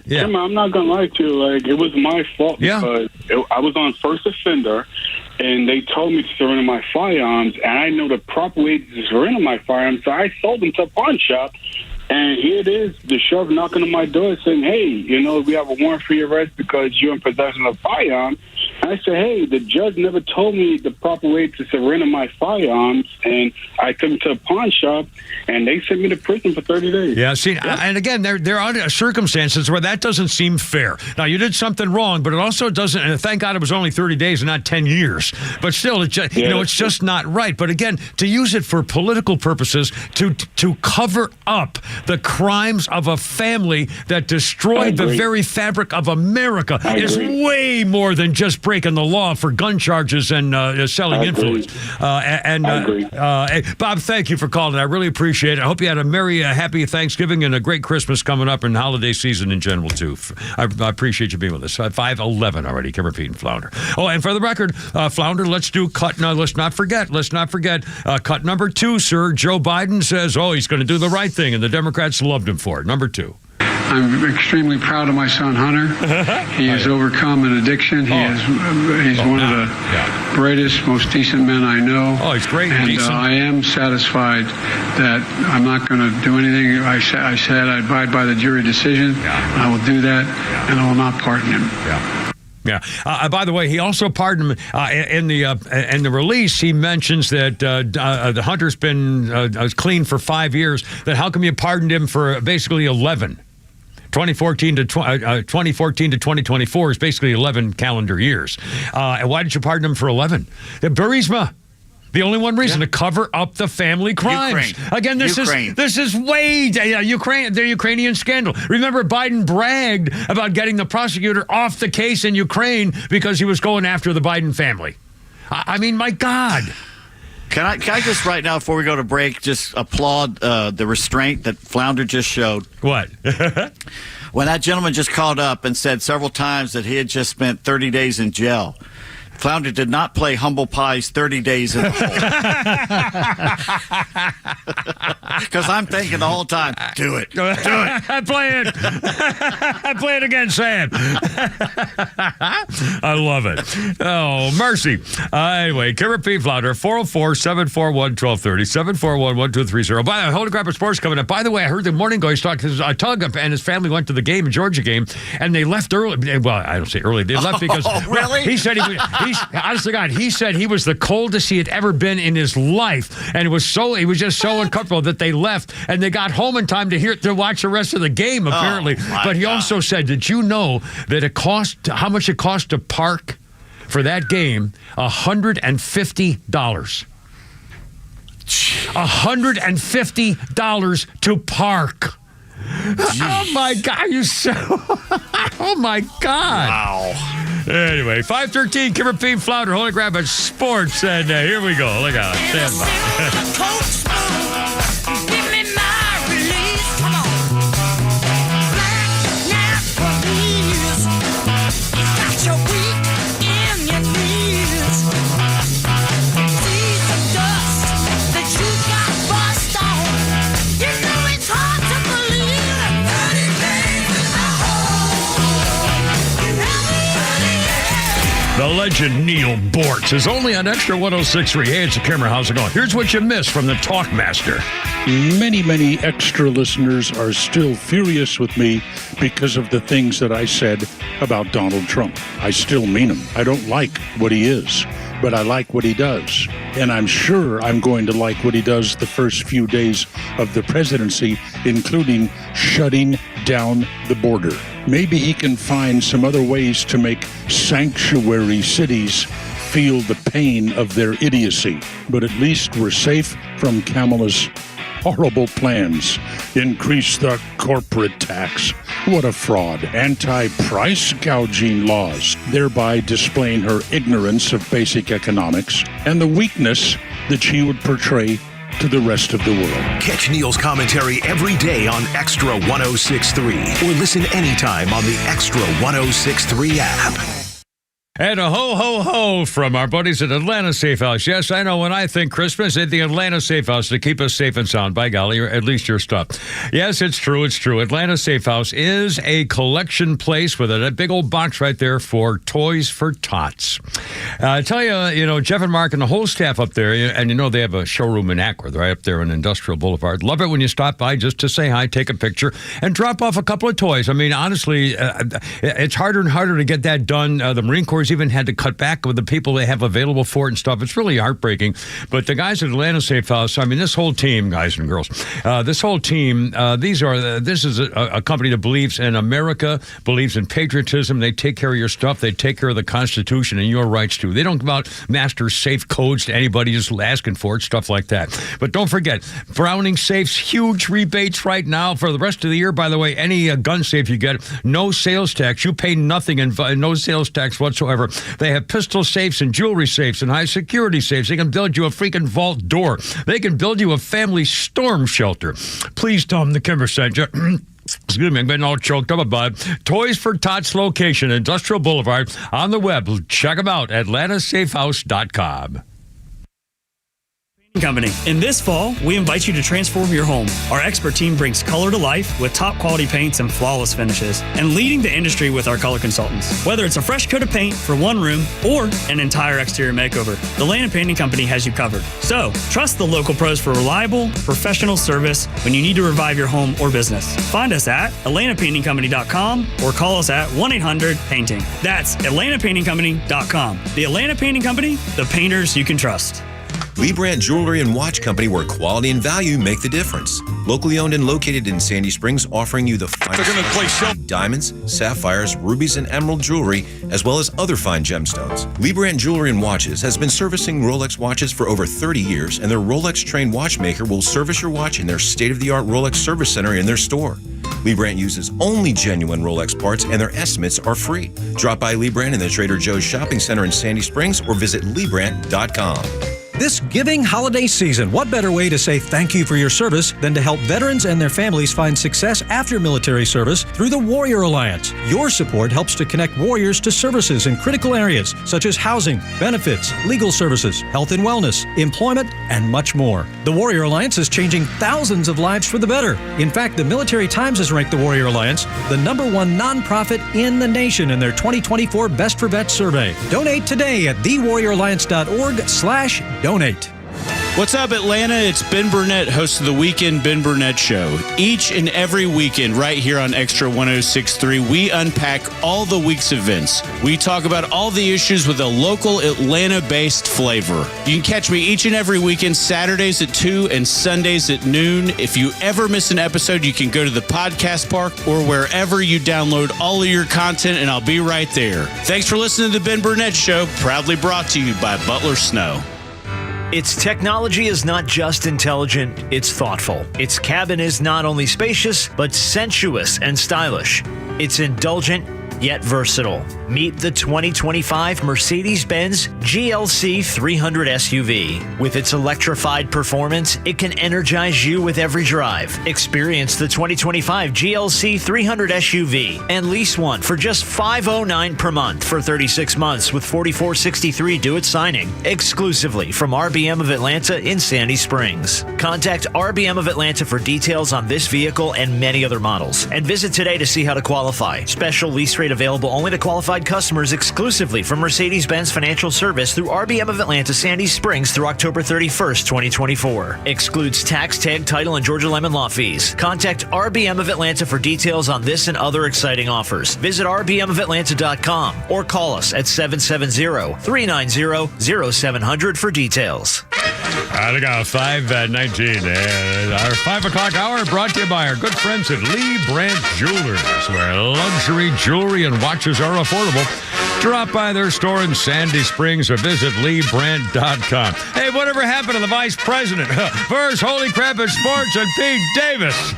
Tim, I'm not going to lie to you. Like, it was my fault because I was on first offender, and they told me to surrender my firearms, and I know the proper way to surrender my firearms, so I sold them to a pawn shop. And here it is, the sheriff knocking on my door saying, hey, we have a warrant for your arrest because you're in possession of a firearm. And I said, hey, the judge never told me the proper way to surrender my firearms. And I took them to a pawn shop, and they sent me to prison for 30 days. Yeah, see, and again, there are circumstances where that doesn't seem fair. Now, you did something wrong, but it also doesn't, and thank God it was only 30 days and not 10 years. But still, it's just not right. But again, to use it for political purposes, to cover up the crimes of a family that destroyed the very fabric of America is way more than just breaking the law for gun charges and selling influence. Bob, thank you for calling. I really appreciate it. I hope you had a merry, happy Thanksgiving and a great Christmas coming up and holiday season in general, too. I appreciate you being with us. 5:11 already, Kimmer, Pete, and Flounder. Oh, and for the record, Flounder, let's do cut. No, let's not forget. Cut number 2, sir. Joe Biden says, he's going to do the right thing, and the Democrats loved him for it. Number 2. I'm extremely proud of my son, Hunter. He has overcome an addiction. He's one of the brightest, most decent men I know. Oh, he's great. And I am satisfied that I'm not going to do anything. I said I'd abide by the jury decision. I will do that, and I will not pardon him. Yeah. By the way, he also pardoned him in the release. He mentions that the Hunter's been clean for 5 years. That how come you pardoned him for basically 11? 2014 to 2024 is basically 11 calendar years. And why did you pardon him for 11? Burisma. The only one reason, to cover up the family crimes. Ukraine. Again, this is way the Ukrainian scandal. Remember, Biden bragged about getting the prosecutor off the case in Ukraine because he was going after the Biden family. I mean, my God. Can I just right now, before we go to break, just applaud the restraint that Flounder just showed? What? When that gentleman just called up and said several times that he had just spent 30 days in jail. Flounder did not play Humble Pie's 30 Days in the Hole. Because I'm thinking the whole time, do it. Play it. Play it again, Sam. I love it. Oh, mercy. Anyway, Kimmer P. Flounder, 404-741-1230, 741-1230. By the way, Holy Crap of Sports coming up. By the way, I heard the morning ago, he's talking to Tug and his family went to the game, Georgia game, and they left early. Well, I don't say early. They left because really? He said honest to God, he said he was the coldest he had ever been in his life, and he was just so uncomfortable that they left, and they got home in time to watch the rest of the game, apparently. But he also said, did you know that how much it cost to park for that game? $150. $150 to park. Jeez. Oh my God, oh my God. Wow. Anyway, 513, Kimmer P. Flounder, Holy Crap at Sports, and here we go. Look out. Stand by. Give me my release. Come on. Black, please. Got your weak in your knees. legend Neil Bortz is only on Extra 106.3. Hey, it's a camera. How's it going? Here's what you missed from the Talkmaster. Many extra listeners are still furious with me because of the things that I said about Donald Trump. I still mean him. I don't like what he is, but I like what he does. And I'm sure I'm going to like what he does the first few days of the presidency, including shutting down the border. Maybe he can find some other ways to make sanctuary cities feel the pain of their idiocy. But at least we're safe from Kamala's horrible plans. Increase the corporate tax. What a fraud. Anti-price gouging laws, thereby displaying her ignorance of basic economics and the weakness that she would portray to the rest of the world. Catch Neil's commentary every day on Extra 106.3 or listen anytime on the Extra 106.3 app. And a ho, ho, ho from our buddies at Atlanta Safe House. Yes, I know when I think Christmas, at the Atlanta Safe House to keep us safe and sound. By golly, or at least your stuff. Yes, it's true. It's true. Atlanta Safe House is a collection place with a big old box right there for toys for tots. I tell you, Jeff and Mark and the whole staff up there, and they have a showroom in Akron, right up there on Industrial Boulevard. Love it when you stop by just to say hi, take a picture, and drop off a couple of toys. I mean, honestly, it's harder and harder to get that done. The Marine Corps even had to cut back with the people they have available for it and stuff. It's really heartbreaking. But the guys at Atlanta Safe House, I mean, this whole team, guys and girls, this whole team, this is a company that believes in America, believes in patriotism. They take care of your stuff. They take care of the Constitution and your rights, too. They don't give out master safe codes to anybody who's asking for it, stuff like that. But don't forget, Browning Safes, huge rebates right now for the rest of the year. By the way, any gun safe you get, no sales tax. You pay nothing and no sales tax whatsoever. They have pistol safes and jewelry safes and high security safes. They can build you a freaking vault door. They can build you a family storm shelter. Please tell them the Kimber sent you. Excuse me, I'm getting all choked up about it. Toys for Tots location, Industrial Boulevard. On the web, check them out, atlantasafehouse.com. Company. In this fall, we invite you to transform your home. Our expert team brings color to life with top quality paints and flawless finishes, and leading the industry with our color consultants. Whether it's a fresh coat of paint for one room or an entire exterior makeover, the Atlanta Painting Company has you covered. So, trust the local pros for reliable, professional service when you need to revive your home or business. Find us at atlantapaintingcompany.com or call us at 1-800-PAINTING. That's atlantapaintingcompany.com. The Atlanta Painting Company, the painters you can trust. Lee Brandt Jewelry and Watch Company, where quality and value make the difference. Locally owned and located in Sandy Springs, offering you the finest diamonds, sapphires, rubies, and emerald jewelry, as well as other fine gemstones. Lee Brandt Jewelry and Watches has been servicing Rolex watches for over 30 years, and their Rolex-trained watchmaker will service your watch in their state-of-the-art Rolex service center in their store. Lee Brandt uses only genuine Rolex parts, and their estimates are free. Drop by Lee Brandt in the Trader Joe's Shopping Center in Sandy Springs or visit LeeBrandt.com. This giving holiday season, what better way to say thank you for your service than to help veterans and their families find success after military service through the Warrior Alliance? Your support helps to connect warriors to services in critical areas such as housing, benefits, legal services, health and wellness, employment, and much more. The Warrior Alliance is changing thousands of lives for the better. In fact, the Military Times has ranked the Warrior Alliance the #1 nonprofit in the nation in their 2024 Best for Vets survey. Donate today at thewarrioralliance.org/donate. What's up, Atlanta? It's Ben Burnett, host of the Weekend Ben Burnett Show. Each and every weekend, right here on Extra 106.3, we unpack all the week's events. We talk about all the issues with a local Atlanta-based flavor. You can catch me each and every weekend, Saturdays at 2 and Sundays at noon. If you ever miss an episode, you can go to the podcast park or wherever you download all of your content, and I'll be right there. Thanks for listening to the Ben Burnett Show, proudly brought to you by Butler Snow. Its technology is not just intelligent, it's thoughtful. Its cabin is not only spacious, but sensuous and stylish. It's indulgent, yet versatile. Meet the 2025 Mercedes-Benz GLC 300 SUV. With its electrified performance, it can energize you with every drive. Experience the 2025 GLC 300 SUV and lease one for just $509 per month for 36 months with $44.63 due at signing. Exclusively from RBM of Atlanta in Sandy Springs. Contact RBM of Atlanta for details on this vehicle and many other models. And visit today to see how to qualify. Special lease rate rate available only to qualified customers exclusively from Mercedes-Benz Financial Service through RBM of Atlanta, Sandy Springs through October 31st, 2024. Excludes tax, tag, title, and Georgia Lemon law fees. Contact RBM of Atlanta for details on this and other exciting offers. Visit rbmofatlanta.com or call us at 770-390-0700 for details. Look out, 5:19. Our 5 o'clock hour brought to you by our good friends at Lee Brandt Jewelers, where luxury jewelry and watches are affordable. Drop by their store in Sandy Springs or visit LeeBrandt.com. Hey, whatever happened to the vice president? First, holy crap at sports and Pete Davis.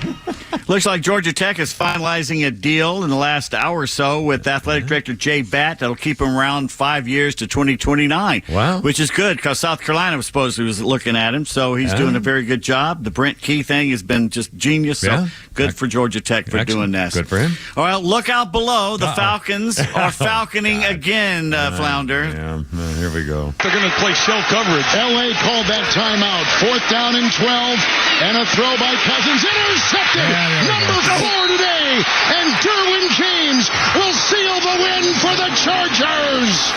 Looks like Georgia Tech is finalizing a deal in the last hour or so with athletic director Jay Batt that'll keep him around 5 years to 2029. Wow. Which is good because South Carolina was supposedly was looking at him, so he's doing a very good job. The Brent Key thing has been just genius, so good for Georgia Tech for doing this. Good for him. All right, look out below. The Falcons are falconing again, Flounder. Yeah, here we go. They're going to play shell coverage. L.A. called that timeout. 4th down and 12. And a throw by Cousins. Intercepted. Number 4 today. And Derwin James will seal the win for the Chargers.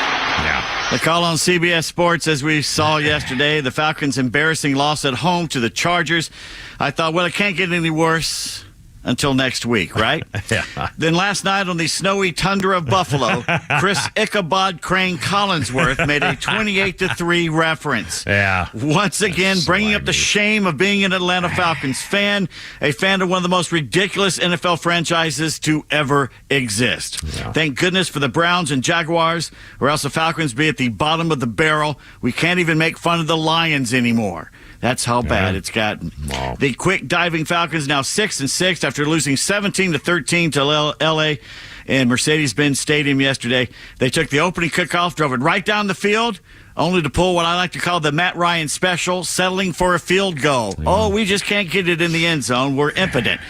The call on CBS Sports, as we saw yesterday, the Falcons' embarrassing loss at home to the Chargers. I thought, well, it can't get any worse until next week, right? Yeah. Then last night on the snowy tundra of Buffalo, Chris Ichabod Crane Collinsworth made a 28-3 reference. Yeah. Once again, bringing up the shame of being an Atlanta Falcons fan, a fan of one of the most ridiculous NFL franchises to ever exist. Yeah. Thank goodness for the Browns and Jaguars, or else the Falcons be at the bottom of the barrel. We can't even make fun of the Lions anymore. That's how bad it's gotten. Wow. The quick diving Falcons now 6-6 after losing 17-13 to L.A. in Mercedes-Benz Stadium yesterday. They took the opening kickoff, drove it right down the field, only to pull what I like to call the Matt Ryan special, settling for a field goal. Yeah. Oh, we just can't get it in the end zone. We're impotent.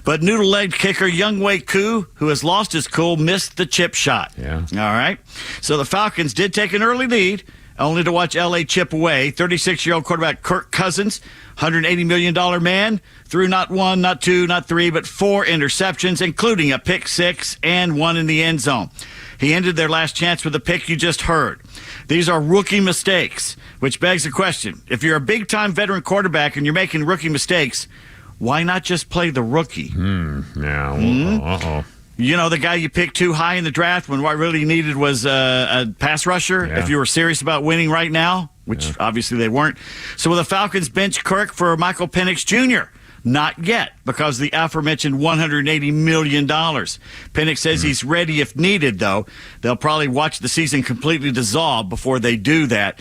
But noodle-legged kicker Younghoe Koo, who has lost his cool, missed the chip shot. Yeah. All right. So the Falcons did take an early lead, only to watch L.A. chip away. 36-year-old quarterback Kirk Cousins, $180 million man, threw not 1, not 2, not 3, but 4 interceptions, including a pick 6 and 1 in the end zone. He ended their last chance with the pick you just heard. These are rookie mistakes, which begs the question. If you're a big-time veteran quarterback and you're making rookie mistakes, why not just play the rookie? Uh-oh. You know, the guy you picked too high in the draft when what really needed was a pass rusher, if you were serious about winning right now, which obviously they weren't. So will the Falcons bench Kirk for Michael Penix Jr.? Not yet, because the aforementioned $180 million. Penix says he's ready if needed, though. They'll probably watch the season completely dissolve before they do that.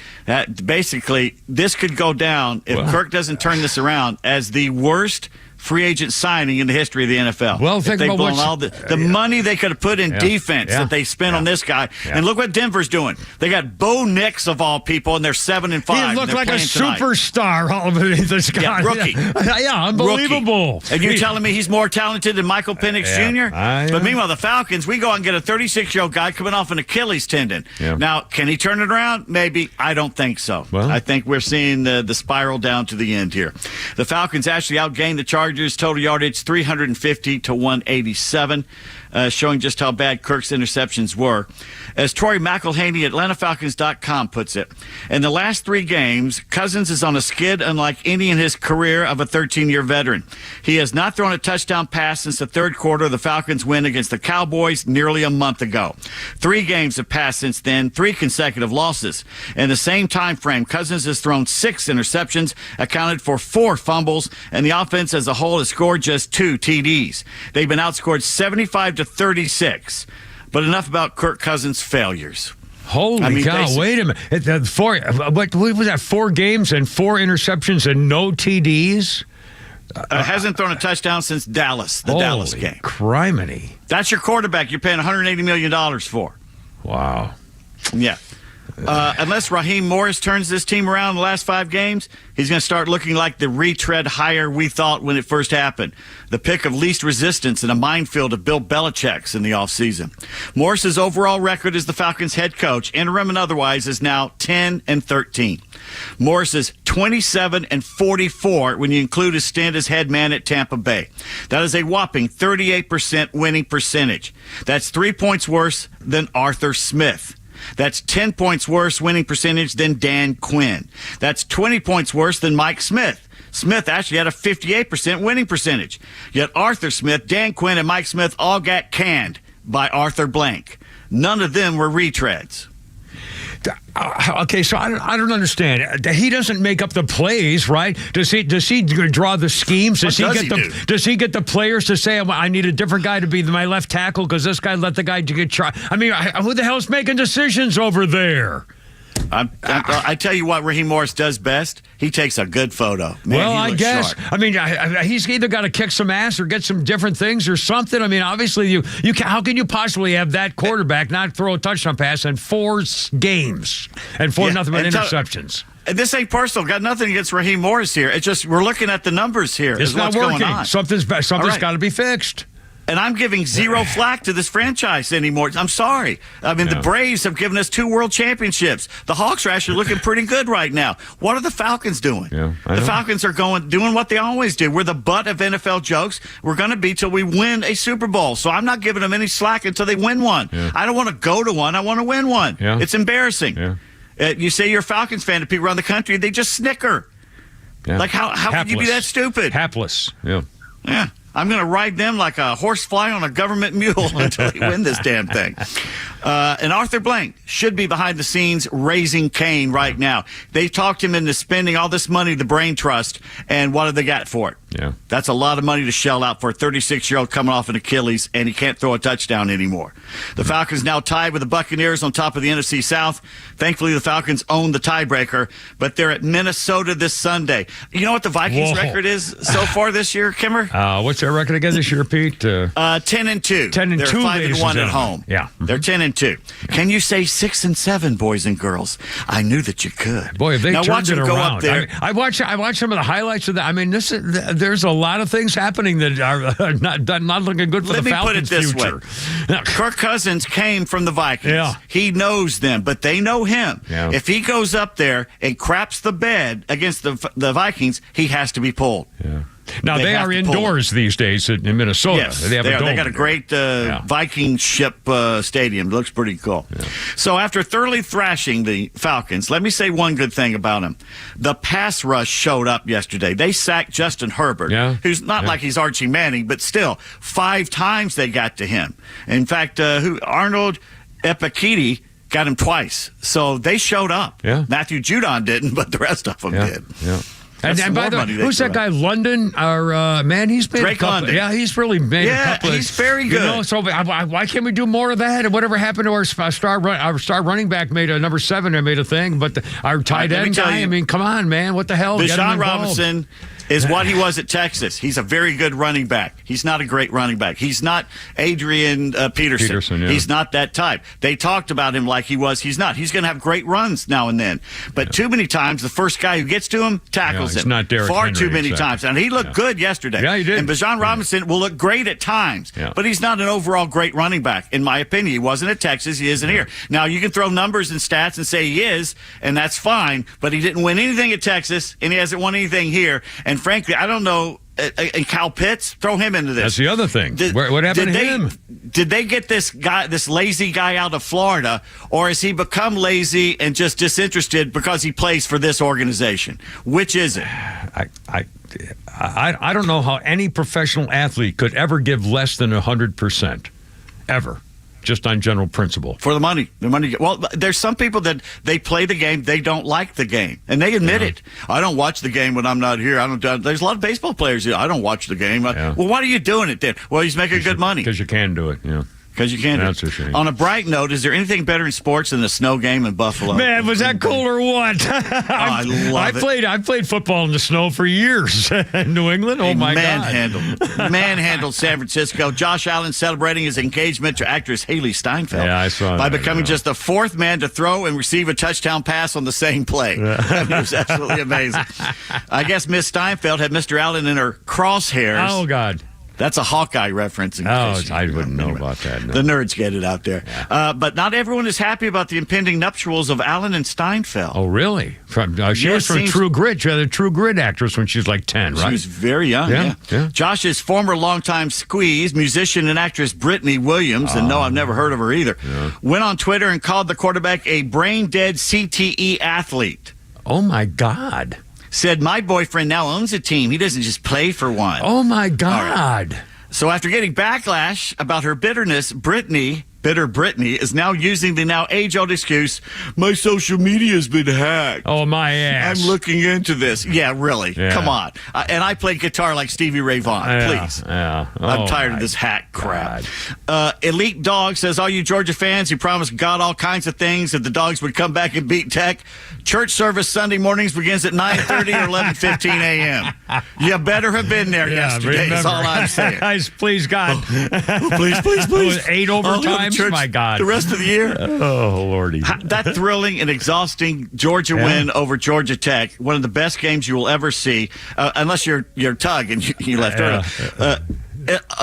Basically, this could go down if Kirk doesn't turn this around as the worst free agent signing in the history of the NFL. Well, think about all the money they could have put in defense that they spent on this guy. And look what Denver's doing. They got Bo Nix of all people, and they're 7-5. He looked like a superstar. All of this guy, rookie. Yeah, unbelievable. Rookie. And you're telling me he's more talented than Michael Penix Jr.? But meanwhile, the Falcons, we go out and get a 36-year-old guy coming off an Achilles tendon. Now, can he turn it around? Maybe. I don't think so. Well, I think we're seeing the spiral down to the end here. The Falcons actually outgained the Chargers. Total yardage 350 to 187, showing just how bad Kirk's interceptions were. As Troy McElhaney at AtlantaFalcons.com puts it, in the last 3 games, Cousins is on a skid unlike any in his career of a 13-year veteran. He has not thrown a touchdown pass since the third quarter of the Falcons' win against the Cowboys nearly a month ago. 3 games have passed since then, 3 consecutive losses. In the same time frame, Cousins has thrown 6 interceptions, accounted for 4 fumbles, and the offense as a whole has scored just 2 TDs. They've been outscored 75-36. But enough about Kirk Cousins' failures. Holy cow, wait a minute. 4 what was that, 4 games and 4 interceptions and no TDs? Hasn't thrown a touchdown since Dallas, the Dallas game. Criminy. That's your quarterback you're paying $180 million for. Wow. Yeah. Unless Raheem Morris turns this team around in the last 5 games, he's going to start looking like the retread hire we thought when it first happened. The pick of least resistance in a minefield of Bill Belichick's in the offseason. Morris's overall record as the Falcons head coach, interim and otherwise, is now 10-13. Morris is 27-44 when you include his stint as head man at Tampa Bay. That is a whopping 38% winning percentage. That's 3 points worse than Arthur Smith. That's 10 points worse winning percentage than Dan Quinn. That's 20 points worse than Mike Smith. Smith actually had a 58% winning percentage. Yet Arthur Smith, Dan Quinn, and Mike Smith all got canned by Arthur Blank. None of them were retreads. Okay, so I don't understand. He doesn't make up the plays, right? Does he draw the schemes? Does he get the players to say, I need a different guy to be my left tackle because this guy let the guy get tried? I mean, who the hell's making decisions over there? I tell you what Raheem Morris does best. He takes a good photo. Man, well, I guess. Sharp. I mean, he's either got to kick some ass or get some different things or something. I mean, obviously, you can, how can you possibly have that quarterback not throw a touchdown pass in 4 games and nothing but interceptions? This ain't personal. Got nothing against Raheem Morris here. It's just we're looking at the numbers here. It's not working. Something's got to be fixed. And I'm giving zero flack to this franchise anymore. I'm sorry. I mean, the Braves have given us 2 world championships. The Hawks are actually looking pretty good right now. What are the Falcons doing? The Falcons are doing what they always do. We're the butt of NFL jokes. We're going to be till we win a Super Bowl. So I'm not giving them any slack until they win one. I don't want to go to one. I want to win one. It's embarrassing. You say you're a Falcons fan to people around the country, they just snicker. Like, how can you be that stupid? Hapless. Yeah. I'm going to ride them like a horsefly on a government mule until they win this damn thing. And Arthur Blank should be behind the scenes raising Cain right now. They talked him into spending all this money, the Brain Trust, and what have they got for it? That's a lot of money to shell out for a 36-year-old coming off an Achilles, and he can't throw a touchdown anymore. The Falcons now tied with the Buccaneers on top of the NFC South. Thankfully, the Falcons own the tiebreaker, but they're at Minnesota this Sunday. You know what the Vikings record is so far this year, Kimmer? What's their record again this year, Pete? 10-2. 10-2. They're 5-1 at home. Yeah. They're 10-2. Can you say 6-7, boys and girls? I knew that you could. Boy, if they now turned watch it them go around. up there. I watched some of the highlights of that. I mean, there's a lot of things happening that are not looking good for the Falcons' future. Let me put it this way. Kirk Cousins came from the Vikings. Yeah. He knows them, but they know him. Yeah. If he goes up there and craps the bed against the Vikings, he has to be pulled. Yeah. Now, they are indoors these days in Minnesota. Yes, they got a great Viking ship stadium. It looks pretty cool. Yeah. So after thoroughly thrashing the Falcons, let me say one good thing about them. The pass rush showed up yesterday. They sacked Justin Herbert, who's not like he's Archie Manning, but still, 5 times they got to him. In fact, Arnold Epikidi got him twice. So they showed up. Yeah. Matthew Judon didn't, but the rest of them did. Yeah. And by the way, who's that guy, London? Man, he's made Drake a couple. London. Yeah, he's really made a couple. He's very good. You know, so why can't we do more of that? And whatever happened to our star running back made a number 7 and made a thing, but our tight end guy, I mean, come on, man, what the hell? Deshaun Robinson is what he was at Texas. He's a very good running back. He's not a great running back. He's not Adrian Peterson. He's not that type. They talked about him like he was. He's not. He's going to have great runs now and then. But too many times, the first guy who gets to him tackles him. Not Derrick Far Henry, too many times. And he looked good yesterday. Yeah, he did. And Bijan Robinson will look great at times. But he's not an overall great running back, in my opinion. He wasn't at Texas. He isn't here. Now, you can throw numbers and stats and say he is, and that's fine. But he didn't win anything at Texas, and he hasn't won anything here. And frankly, I don't know. And Kyle Pitts, throw him into this. That's the other thing. What happened to him? Did they get this lazy guy out of Florida, or has he become lazy and just disinterested because he plays for this organization? Which is it? I don't know how any professional athlete could ever give less than 100%, ever. Just on general principle. For the money. Well, there's some people that they play the game, they don't like the game, and they admit it. I don't watch the game when I'm not here. There's a lot of baseball players here. I don't watch the game. Well, why are you doing it then? Well, he's making good money. Because you can do it, Because you can't. That's a shame. On a bright note, is there anything better in sports than a snow game in Buffalo? Man, was that cool or what? I love it. I played football in the snow for years in New England. Oh, my God. Manhandled San Francisco. Josh Allen celebrating his engagement to actress Haley Steinfeld. Yeah, I saw by that. becoming just the fourth man to throw and receive a touchdown pass on the same play. It was absolutely amazing. I guess Miss Steinfeld had Mr. Allen in her crosshairs. Oh, God. That's a Hawkeye reference. I wouldn't know about that. No. The nerds get it out there. Yeah. But not everyone is happy about the impending nuptials of Allen and Steinfeld. Oh, really? She was from True Grit. She was a True Grit actress when she was like 10, right? She was very young, yeah. Josh's former longtime squeeze, musician and actress Brittany Williams, and no, I've never heard of her either, went on Twitter and called the quarterback a brain-dead CTE athlete. Oh, my God. Said, my boyfriend now owns a team. He doesn't just play for one. Oh, my God. Right. So after getting backlash about her bitterness, Bitter Brittany is now using the now age-old excuse, my social media has been hacked. Oh, my ass. I'm looking into this. Yeah, really. Yeah. Come on. And I play guitar like Stevie Ray Vaughan. Please. Yeah. I'm tired of this hack crap. Elite Dog says, all you Georgia fans who promised God all kinds of things if the Dogs would come back and beat Tech, church service Sunday mornings begins at 9:30 or 11:15 a.m. You better have been there yesterday, is all I'm saying. Please, God. Please. 8 overtimes. My God. The rest of the year? Oh, Lordy. That thrilling and exhausting Georgia win over Georgia Tech, one of the best games you will ever see, unless you're Tug and you left early.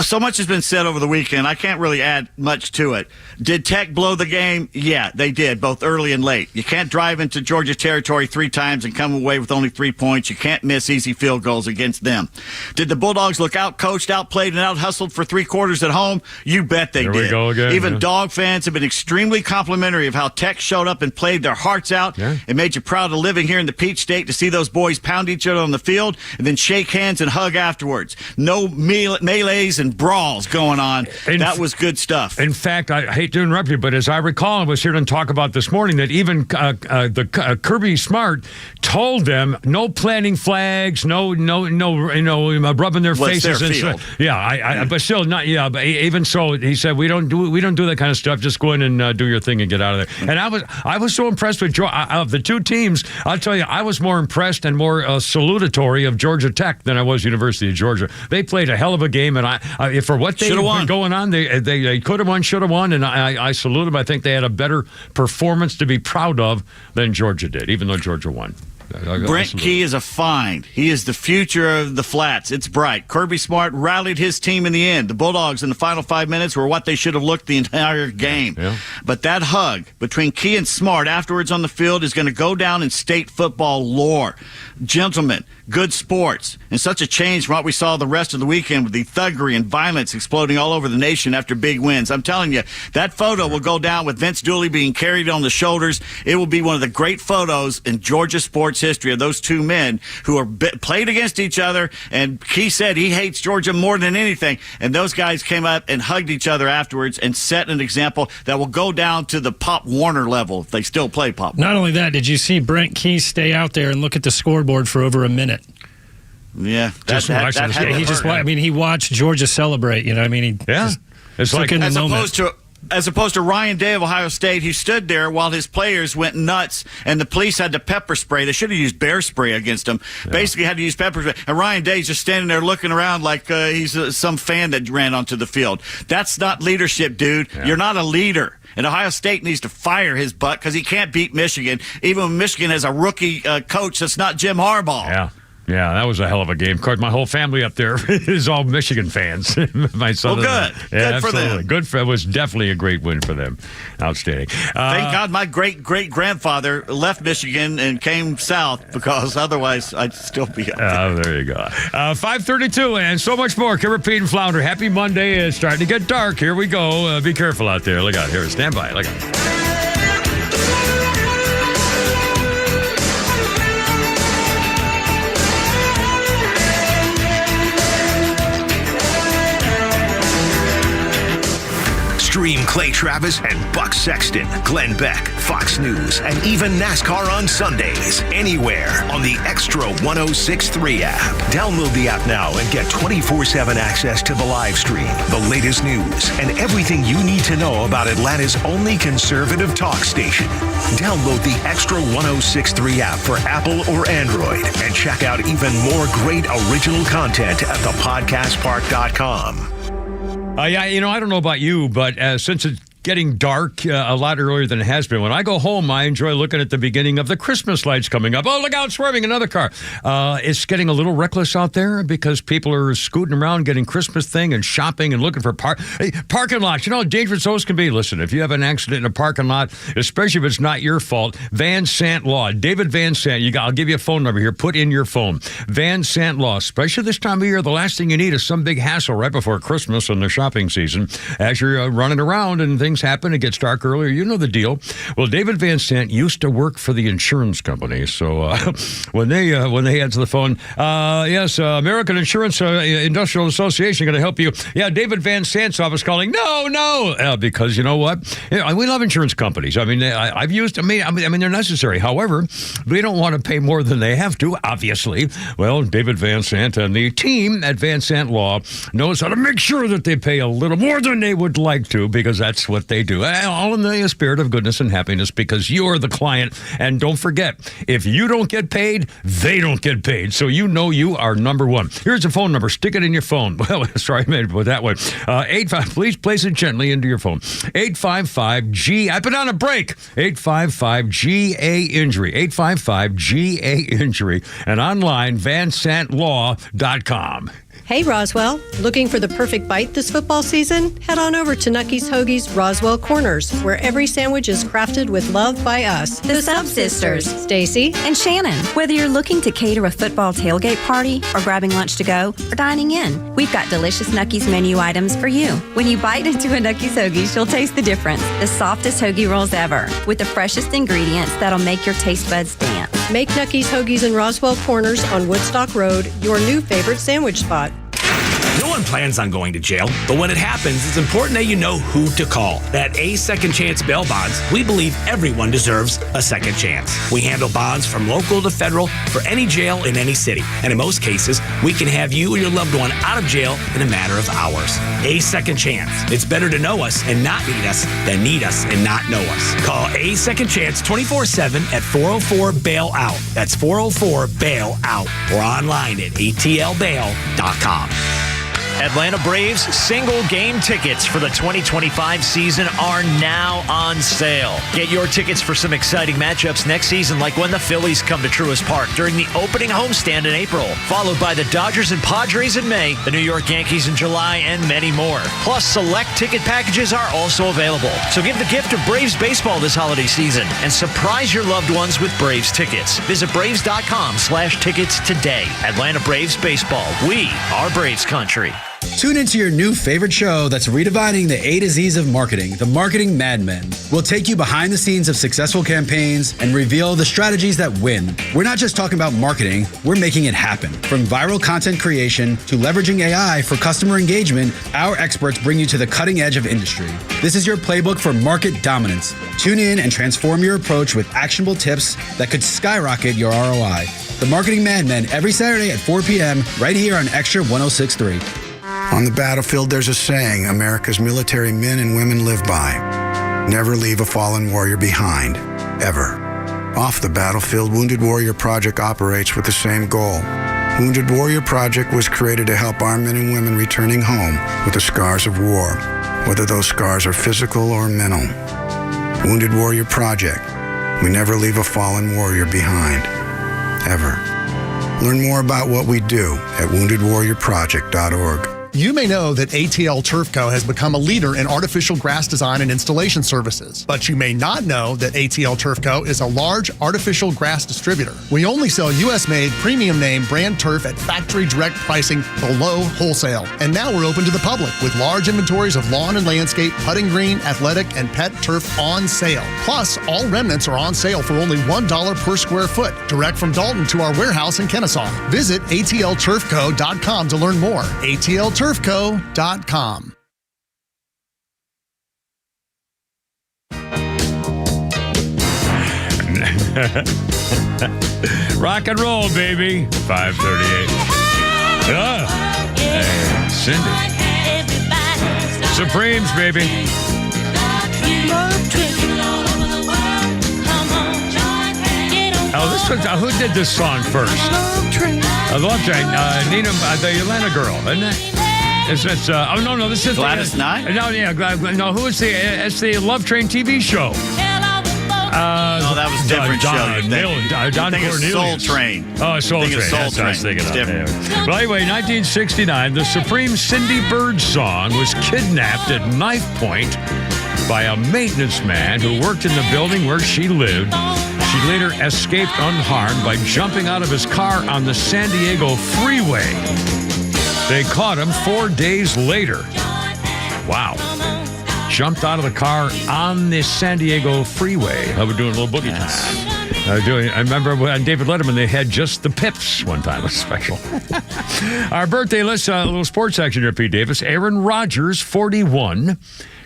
So much has been said over the weekend. I can't really add much to it. Did Tech blow the game? Yeah, they did, both early and late. You can't drive into Georgia territory 3 times and come away with only 3 points. You can't miss easy field goals against them. Did the Bulldogs look out-coached, out-played, and out-hustled for 3 quarters at home? You bet they did. We go again. Even Dog fans have been extremely complimentary of how Tech showed up and played their hearts out. Yeah. It made you proud of living here in the Peach State to see those boys pound each other on the field and then shake hands and hug afterwards. No melees and brawls going on. That was good stuff. In fact, I hate to interrupt you, but as I recall, I was here to talk about this morning that even Kirby Smart told them no planting flags, no, rubbing their faces. Their field. But still not. Yeah, but even so, he said we don't do that kind of stuff. Just go in and do your thing and get out of there. And I was so impressed with of the 2 teams. I'll tell you, I was more impressed and more salutatory of Georgia Tech than I was University of Georgia. They played a hell of a game, and for what they were going on, they could have won, should have won, and I salute them. I think they had a better performance to be proud of than Georgia did, even though Georgia won. Brent Key is a find. He is the future of the Flats. It's bright. Kirby Smart rallied his team in the end. The Bulldogs in the final 5 minutes were what they should have looked the entire game. Yeah. But that hug between Key and Smart afterwards on the field is going to go down in state football lore. Gentlemen, good sports, and such a change from what we saw the rest of the weekend with the thuggery and violence exploding all over the nation after big wins. I'm telling you, that photo will go down with Vince Dooley being carried on the shoulders. It will be one of the great photos in Georgia sports history of those 2 men who are played against each other, and Key said he hates Georgia more than anything, and those guys came up and hugged each other afterwards and set an example that will go down to the Pop Warner level if they still play Pop Warner. Not only that, did you see Brent Key stay out there and look at the scoreboard for over a minute? Yeah, he watched Georgia celebrate. It's like as opposed to Ryan Day of Ohio State, who stood there while his players went nuts, and the police had to pepper spray. They should have used bear spray against him. Yeah. Basically, had to use pepper spray. And Ryan Day's just standing there looking around like he's some fan that ran onto the field. That's not leadership, dude. Yeah. You're not a leader. And Ohio State needs to fire his butt because he can't beat Michigan, even when Michigan has a rookie coach that's not Jim Harbaugh. Yeah, that was a hell of a game. Of course, my whole family up there is all Michigan fans. My son. Well, good. Good for them. It was definitely a great win for them. Outstanding. Thank God my great-great-grandfather left Michigan and came south, because otherwise I'd still be up there. Oh, there you go. 5:32 and so much more. Kimmer, Pete, and Flounder. Happy Monday. It's starting to get dark. Here we go. Be careful out there. Look out. Here. Stand by. Look out. Stream Clay Travis and Buck Sexton, Glenn Beck, Fox News, and even NASCAR on Sundays. Anywhere on the Extra 106.3 app. Download the app now and get 24/7 access to the live stream, the latest news, and everything you need to know about Atlanta's only conservative talk station. Download the Extra 106.3 app for Apple or Android and check out even more great original content at thepodcastpark.com. Yeah, I don't know about you, but since it's getting dark a lot earlier than it has been, when I go home, I enjoy looking at the beginning of the Christmas lights coming up. Oh, look out, swerving, another car. It's getting a little reckless out there because people are scooting around getting Christmas thing and shopping and looking for parking lots. You know how dangerous those can be? Listen, if you have an accident in a parking lot, especially if it's not your fault, Van Sant Law, David Van Sant, I'll give you a phone number here. Put in your phone. Van Sant Law, especially this time of year, the last thing you need is some big hassle right before Christmas and the shopping season. As you're running around and things happen, it gets dark earlier, you know the deal. Well, David Van Sant used to work for the insurance company, so when they answer the phone, yes, American Insurance Industrial Association going to help you. Yeah, David Van Sant's office calling. No, because you know what? We love insurance companies. I mean, I've used. I mean, they're necessary. However, they don't want to pay more than they have to. Obviously, well, David Van Sant and the team at Van Sant Law knows how to make sure that they pay a little more than they would like to, because that's what they do. All in the spirit of goodness and happiness, because you're the client. And don't forget, if you don't get paid, they don't get paid. So you know you are number one. Here's a phone number. Stick it in your phone. Well, sorry, I made it put that way. 85. Please place it gently into your phone. 855-G. I've been on a break. 855-GA-INJURY. 855-GA-INJURY. And online, vansantlaw.com. Hey, Roswell. Looking for the perfect bite this football season? Head on over to Nucky's Hoagie's Roswell Corners, where every sandwich is crafted with love by us. The Sub-Sisters, Stacy and Shannon. Whether you're looking to cater a football tailgate party or grabbing lunch to go or dining in, we've got delicious Nucky's menu items for you. When you bite into a Nucky's Hoagies, you'll taste the difference. The softest hoagie rolls ever, with the freshest ingredients that'll make your taste buds dance. Make Nucky's Hoagies in Roswell Corners on Woodstock Road your new favorite sandwich spot. No one plans on going to jail, but when it happens, it's important that you know who to call. At A Second Chance Bail Bonds, we believe everyone deserves a second chance. We handle bonds from local to federal for any jail in any city. And in most cases, we can have you or your loved one out of jail in a matter of hours. A Second Chance. It's better to know us and not need us than need us and not know us. Call A Second Chance 24/7 at 404-BAIL-OUT. That's 404-BAIL-OUT. Or online at atlbail.com. Atlanta Braves single game tickets for the 2025 season are now on sale. Get your tickets for some exciting matchups next season, like when the Phillies come to Truist Park during the opening homestand in April, followed by the Dodgers and Padres in May, the New York Yankees in July, and many more. Plus, select ticket packages are also available. So give the gift of Braves baseball this holiday season and surprise your loved ones with Braves tickets. Visit Braves.com/tickets today. Atlanta Braves baseball. We are Braves country. Tune into your new favorite show that's redefining the A to Z's of marketing, the Marketing Mad Men. We'll take you behind the scenes of successful campaigns and reveal the strategies that win. We're not just talking about marketing, we're making it happen. From viral content creation to leveraging AI for customer engagement, our experts bring you to the cutting edge of industry. This is your playbook for market dominance. Tune in and transform your approach with actionable tips that could skyrocket your ROI. The Marketing Mad Men every Saturday at 4 p.m. right here on Extra 106.3. On the battlefield, there's a saying America's military men and women live by. Never leave a fallen warrior behind, ever. Off the battlefield, Wounded Warrior Project operates with the same goal. Wounded Warrior Project was created to help our men and women returning home with the scars of war, whether those scars are physical or mental. Wounded Warrior Project. We never leave a fallen warrior behind, ever. Learn more about what we do at woundedwarriorproject.org. You may know that ATL Turf Co. has become a leader in artificial grass design and installation services, but you may not know that ATL Turf Co. is a large artificial grass distributor. We only sell U.S.-made, premium name brand turf at factory direct pricing below wholesale. And now we're open to the public with large inventories of lawn and landscape, putting green, athletic, and pet turf on sale. Plus, all remnants are on sale for only $1 per square foot, direct from Dalton to our warehouse in Kennesaw. Visit atlturfco.com to learn more. ATLturfco.com. Rock and roll, baby. 5:38. Hey, Cindy. Supremes, baby. Oh, this was, who did this song first? Love Train. Love Train. Nina, the Atlanta girl, isn't it? It's oh, no, this is Gladys Knight? No, yeah, no, who is it's the Love Train TV show. No, that was a different show. Don Cornelius. Soul Train. Oh, Soul Train. That's what I was thinking of. Well, anyway, 1969, the Supreme Cindy Bird song was kidnapped at knife point by a maintenance man who worked in the building where she lived. She later escaped unharmed by jumping out of his car on the San Diego freeway. They caught him 4 days later. Wow. Jumped out of the car on the San Diego freeway. I was doing a little boogie time. I remember on David Letterman, they had just the Pips one time. It was special. Our birthday list, a little sports section here, Pete Davis. Aaron Rodgers, 41.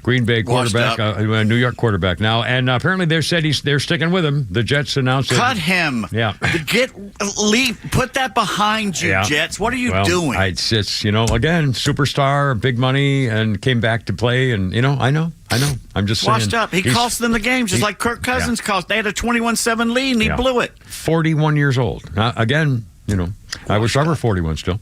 Green Bay quarterback, New York quarterback now. And apparently they're sticking with him. The Jets announced it. Cut him. Yeah. Leave. Put that behind you, Jets. What are you doing? It's again, superstar, big money, and came back to play. And, I know. I'm just saying. Washed up. He cost them the game just like Kirk Cousins cost. They had a 21-7 lead, and he blew it. 41 years old. Again, I wish I were 41 still.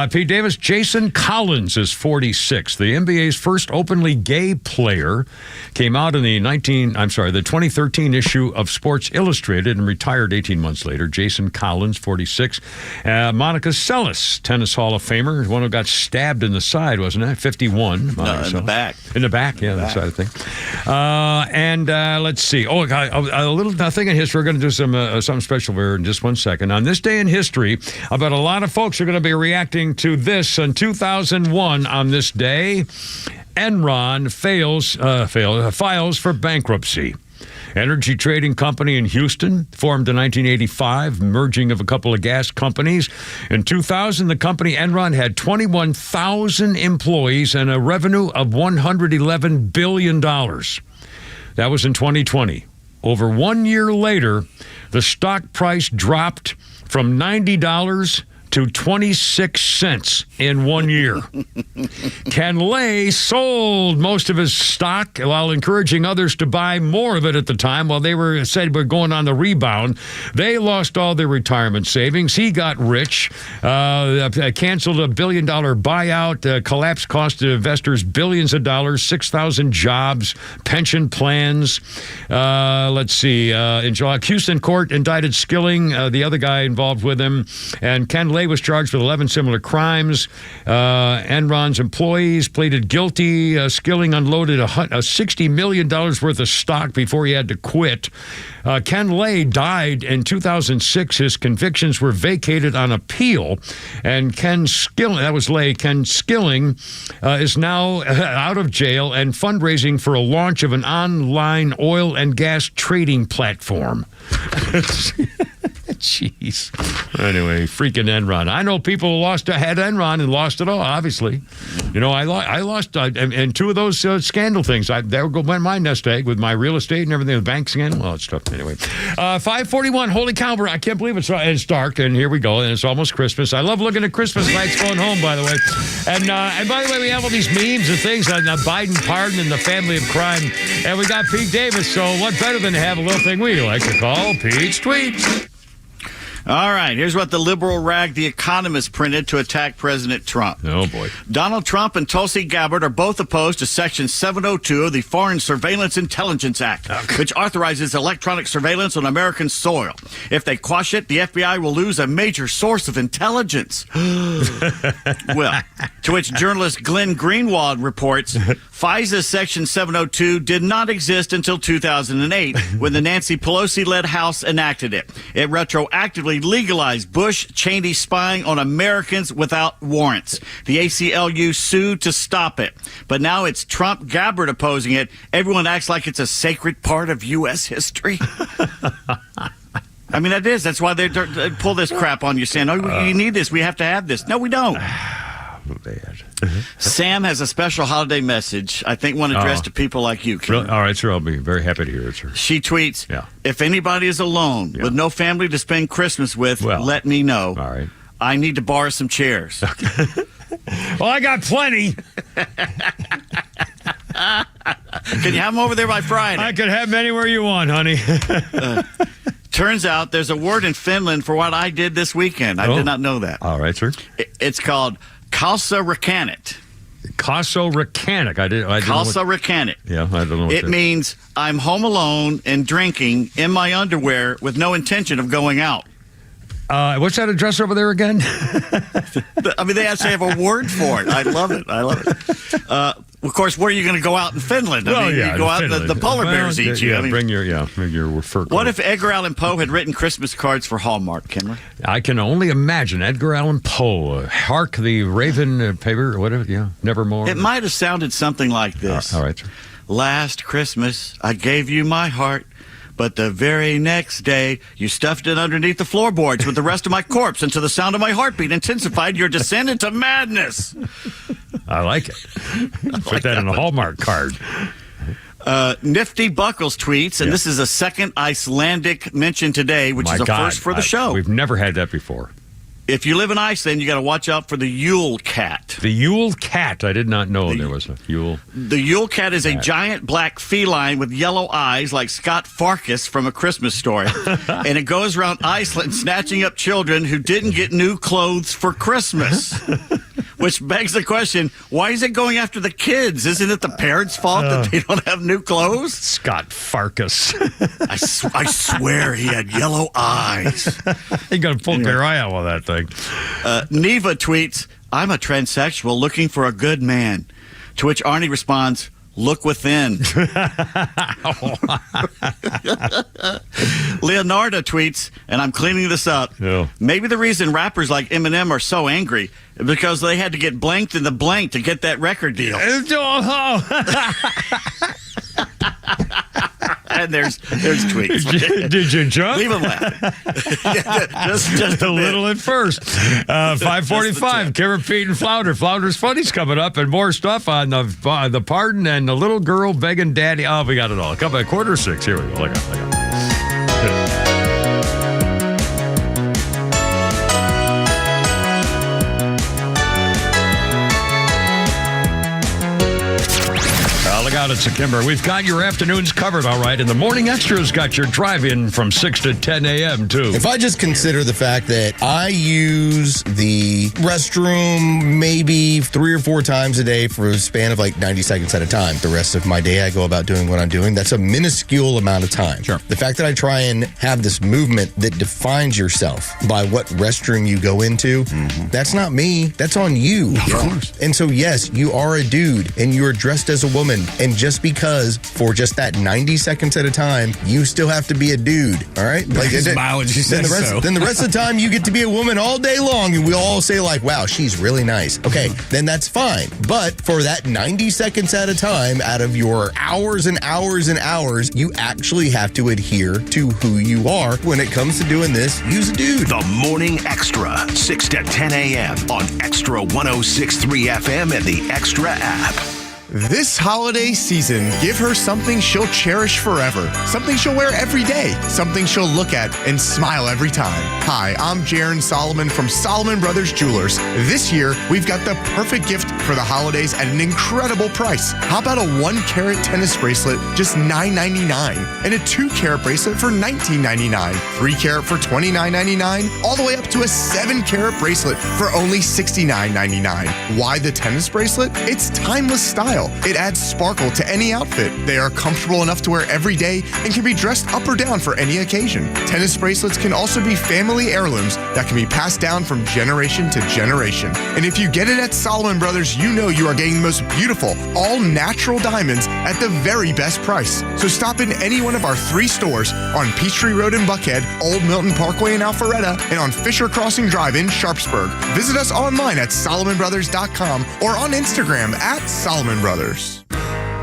Pete Davis, Jason Collins is 46. The NBA's first openly gay player came out in the 2013 issue of Sports Illustrated and retired 18 months later. Jason Collins, 46. Monica Seles, tennis Hall of Famer, one who got stabbed in the side, wasn't it? 51. No, in the back. In the back, yeah, that side of the thing. And let's see. Oh, a little thing in history. We're going to do something special here in just 1 second. On this day in history, I bet a lot of folks are going to be reacting to this. In 2001, on this day, Enron files for bankruptcy. Energy trading company in Houston, formed in 1985, merging of a couple of gas companies. In 2000, the company Enron had 21,000 employees and a revenue of $111 billion. That was in 2020. Over 1 year later, the stock price dropped from $90 to 26 cents in 1 year. Ken Lay sold most of his stock while encouraging others to buy more of it at the time while they were going on the rebound. They lost all their retirement savings. He got rich, canceled a $1 billion buyout, collapse cost investors billions of dollars, 6,000 jobs, pension plans. Let's see. In July, Houston court indicted Skilling, the other guy involved with him, and Ken Lay was charged with 11 similar crimes. Enron's employees pleaded guilty. Skilling unloaded a $60 million worth of stock before he had to quit. Ken Lay died in 2006. His convictions were vacated on appeal. And Ken Skilling is now out of jail and fundraising for a launch of an online oil and gas trading platform. Jeez. Anyway, freaking Enron. I know people had Enron and lost it all, obviously. I lost, and two of those scandal things. There went my nest egg with my real estate and everything, the bank scandal, all that stuff. Anyway, 5:41, holy cow, I can't believe it's dark, and here we go, and it's almost Christmas. I love looking at Christmas lights going home, by the way. And by the way, we have all these memes and things on the Biden pardon and the family of crime, and we got Pete Davis, so what better than to have a little thing we like to call Pete's Tweets. All right, here's what the liberal rag The Economist printed to attack President Trump. Oh, boy. Donald Trump and Tulsi Gabbard are both opposed to Section 702 of the Foreign Surveillance Intelligence Act, which authorizes electronic surveillance on American soil. If they quash it, the FBI will lose a major source of intelligence. Well, to which journalist Glenn Greenwald reports, FISA Section 702 did not exist until 2008 when the Nancy Pelosi-led House enacted it. It retroactively legalized Bush-Cheney spying on Americans without warrants. The ACLU sued to stop it. But now it's Trump-Gabbard opposing it. Everyone acts like it's a sacred part of U.S. history. I mean, it is. That's why they pull this crap on you, saying, oh, you need this. We have to have this. No, we don't. Bad. Sam has a special holiday message, I think one addressed to people like you, Ken. Really? All right, sir. I'll be very happy to hear it, sir. She tweets, if anybody is alone with no family to spend Christmas with, let me know. All right. I need to borrow some chairs. Well, I got plenty. Can you have them over there by Friday? I can have them anywhere you want, honey. Turns out there's a word in Finland for what I did this weekend. I did not know that. All right, sir. It's called kalsarikanit. Kalsarikanit. Kalsarikanit. Yeah, I don't know what it that means I'm home alone and drinking in my underwear with no intention of going out. What's that address over there again? I mean, they actually have a word for it. I love it. Of course, where are you going to go out in Finland? I mean, you go out and the polar bears eat you. Yeah, I mean, bring your fur coat. What if Edgar Allan Poe had written Christmas cards for Hallmark, Kenry? I can only imagine Edgar Allan Poe, Hark the Raven paper, whatever, Nevermore. It might have sounded something like this. All right, sir. Last Christmas, I gave you my heart. But the very next day, you stuffed it underneath the floorboards with the rest of my corpse until the sound of my heartbeat intensified your descent into madness. I like it. Put that in a Hallmark card. Nifty Buckles tweets, and this is a second Icelandic mention today, which is a first for the show. We've never had that before. If you live in Iceland, you got to watch out for the Yule cat. The Yule cat. I did not know there was a Yule. The Yule cat is a giant black feline with yellow eyes like Scott Farkas from A Christmas Story. And it goes around Iceland snatching up children who didn't get new clothes for Christmas. Which begs the question, why is it going after the kids? Isn't it the parents' fault that they don't have new clothes? Scott Farkas. I swear he had yellow eyes. You got to poke your eye out with that thing. Neva tweets, I'm a transsexual looking for a good man. To which Arnie responds, look within. Leonardo tweets, and I'm cleaning this up. Maybe the reason rappers like Eminem are so angry is because they had to get blanked in the blank to get that record deal. And there's tweets. Did you jump? Leave them laughing. just a little at first. 5:45. Kara, Pete, and Flounder. Flounder's Funny's coming up, and more stuff on the pardon and the little girl begging daddy. Oh, we got it all. Come at 5:45. Here we go. Look out. Look out, it's a Kimber. We've got your afternoons covered, all right, and the Morning Extra's got your drive-in from 6 to 10 a.m., too. If I just consider the fact that I use the restroom maybe 3 or 4 times a day for a span of like 90 seconds at a time, the rest of my day I go about doing what I'm doing, that's a minuscule amount of time. Sure. The fact that I try and have this movement that defines yourself by what restroom you go into, that's not me, that's on you. Of course. And so, yes, you are a dude and you're dressed as a woman. And just because for just that 90 seconds at a time, you still have to be a dude, all right? Like biology says so. Then the rest of the time, you get to be a woman all day long, and we all say like, wow, she's really nice. Okay, then that's fine. But for that 90 seconds at a time, out of your hours and hours and hours, you actually have to adhere to who you are. When it comes to doing this, use a dude. The Morning Extra, 6 to 10 a.m. on XTRA 106.3 FM and the XTRA app. This holiday season, give her something she'll cherish forever. Something she'll wear every day. Something she'll look at and smile every time. Hi, I'm Jaron Solomon from Solomon Brothers Jewelers. This year, we've got the perfect gift for the holidays at an incredible price. How about a 1-carat tennis bracelet, just $9.99, and a 2-carat bracelet for $19.99, 3-carat for $29.99, all the way up to a 7-carat bracelet for only $69.99. Why the tennis bracelet? It's timeless style. It adds sparkle to any outfit. They are comfortable enough to wear every day and can be dressed up or down for any occasion. Tennis bracelets can also be family heirlooms that can be passed down from generation to generation. And if you get it at Solomon Brothers, you know you are getting the most beautiful, all-natural diamonds at the very best price. So stop in any one of our 3 stores on Peachtree Road in Buckhead, Old Milton Parkway in Alpharetta, and on Fisher Crossing Drive in Sharpsburg. Visit us online at SolomonBrothers.com or on Instagram at Solomon Brothers.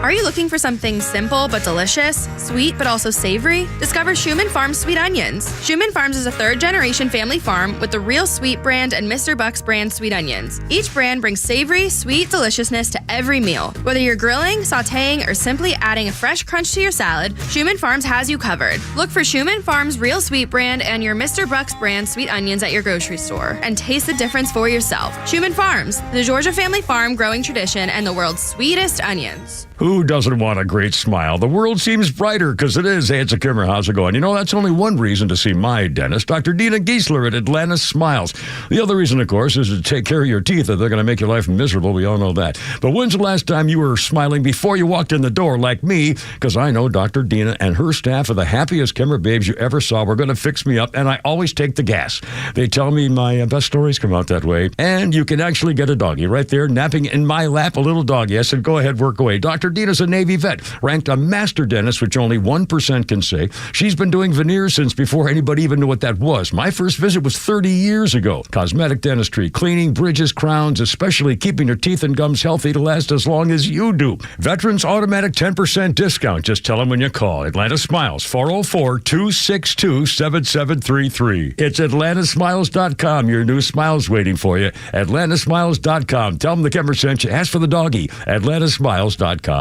Are you looking for something simple but delicious, sweet but also savory? Discover Schumann Farms Sweet Onions. Schumann Farms is a third-generation family farm with the Real Sweet brand and Mr. Buck's brand sweet onions. Each brand brings savory, sweet deliciousness to every meal. Whether you're grilling, sautéing, or simply adding a fresh crunch to your salad, Schumann Farms has you covered. Look for Schumann Farms Real Sweet brand and your Mr. Buck's brand sweet onions at your grocery store and taste the difference for yourself. Schumann Farms, the Georgia family farm growing tradition and the world's sweetest onions. Who doesn't want a great smile? The world seems brighter because it is. Hey, it's a Kimmer. How's it going? You know, that's only one reason to see my dentist, Dr. Dina Giesler at Atlanta Smiles. The other reason, of course, is to take care of your teeth, or they're going to make your life miserable. We all know that. But when's the last time you were smiling before you walked in the door like me? Because I know Dr. Dina and her staff are the happiest Kimmer babes you ever saw. We're going to fix me up, and I always take the gas. They tell me my best stories come out that way. And you can actually get a doggy right there napping in my lap, a little doggy. I said, go ahead, work away. Dr. Dina's a Navy vet, ranked a master dentist, which only 1% can say. She's been doing veneers since before anybody even knew what that was. My first visit was 30 years ago. Cosmetic dentistry, cleaning, bridges, crowns, especially keeping your teeth and gums healthy to last as long as you do. Veterans automatic 10% discount. Just tell them when you call. Atlanta Smiles, 404-262-7733. It's atlantasmiles.com. Your new smile's waiting for you. atlantasmiles.com. Tell them the Kemmer sent you. Ask for the doggy. atlantasmiles.com.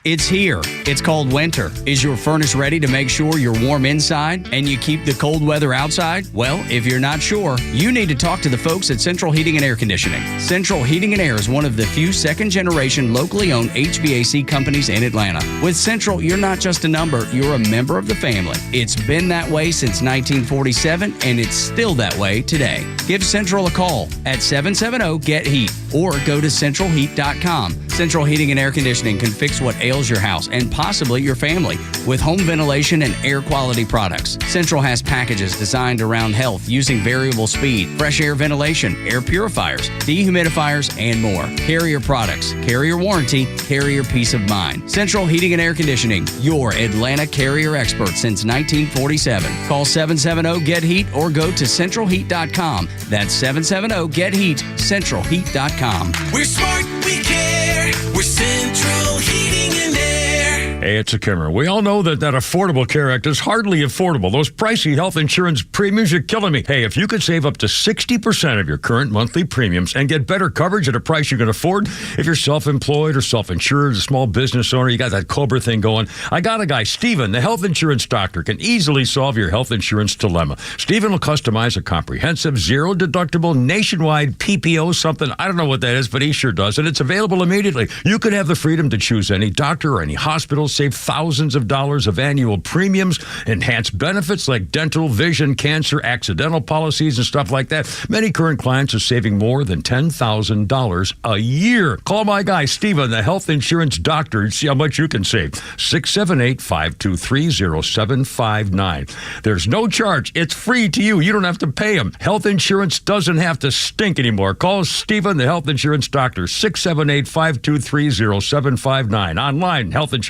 It's here. It's called winter. Is your furnace ready to make sure you're warm inside and you keep the cold weather outside? Well, if you're not sure, you need to talk to the folks at Central Heating and Air Conditioning. Central Heating and Air is one of the few second-generation locally owned HVAC companies in Atlanta. With Central, you're not just a number, you're a member of the family. It's been that way since 1947, and it's still that way today. Give Central a call at 770-GET-HEAT or go to centralheat.com. Central Heating and Air Conditioning can fix what ails your house and possibly your family with home ventilation and air quality products. Central has packages designed around health using variable speed, fresh air ventilation, air purifiers, dehumidifiers, and more. Carrier products, carrier warranty, carrier peace of mind. Central Heating and Air Conditioning, your Atlanta carrier expert since 1947. Call 770-GET-HEAT or go to centralheat.com. That's 770-GET-HEAT, centralheat.com. We're smart, we care. We're Central Heating and Air. Hey, it's a Kimmer. We all know that Affordable Care Act is hardly affordable. Those pricey health insurance premiums are killing me. Hey, if you could save up to 60% of your current monthly premiums and get better coverage at a price you can afford, if you're self-employed or self-insured, a small business owner, you got that COBRA thing going, I got a guy, Steven, the health insurance doctor, can easily solve your health insurance dilemma. Steven will customize a comprehensive, zero-deductible, nationwide PPO something. I don't know what that is, but he sure does, and it's available immediately. You can have the freedom to choose any doctor or any hospital, save thousands of dollars of annual premiums, enhance benefits like dental, vision, cancer, accidental policies, and stuff like that. Many current clients are saving more than $10,000 a year. Call my guy, Steven, the health insurance doctor, and see how much you can save. 678-523-0759. There's no charge. It's free to you. You don't have to pay him. Health insurance doesn't have to stink anymore. Call Steven, the health insurance doctor, 678-523-0759. Online, health insurance.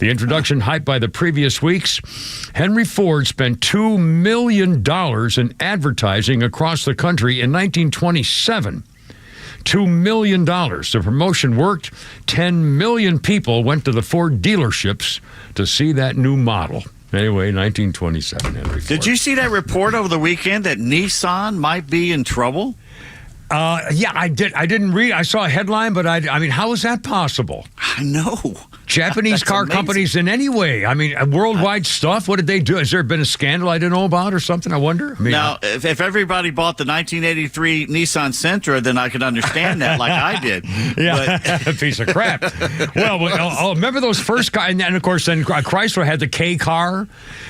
The introduction hyped by the previous weeks. Henry Ford spent $2 million in advertising across the country in 1927. $2 million. The promotion worked. 10 million people went to the Ford dealerships to see that new model. Anyway, 1927, Henry Ford. Did you see that report over the weekend that Nissan might be in trouble? Yeah, I did. I didn't read. I saw a headline, but I mean, how is that possible? I know. Japanese car companies in any way. I mean, worldwide stuff. What did they do? Has there been a scandal I didn't know about or something? I wonder. I mean, now, if everybody bought the 1983 Nissan Sentra, then I could understand that like I did. Yeah, a piece of crap. Well, remember those first cars? And of course, then Chrysler had the K car.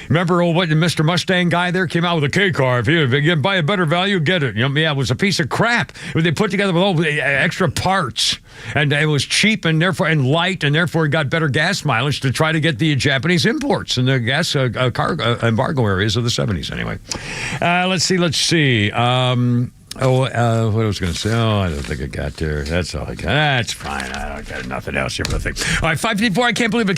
Remember what the Mr. Mustang guy there came out with a K car. If you buy a better value, get it. Yeah, it was a piece of crap. They put together with all the extra parts, and it was cheap and light, and therefore it got better gas mileage to try to get the Japanese imports in the gas car embargo areas of the 70s. Anyway, let's see. What I was going to say? I don't think I got there. That's all I got. That's fine. I don't got nothing else here for the thing. All right, 554. I can't believe it.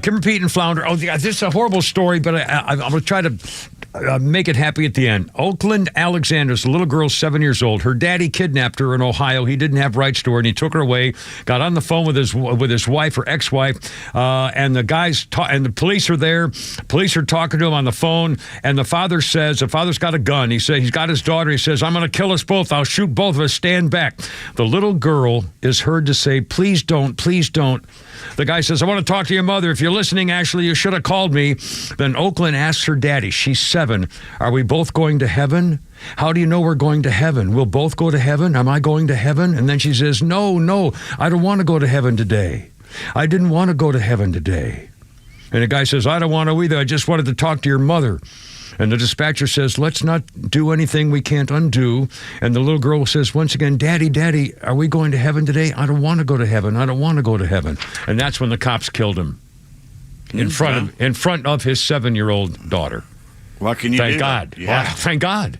Kimber, Pete, and Flounder. Oh, this is a horrible story, but I'm going to try to make it happy at the end. Oakland Alexander's a little girl, 7 years old. Her daddy kidnapped her in Ohio. He didn't have rights to her, and he took her away. Got on the phone with his wife or ex-wife, and the police are there. Police are talking to him on the phone, and the father's got a gun. He said he's got his daughter. He says, "I'm going to kill us both. I'll shoot both of us. Stand back." The little girl is heard to say, "Please don't, please don't." The guy says, "I want to talk to your mother. If you're listening, Ashley, you should have called me." Then Oakland asks her daddy, she's 7, "Are we both going to heaven? How do you know we're going to heaven? We'll both go to heaven? Am I going to heaven?" And then she says, No, I don't want to go to heaven today. I didn't want to go to heaven today. And the guy says, "I don't want to either. I just wanted to talk to your mother." And the dispatcher says, "Let's not do anything we can't undo." And the little girl says once again, Daddy, are we going to heaven today? I don't want to go to heaven. I don't want to go to heaven. And that's when the cops killed him in front of his 7-year-old daughter. What can you do? Thank God. Yeah. Well, thank God.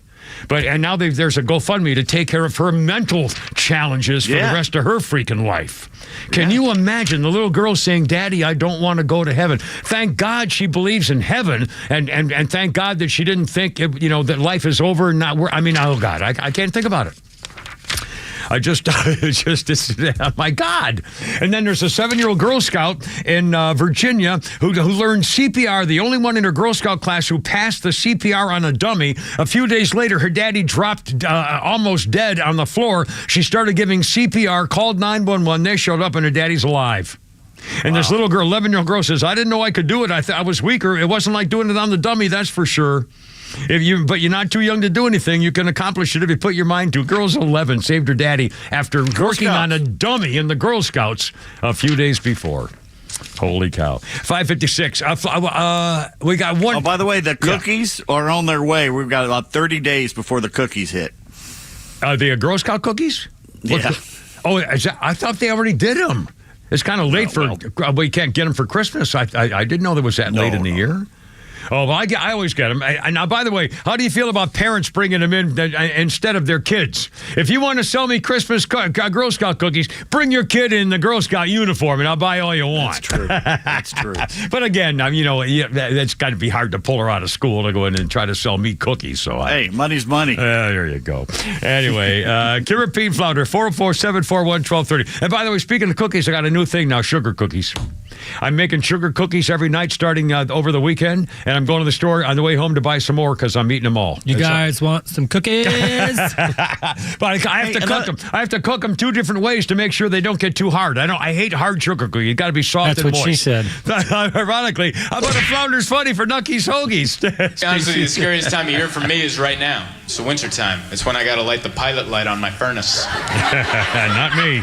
And now there's a GoFundMe to take care of her mental challenges for the rest of her freaking life. Can you imagine the little girl saying, "Daddy, I don't want to go to heaven"? Thank God she believes in heaven, and thank God that she didn't think that life is over and not. I mean, oh God, I can't think about it. My God. And then there's a 7-year-old Girl Scout in Virginia who learned CPR, the only one in her Girl Scout class who passed the CPR on a dummy. A few days later, her daddy dropped almost dead on the floor. She started giving CPR, called 911. They showed up, and her daddy's alive. And this little girl, 11-year-old girl, says, "I didn't know I could do it. I was weaker. It wasn't like doing it on the dummy, that's for sure. But you're not too young to do anything. You can accomplish it if you put your mind to." Girl's 11, saved her daddy after working on a dummy in the Girl Scouts a few days before. Holy cow. 556. We got one. Oh, by the way, the cookies are on their way. We've got about 30 days before the cookies hit. The Girl Scout cookies? Yeah. I thought they already did them. It's kind of late we can't get them for Christmas. I didn't know that was that late in the year. Oh, well, I always get them. Now, by the way, how do you feel about parents bringing them in instead of their kids? If you want to sell me Christmas Girl Scout cookies, bring your kid in the Girl Scout uniform, and I'll buy all you want. That's true. But again, that's got to be hard to pull her out of school to go in and try to sell me cookies. So hey, money's money. There you go. Anyway, Kimber, Pete, Flounder, 404-741-1230. And by the way, speaking of cookies, I got a new thing now, sugar cookies. I'm making sugar cookies every night starting over the weekend, and I'm going to the store on the way home to buy some more because I'm eating them all. You guys want some cookies? But I have to cook them. I have to cook them 2 different ways to make sure they don't get too hard. I hate hard sugar cookies. You got to be soft and moist. That's what she said. Ironically, how about a Flounder's Funny for Nucky's Hoagies? Honestly, the scariest time of year for me is right now. It's the winter time. It's when I got to light the pilot light on my furnace. Not me.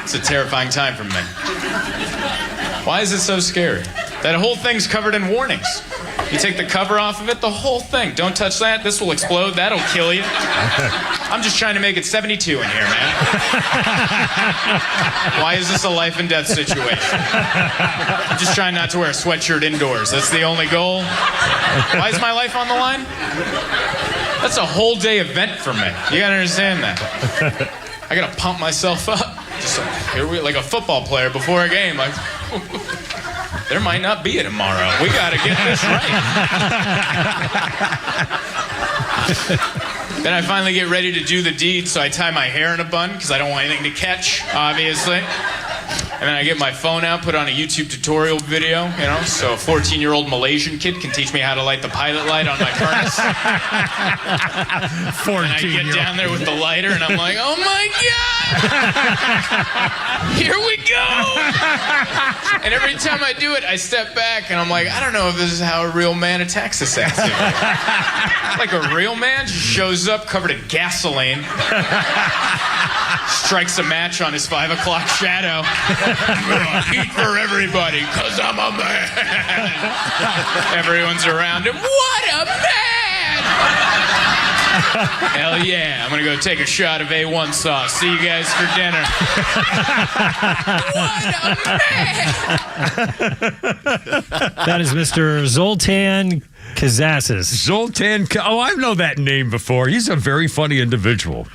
It's a terrifying time for me. Why is it so scary? That whole thing's covered in warnings. You take the cover off of it, the whole thing. Don't touch that. This will explode. That'll kill you. I'm just trying to make it 72 in here, man. Why is this a life and death situation? I'm just trying not to wear a sweatshirt indoors. That's the only goal. Why is my life on the line? That's a whole day event for me. You gotta understand that. I gotta pump myself up. Just like a football player before a game. Like, there might not be a tomorrow. We got to get this right. Then I finally get ready to do the deed, so I tie my hair in a bun because I don't want anything to catch, obviously. And then I get my phone out, put on a YouTube tutorial video, you know, so a 14-year-old Malaysian kid can teach me how to light the pilot light on my furnace. And I get down there with the lighter, and I'm like, oh my God! Here we go! And every time I do it, I step back, and I'm like, I don't know if this is how a real man attacks this accident. Like a real man just shows up covered in gasoline, strikes a match on his 5 o'clock shadow. Heat for everybody, because I'm a man. Everyone's around him. What a man! Hell yeah. I'm going to go take a shot of A1 sauce. See you guys for dinner. What a man! That is Mr. Zoltan Kazassis. Zoltan. Oh, I know that name before. He's a very funny individual.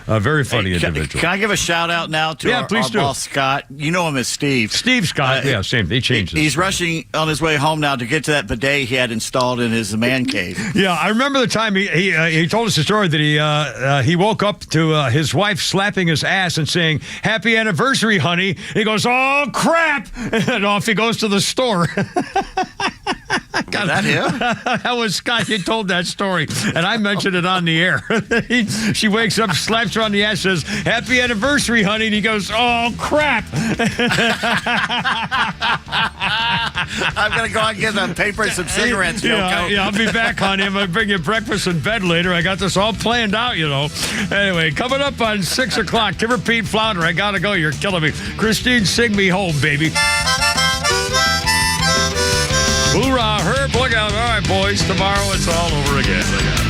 A very funny individual. Can I give a shout out now to our boss, Scott? You know him as Steve. Steve Scott, yeah, same. They changed it. He's rushing on his way home now to get to that bidet he had installed in his man cave. Yeah, I remember the time he told us a story that he woke up to his wife slapping his ass and saying, "Happy anniversary, honey." He goes, "Oh, crap." And off he goes to the store. Was that him? That was Scott. He told that story, and I mentioned it on the air. She wakes up, slaps her on the ass, says, "Happy anniversary, honey," and he goes, "Oh, crap." I'm going to go and get some paper and some cigarettes. Yeah, I'll be back, honey. I'm going to bring you breakfast in bed later. I got this all planned out, you know. Anyway, coming up on 6 o'clock, Timber Pete Flounder. I got to go. You're killing me. Christine, sing me home, baby. Hoorah, Herb, look out. All right, boys, tomorrow it's all over again. Look out.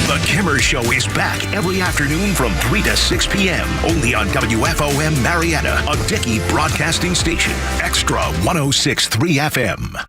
The Kimmer Show is back every afternoon from 3 to 6 p.m. only on WFOM Marietta, a Dickey broadcasting station. Extra 106.3 FM.